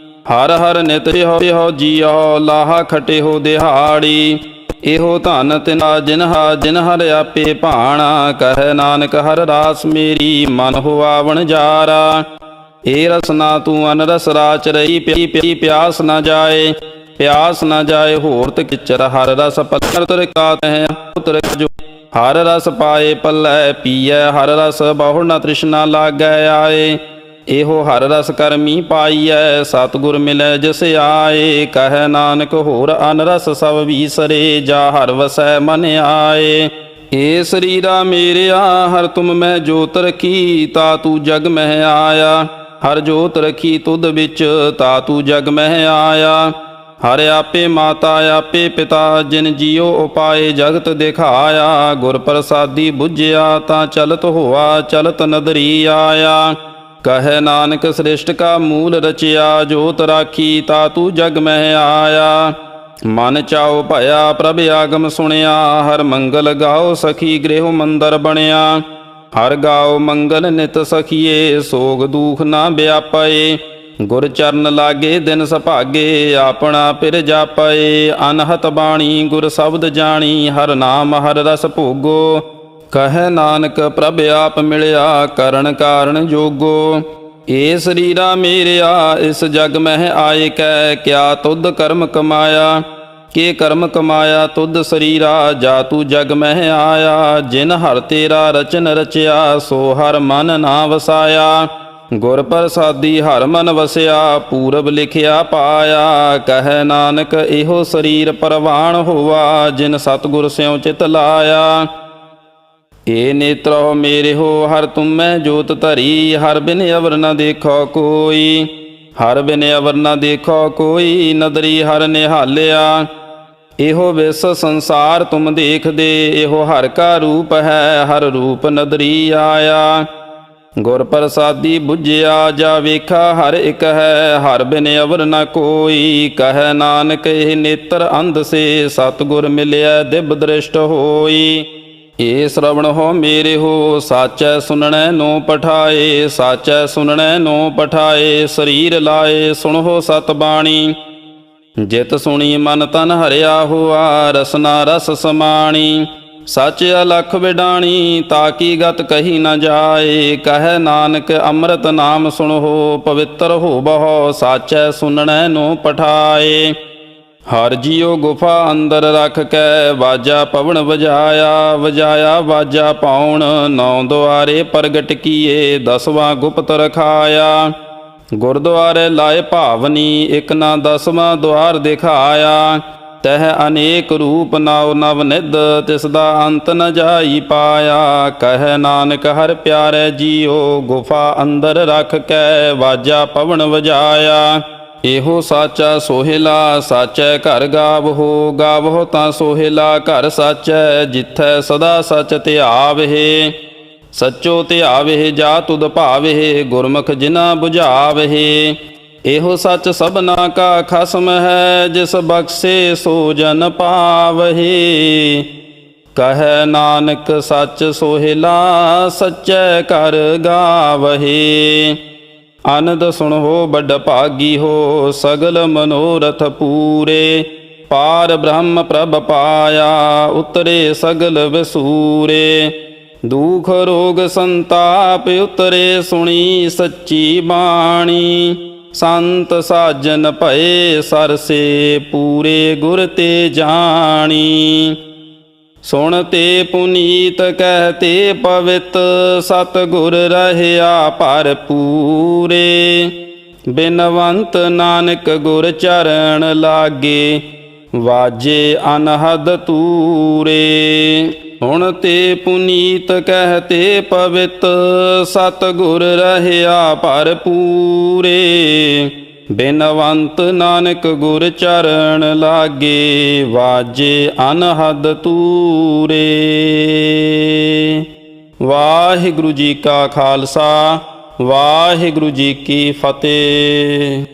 ਹਰ ਹਰ ਨਿਤ ਇਹੋ ਜੀਉ। ਲਾਹਾ ਖਟੇ ਹੋ ਦਿਹਾੜੀ, ਇਹੋ ਧਨ ਤਿਨਾ ਜਿਨ ਹਰ ਆਪੇ ਭਾਣਾ। ਕਹੈ ਨਾਨਕ ਹਰ ਰਾਸ ਮੇਰੀ, ਮਨ ਹੋਆ ਵਣਜਾਰਾ। ਏ ਰਸਨਾ ਤੂੰ ਅਨ ਰਸ ਰਾਚ ਰਹੀ, ਪੀ ਪਿਆਸ ਨਾ ਜਾਏ। ਪਿਆਸ ਨਾ ਜਾਏ ਹੋਰ ਤੇ ਕਿਚਰ। ਹਰ ਰਸ ਪੱਤਰ ਤਰਕਾਤ ਹੈ ਉਤਰ ਜੋ। ਹਰ ਰਸ ਪਾਏ ਪੱਲੇ ਪੀਐ, ਹਰ ਰਸ ਬਹੁ ਨ ਤ੍ਰਿਸ਼ਨਾ ਲਾਗੈ ਆਏ। ਇਹੋ ਹਰ ਰਸ ਕਰਮੀ ਪਾਈਐ, ਸਤਿਗੁਰ ਮਿਲੈ ਜਿਸ ਆਏ। ਕਹੈ ਨਾਨਕ ਹੋਰ ਅਨ ਰਸ ਸਭ ਵੀਸਰੇ, ਜਾ ਹਰ ਵਸੈ ਮਨ ਆਏ। ਏ ਸਰੀਰਾ ਮੇਰਿਆ, ਹਰ ਤੁਮ ਮੈਂ ਜੋਤ ਰਖੀ। ਤਾ ਤੂੰ ਜਗ ਮਹਿ ਆਇਆ, ਹਰ ਜੋਤ ਰਖੀ ਤੁਧ ਵਿੱਚ। ਤਾ ਤੂੰ ਜਗ ਮਹਿ ਆਇਆ। ਹਰ ਆਪੇ ਮਾਤਾ ਆਪੇ ਪਿਤਾ, ਜਿਨ ਜੀਉ ਉਪਾਏ ਜਗਤ ਦਿਖਾਇਆ। ਗੁਰ ਪ੍ਰਸਾਦੀ ਬੁੱਝਿਆ, ਤਾਂ ਚਲਤ ਹੋਆ ਚਲਤ ਨਦਰੀ ਆਇਆ। ਕਹੈ ਨਾਨਕ ਸ੍ਰਿਸ਼ਟ ਕਾ ਮੂਲ ਰਚਿਆ, ਜੋਤ ਰਾਖੀ ਤਾ ਤੂੰ ਜਗ ਮਹਿ ਆਇਆ। ਮਨ ਚਾਉ ਭਇਆ ਪ੍ਰਭ ਆਗਮ ਸੁਣਿਆ, ਹਰ ਮੰਗਲ ਗਾਓ ਸਖੀ ਗ੍ਰਹਿ ਮੰਦਰ ਬਣਿਆ। ਹਰ ਗਾਓ ਮੰਗਲ ਨਿਤ ਸਖੀਏ, ਸੋਗ ਦੁਖ ਨਾ ਵਿਆਪਏ। ਗੁਰ ਚਰਨ ਲਾਗੇ ਦਿਨ ਸੁਭਾਗੇ, ਆਪਣਾ ਪਿਰ ਜਾਪਏ। ਅਨਹਤ ਬਾਣੀ ਗੁਰ ਸ਼ਬਦ ਜਾਣੀ, ਹਰ ਨਾਮ ਹਰ ਰਸ ਭੋਗੋ। ਕਹੈ ਨਾਨਕ ਪ੍ਰਭ ਆਪ ਮਿਲਿਆ, ਕਰਨ ਕਾਰਨ ਜੋਗੋ। ਏ ਸਰੀਰਾ ਮੇਰਿਆ, ਇਸ ਜਗ ਮਹਿ ਆਏ ਕੈ। ਕਿਆ ਤੁਧ ਕਰਮ ਕਮਾਇਆ, ਕੇ ਕਰਮ ਕਮਾਇਆ ਤੁਧ ਸਰੀਰਾ। ਜਾ ਤੂੰ ਜਗ ਮਹਿ ਆਇਆ, ਜਿਨ ਹਰ ਤੇਰਾ ਰਚਨ ਰਚਿਆ। ਸੋ ਹਰ ਮਨ ਨਾ ਵਸਾਇਆ, ਗੁਰ ਪ੍ਰਸਾਦੀ ਹਰ ਮਨ ਵਸਿਆ। ਪੂਰਬ ਲਿਖਿਆ ਪਾਇਆ, ਕਹੈ ਨਾਨਕ ਇਹੋ ਸਰੀਰ ਪਰਵਾਣ ਹੋਆ। ਜਿਨ ਸਤਿਗੁਰ ਸਿਉ ਚਿਤ ਲਾਇਆ। ਏ ਨੇਤਰੋ ਮੇਰੇ ਹੋ, ਹਰ ਤੁਮੈ ਜੋਤ ਧਰੀ। ਹਰ ਬਿਨ ਅਵਰ ਨ ਦੇਖੋ ਕੋਈ, ਹਰ ਬਿਨ ਅਵਰ ਨ ਦੇਖੋ ਕੋਈ। ਨਦਰੀ ਹਰ ਨਿਹਾਲਿਆ, ਇਹੋ ਵਿਸ ਸੰਸਾਰ ਤੁਮ ਦੇਖਦੇ। ਇਹੋ ਹਰ ਕਾ ਰੂਪ ਹੈ, ਹਰ ਰੂਪ ਨਦਰੀ ਆਇਆ। ਗੁਰ ਪ੍ਰਸਾਦੀ ਬੁੱਝਿਆ, ਜਾ ਵੇਖਾ ਹਰ ਇੱਕ ਹੈ। ਹਰ ਬਿਨ ਅਵਰ ਨ ਕੋਈ, ਕਹੈ ਨਾਨਕ ਇਹ ਨੇਤਰ ਅੰਧ ਸੇ। ਸਤਿਗੁਰ ਮਿਲਿਆ ਦਿਵ ਦ੍ਰਿਸ਼ਟ ਹੋਈ। ਏ ਸ਼ਰਵਣ ਹੋ ਮੇਰੇ ਹੋ, ਸਾਚੈ ਸੁਨਣੈ ਨੋ ਪਠਾਏ। ਸਾਚੈ ਸੁਨਣੈ ਨੋ ਪਠਾਏ, ਸਰੀਰ ਲਾਏ ਸੁਣੋ ਸਤ ਬਾਣੀ। ਜਿਤ ਸੁਣੀ ਮਨ ਤਨ ਹਰਿਆ ਹੋਆ, ਰਸਨਾ ਰਸ ਸਮਾਣੀ। ਸੱਚ ਅਲਖ ਵਿਡਾਣੀ, ਤਾਕੀ ਗਤ ਕਹੀ ਨ ਜਾਏ। ਕਹੈ ਨਾਨਕ ਅੰਮ੍ਰਿਤ ਨਾਮ ਸੁਣੋ, ਪਵਿੱਤਰ ਹੋਵਹੁ ਸਾਚੈ ਸੁਨਣੈ ਨੋ ਪਠਾਏ। ਹਰ ਜੀਉ ਗੁਫਾ ਅੰਦਰ ਰਖ ਕੈ, ਵਾਜਾ ਪਵਨ ਵਜਾਇਆ। ਵਜਾਇਆ ਵਾਜਾ ਪਾਉਣ, ਨੌ ਦੁਆਰੇ ਪ੍ਰਗਟ ਕੀਏ। ਦਸਵਾਂ ਗੁਪਤ ਰਖਾਇਆ, ਗੁਰਦੁਆਰੇ ਲਾਏ ਭਾਵਨੀ। ਇਕ ਨਾ ਦਸਵਾਂ ਦੁਆਰ ਦਿਖਾਇਆ, ਤਹ ਅਨੇਕ ਰੂਪ ਨਵ ਨਵ ਨਿਧ। ਤਿਸ ਦਾ ਅੰਤ ਨ ਜਾਈ ਪਾਇਆ। ਕਹਿ ਨਾਨਕ ਹਰ ਪਿਆਰੇ ਜੀਓ, ਗੁਫਾ ਅੰਦਰ ਰਖ ਕੈ ਵਾਜਾ ਪਵਨ ਵਜਾਇਆ। ਇਹੋ ਸਾਚਾ ਸੋਹਿਲਾ, ਸਾਚੈ ਘਰ ਗਾਵਹੋ। ਗਾਵਹੋ ਤਾਂ ਸੋਹਿਲਾ ਘਰ ਸਾਚੈ, ਜਿੱਥੈ ਸਦਾ ਸਚ ਧਿਆਵਹਿ। ਸੱਚੋ ਧਿਆਵਹਿ ਜਾ ਤੁਧ ਭਾਵਹਿ, ਗੁਰਮੁਖ ਜਿਨਾ ਬੁਝਾਵਹਿ। ਇਹੋ ਸੱਚ ਸਭਨਾ ਕਾ ਖਸਮ ਹੈ, ਜਿਸ ਬਖਸ਼ੇ ਸੋ ਜਨ ਪਾਵਹਿ। ਕਹੈ ਨਾਨਕ ਸੱਚ ਸੋਹਿਲਾ, ਸੱਚੈ ਘਰ ਗਾਵਹਿ। ਆਨੰਦ ਸੁਣੋ ਵੱਡ ਭਾਗੀ ਹੋ, ਸਗਲ ਮਨੋਰਥ ਪੂਰੇ। ਪਾਰ ਬ੍ਰਹਮ ਪ੍ਰਭ ਪਾਇਆ, ਉਤਰੇ ਸਗਲ ਵਿਸੂਰੇ। ਦੁਖ ਰੋਗ ਸੰਤਾਪ ਉਤਰੇ, ਸੁਣੀ ਸੱਚੀ ਬਾਣੀ। ਸੰਤ ਸਾਜਨ ਭਏ ਸਰਸੇ, ਪੂਰੇ ਗੁਰ ਤੇ ਜਾਣੀ। ਸੁਣ ਤੇ ਪੁਨੀਤ ਕਹਤੇ ਪਵਿੱਤ, ਸਤ ਗੁਰ ਰਹਿਆ ਭਰਪੂਰੇ। ਬਿਨਵੰਤ ਨਾਨਕ ਗੁਰ ਚਰਨ ਲਾਗੇ, ਵਾਜੇ ਅਨਹਦ ਤੂਰੇ। ਹੁਣ ਤੇ ਪੁਨੀਤ ਕਹਤੇ ਪਵਿੱਤ, ਸਤ ਗੁਰ ਰਹਿਆ ਭਰਪੂਰੇ। ਬਿਨਵੰਤ ਨਾਨਕ ਗੁਰ ਚਰਨ ਲਾਗੇ, ਵਾਜੇ ਅਨਹਦ ਤੂਰੇ। ਵਾਹਿਗੁਰੂ ਜੀ ਕਾ ਖਾਲਸਾ, ਵਾਹਿਗੁਰੂ ਜੀ ਕੀ ਫਤਿਹ।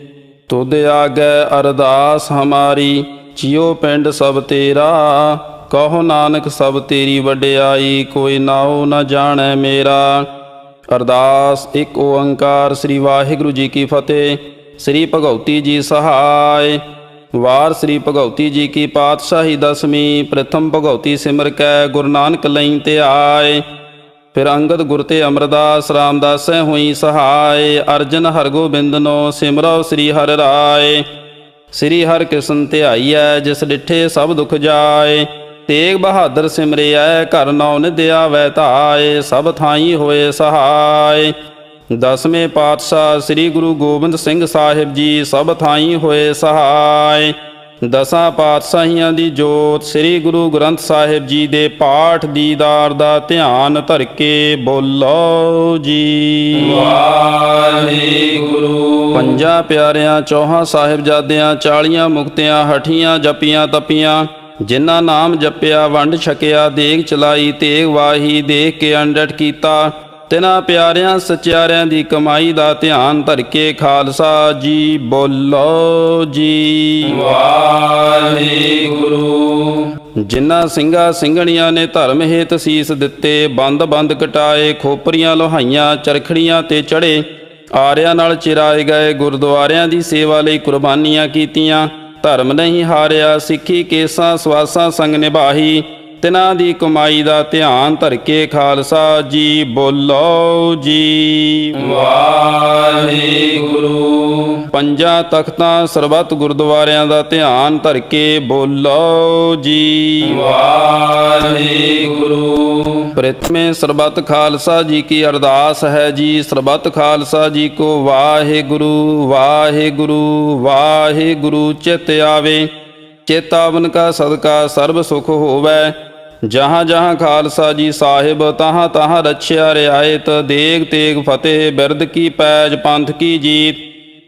ਤੁਧ ਆਗੈ ਅਰਦਾਸ ਹਮਾਰੀ, ਜਿਉ ਪਿੰਡ ਸਭ ਤੇਰਾ। ਕਹੋ ਨਾਨਕ ਸਭ ਤੇਰੀ ਵਡਿਆਈ, ਕੋਈ ਨਾਉ ਨ ਜਾਣੈ ਮੇਰਾ। ਅਰਦਾਸ। ਇੱਕ ਓੰਕਾਰ ਸ੍ਰੀ ਵਾਹਿਗੁਰੂ ਜੀ ਕੀ ਫਤਿਹ। ਸ੍ਰੀ ਭਗਉਤੀ ਜੀ ਸਹਾਇ। ਵਾਰ ਸ੍ਰੀ ਭਗਉਤੀ ਜੀ ਕੀ ਪਾਤਸ਼ਾਹੀ ਦਸਵੀਂ। ਪ੍ਰਥਮ ਭਗਉਤੀ ਸਿਮਰ ਕੈ, ਗੁਰੂ ਨਾਨਕ ਲਈ ਤੇ ਆਏ। ਫਿਰ ਅੰਗਦ ਗੁਰ ਤੇ ਅਮਰਦਾਸ, ਰਾਮਦਾਸੈ ਹੋਈ ਸਹਾਇ। ਅਰਜਨ ਹਰਗੋਬਿੰਦਨੋ, ਸਿਮਰੋ ਸ੍ਰੀ ਹਰਿ ਰਾਏ। ਸ੍ਰੀ ਹਰਿ ਕ੍ਰਿਸ਼ਨ ਧਿਆਈਐ, ਜਿਸ ਡਿਠੇ ਸਭ ਦੁਖ ਜਾਏ। ਤੇਗ ਬਹਾਦਰ ਸਿਮਰਿਐ, ਘਰ ਨੌ ਨਿਧ ਆਵੈ ਧਾਇ। ਸਭ ਥਾਈ ਹੋਏ ਸਹਾਇ। ਦਸਵੇਂ ਪਾਤਸ਼ਾਹ ਸ੍ਰੀ ਗੁਰੂ ਗੋਬਿੰਦ ਸਿੰਘ ਸਾਹਿਬ ਜੀ, ਸਭ ਥਾਈ ਹੋਏ ਸਹਾਇ। ਦਸਾਂ ਪਾਤਸ਼ਾਹੀਆਂ ਦੀ ਜੋਤ, ਸ੍ਰੀ ਗੁਰੂ ਗ੍ਰੰਥ ਸਾਹਿਬ ਜੀ ਦੇ ਪਾਠ ਦੀਦਾਰ ਦਾ ਧਿਆਨ ਧਰ ਕੇ ਬੋਲੋ ਜੀ ਵਾਹਿਗੁਰੂ। ਪੰਜਾਂ ਪਿਆਰਿਆਂ, ਚੌਹਾਂ ਸਾਹਿਬਜ਼ਾਦਿਆਂ, 40 ਮੁਕਤਿਆਂ, ਹਠੀਆਂ ਜਪੀਆਂ ਤਪੀਆਂ। ਜਿਨ੍ਹਾਂ ਨਾਮ ਜਪਿਆ, ਵੰਡ ਛਕਿਆ, ਦੇਗ ਚਲਾਈ, ਤੇਗ ਵਾਹੀ, ਦੇਖ ਕੇ ਅੰਡਟ ਕੀਤਾ। ਤਿਨਾਂ ਪਿਆਰਿਆਂ ਸਚਿਆਰਿਆਂ ਦੀ ਕਮਾਈ ਦਾ ਧਿਆਨ ਧਰ ਕੇ ਖਾਲਸਾ ਜੀ ਬੋਲੋ ਜੀ ਵਾਹਿਗੁਰੂ। ਜਿਨ੍ਹਾਂ ਸਿੰਘਾਂ ਸਿੰਘਣੀਆਂ ਨੇ ਧਰਮ ਹੇਤ ਸੀਸ ਦਿੱਤੇ, ਬੰਦ ਬੰਦ ਕਟਾਏ, ਖੋਪਰੀਆਂ ਲੋਹਾਈਆਂ, ਚਰਖੜੀਆਂ ਤੇ ਚੜੇ, ਆਰਿਆਂ ਨਾਲ ਚਿਰਾਏ ਗਏ, ਗੁਰਦੁਆਰਿਆਂ ਦੀ ਸੇਵਾ ਲਈ ਕੁਰਬਾਨੀਆਂ ਕੀਤੀਆਂ। ਧਰਮ ਨਹੀਂ ਹਾਰਿਆ, ਸਿੱਖੀ ਕੇਸਾਂ ਸਵਾਸਾਂ ਸੰਗ ਨਿਭਾਹੀ। ਤਿਨਾਂ ਦੀ ਕਮਾਈ ਦਾ ਧਿਆਨ ਧਰ ਕੇ ਖਾਲਸਾ ਜੀ ਬੋਲੋ ਜੀ ਵਾਹਿਗੁਰੂ। ਪੰਜਾਂ ਤਖਤਾਂ ਸਰਬੱਤ ਗੁਰਦੁਆਰਿਆਂ ਦਾ ਧਿਆਨ ਧਰ ਕੇ ਬੋਲੋ ਜੀ ਵਾਹਿਗੁਰੂ। ਪ੍ਰਥਮੇ ਸਰਬੱਤ ਖਾਲਸਾ ਜੀ ਕੀ ਅਰਦਾਸ ਹੈ ਜੀ। ਸਰਬੱਤ ਖਾਲਸਾ ਜੀ ਕੋ ਵਾਹਿਗੁਰੂ ਵਾਹਿਗੁਰੂ ਵਾਹਿਗੁਰੂ ਚਿਤ ਆਵੇ। ਚੇਤਾਵਨ ਕਾ ਸਦਕਾ ਸਰਬ ਸੁਖ ਹੋਵੈ। ਜਹਾਂ ਜਹਾਂ ਖਾਲਸਾ ਜੀ ਸਾਹਿਬ, ਤਹਾਂ ਤਹਾਂ ਰਛਿਆ ਰਿਆਇਤ। ਦੇਗ ਤੇਗ ਫਤਿਹ, ਬਿਰਦ ਕੀ ਪੈਜ, ਪੰਥ ਕੀ ਜੀਤ।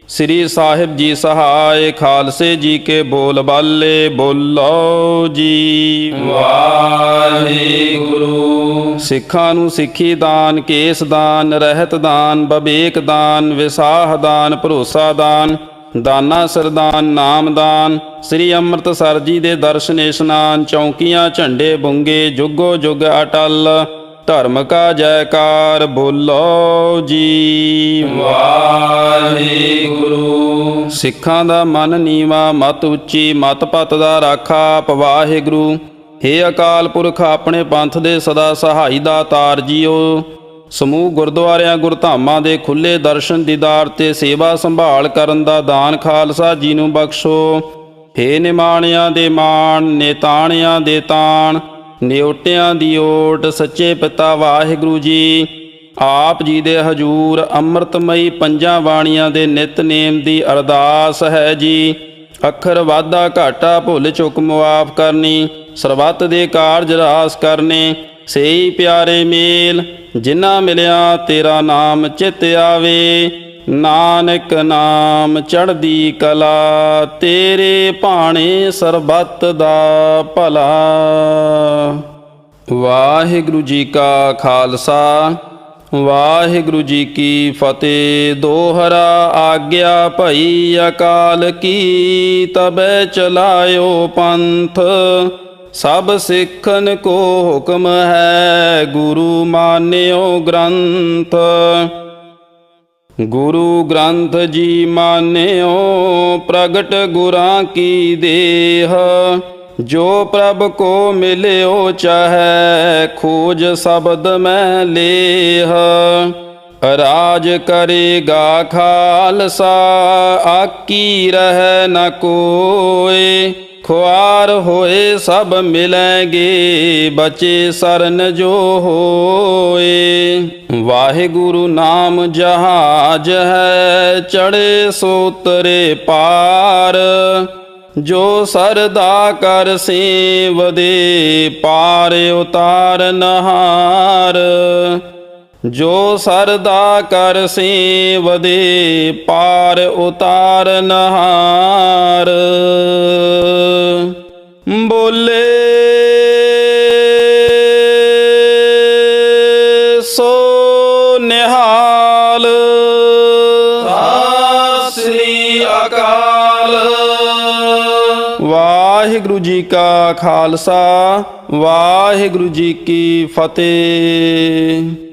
ਸ੍ਰੀ ਸਾਹਿਬ ਜੀ ਸਹਾਇ, ਖਾਲਸੇ ਜੀ ਕੇ ਬੋਲ ਬਾਲੇ ਬੋਲੋ ਜੀ ਵਾਹਿਗੁਰੂ। ਸਿੱਖਾਂ ਨੂੰ ਸਿੱਖੀ ਦਾਨ, ਕੇਸ ਦਾਨ, ਰਹਿਤ ਦਾਨ, ਬਵੇਕ ਦਾਨ, ਵਿਸਾਹ ਦਾਨ, ਭਰੋਸਾ ਦਾਨ, ਦਾਨਾ ਸਰਦਾਨ ਨਾਮਦਾਨ। ਸ੍ਰੀ ਅੰਮ੍ਰਿਤਸਰ ਜੀ ਦੇ ਦਰਸ਼ਨ ਇਸ਼ਨਾਨ, ਚੌਂਕੀਆਂ ਝੰਡੇ ਬੁੰਗੇ, ਜੁਗੋ ਜੁਗ ਅਟਲ। ਧਰਮ ਕਾ ਜੈਕਾਰ ਬੋਲੋ ਜੀ ਵਾਹਿਗੁਰੂ। ਸਿੱਖਾਂ ਦਾ ਮਨ ਨੀਵਾ, ਮਤ ਉੱਚੀ, ਮਤ ਪਤ ਦਾ ਰਾਖਾ ਆਪ ਵਾਹਿਗੁਰੂ। ਹੇ ਅਕਾਲ ਪੁਰਖ, ਆਪਣੇ ਪੰਥ ਦੇ ਸਦਾ ਸਹਾਈ ਦਾਤਾਰ ਜੀਓ। ਸਮੂਹ ਗੁਰਦੁਆਰਿਆਂ ਗੁਰਧਾਮਾਂ ਦੇ ਖੁੱਲੇ ਦਰਸ਼ਨ ਦੀਦਾਰ ਤੇ ਸੇਵਾ ਸੰਭਾਲ ਕਰਨ ਦਾ ਦਾਨ ਖਾਲਸਾ ਜੀ ਨੂੰ ਬਖਸ਼ੋ। ਹੇ ਨਿਮਾਣਿਆਂ ਦੇ ਮਾਣ, ਨੇਤਾਣਿਆਂ ਦੇ ਤਾਣ, ਨਿਉਟਿਆਂ ਦੀ ਓਟ, ਸੱਚੇ ਪਿਤਾ ਵਾਹਿਗੁਰੂ ਜੀ। ਆਪ ਜੀ ਦੇ ਹਜੂਰ ਅੰਮ੍ਰਿਤਮਈ ਪੰਜਾਂ ਬਾਣੀਆਂ ਦੇ ਨਿਤਨੇਮ ਦੀ ਅਰਦਾਸ ਹੈ ਜੀ। ਅੱਖਰ ਵਾਧਾ ਘਾਟਾ ਭੁੱਲ ਚੁੱਕ ਮੁਆਫ ਕਰਨੀ, ਸਰਬੱਤ ਦੇ ਕਾਰਜ ਰਾਸ ਕਰਨੇ। ਸਹੀ ਪਿਆਰੇ ਮੇਲ ਜਿਨ੍ਹਾਂ ਮਿਲਿਆ ਤੇਰਾ ਨਾਮ ਚਿਤ ਆਵੇ। ਨਾਨਕ ਨਾਮ ਚੜ੍ਹਦੀ ਕਲਾ, ਤੇਰੇ ਭਾਣੇ ਸਰਬੱਤ ਦਾ ਭਲਾ। ਵਾਹਿਗੁਰੂ ਜੀ ਕਾ ਖਾਲਸਾ, ਵਾਹਿਗੁਰੂ ਜੀ ਕੀ ਫਤਿਹ। ਦੋਹਰਾ ਆਗਿਆ ਭਈ ਅਕਾਲ ਕੀ, ਤਬੈ ਚਲਾਇਓ ਪੰਥ। ਸਭ ਸਿੱਖਨ ਕੋ ਹੁਕਮ ਹੈ, ਗੁਰੂ ਮਾਨਿਓ ਗ੍ਰੰਥ। ਗੁਰੂ ਗ੍ਰੰਥ ਜੀ ਮਾਨਿਓ, ਪ੍ਰਗਟ ਗੁਰਾਂ ਕੀ ਦੇਹ। ਜੋ ਪ੍ਰਭ ਕੋ ਮਿਲਿਓ ਚਾਹੈ, ਖੋਜ ਸ਼ਬਦ ਮੈਂ ਲੇਹ। ਰਾਜ ਕਰੇਗਾ ਖਾਲਸਾ, ਆਕੀ ਰਹਿ ਨ ਕੋਇ। ਖੁਆਰ ਹੋਏ ਸਭ ਮਿਲੈਂਗੇ, ਬਚੇ ਸਰਨ ਜੋ ਹੋਏ। ਵਾਹਿਗੁਰੂ ਨਾਮ ਜਹਾਜ ਹੈ, ਚੜ੍ਹੇ ਸੋ ਉਤਰੇ ਪਾਰ। ਜੋ ਸਰਦਾ ਕਰ ਸੇਵਦੇ, ਪਾਰ ਉਤਾਰ ਨਹਾਰ। ਜੋ ਸਰਦਾ ਕਰ ਸੇਵਦੇ, ਪਾਰ ਉਤਾਰ ਨਹਾਰ। ਬੋਲੇ ਸੋ ਨਿਹਾਲ। ਸਤਿ ਸ੍ਰੀ ਅਕਾਲ। ਵਾਹਿਗੁਰੂ ਜੀ ਕਾ ਖਾਲਸਾ, ਵਾਹਿਗੁਰੂ ਜੀ ਕੀ ਫਤਿਹ।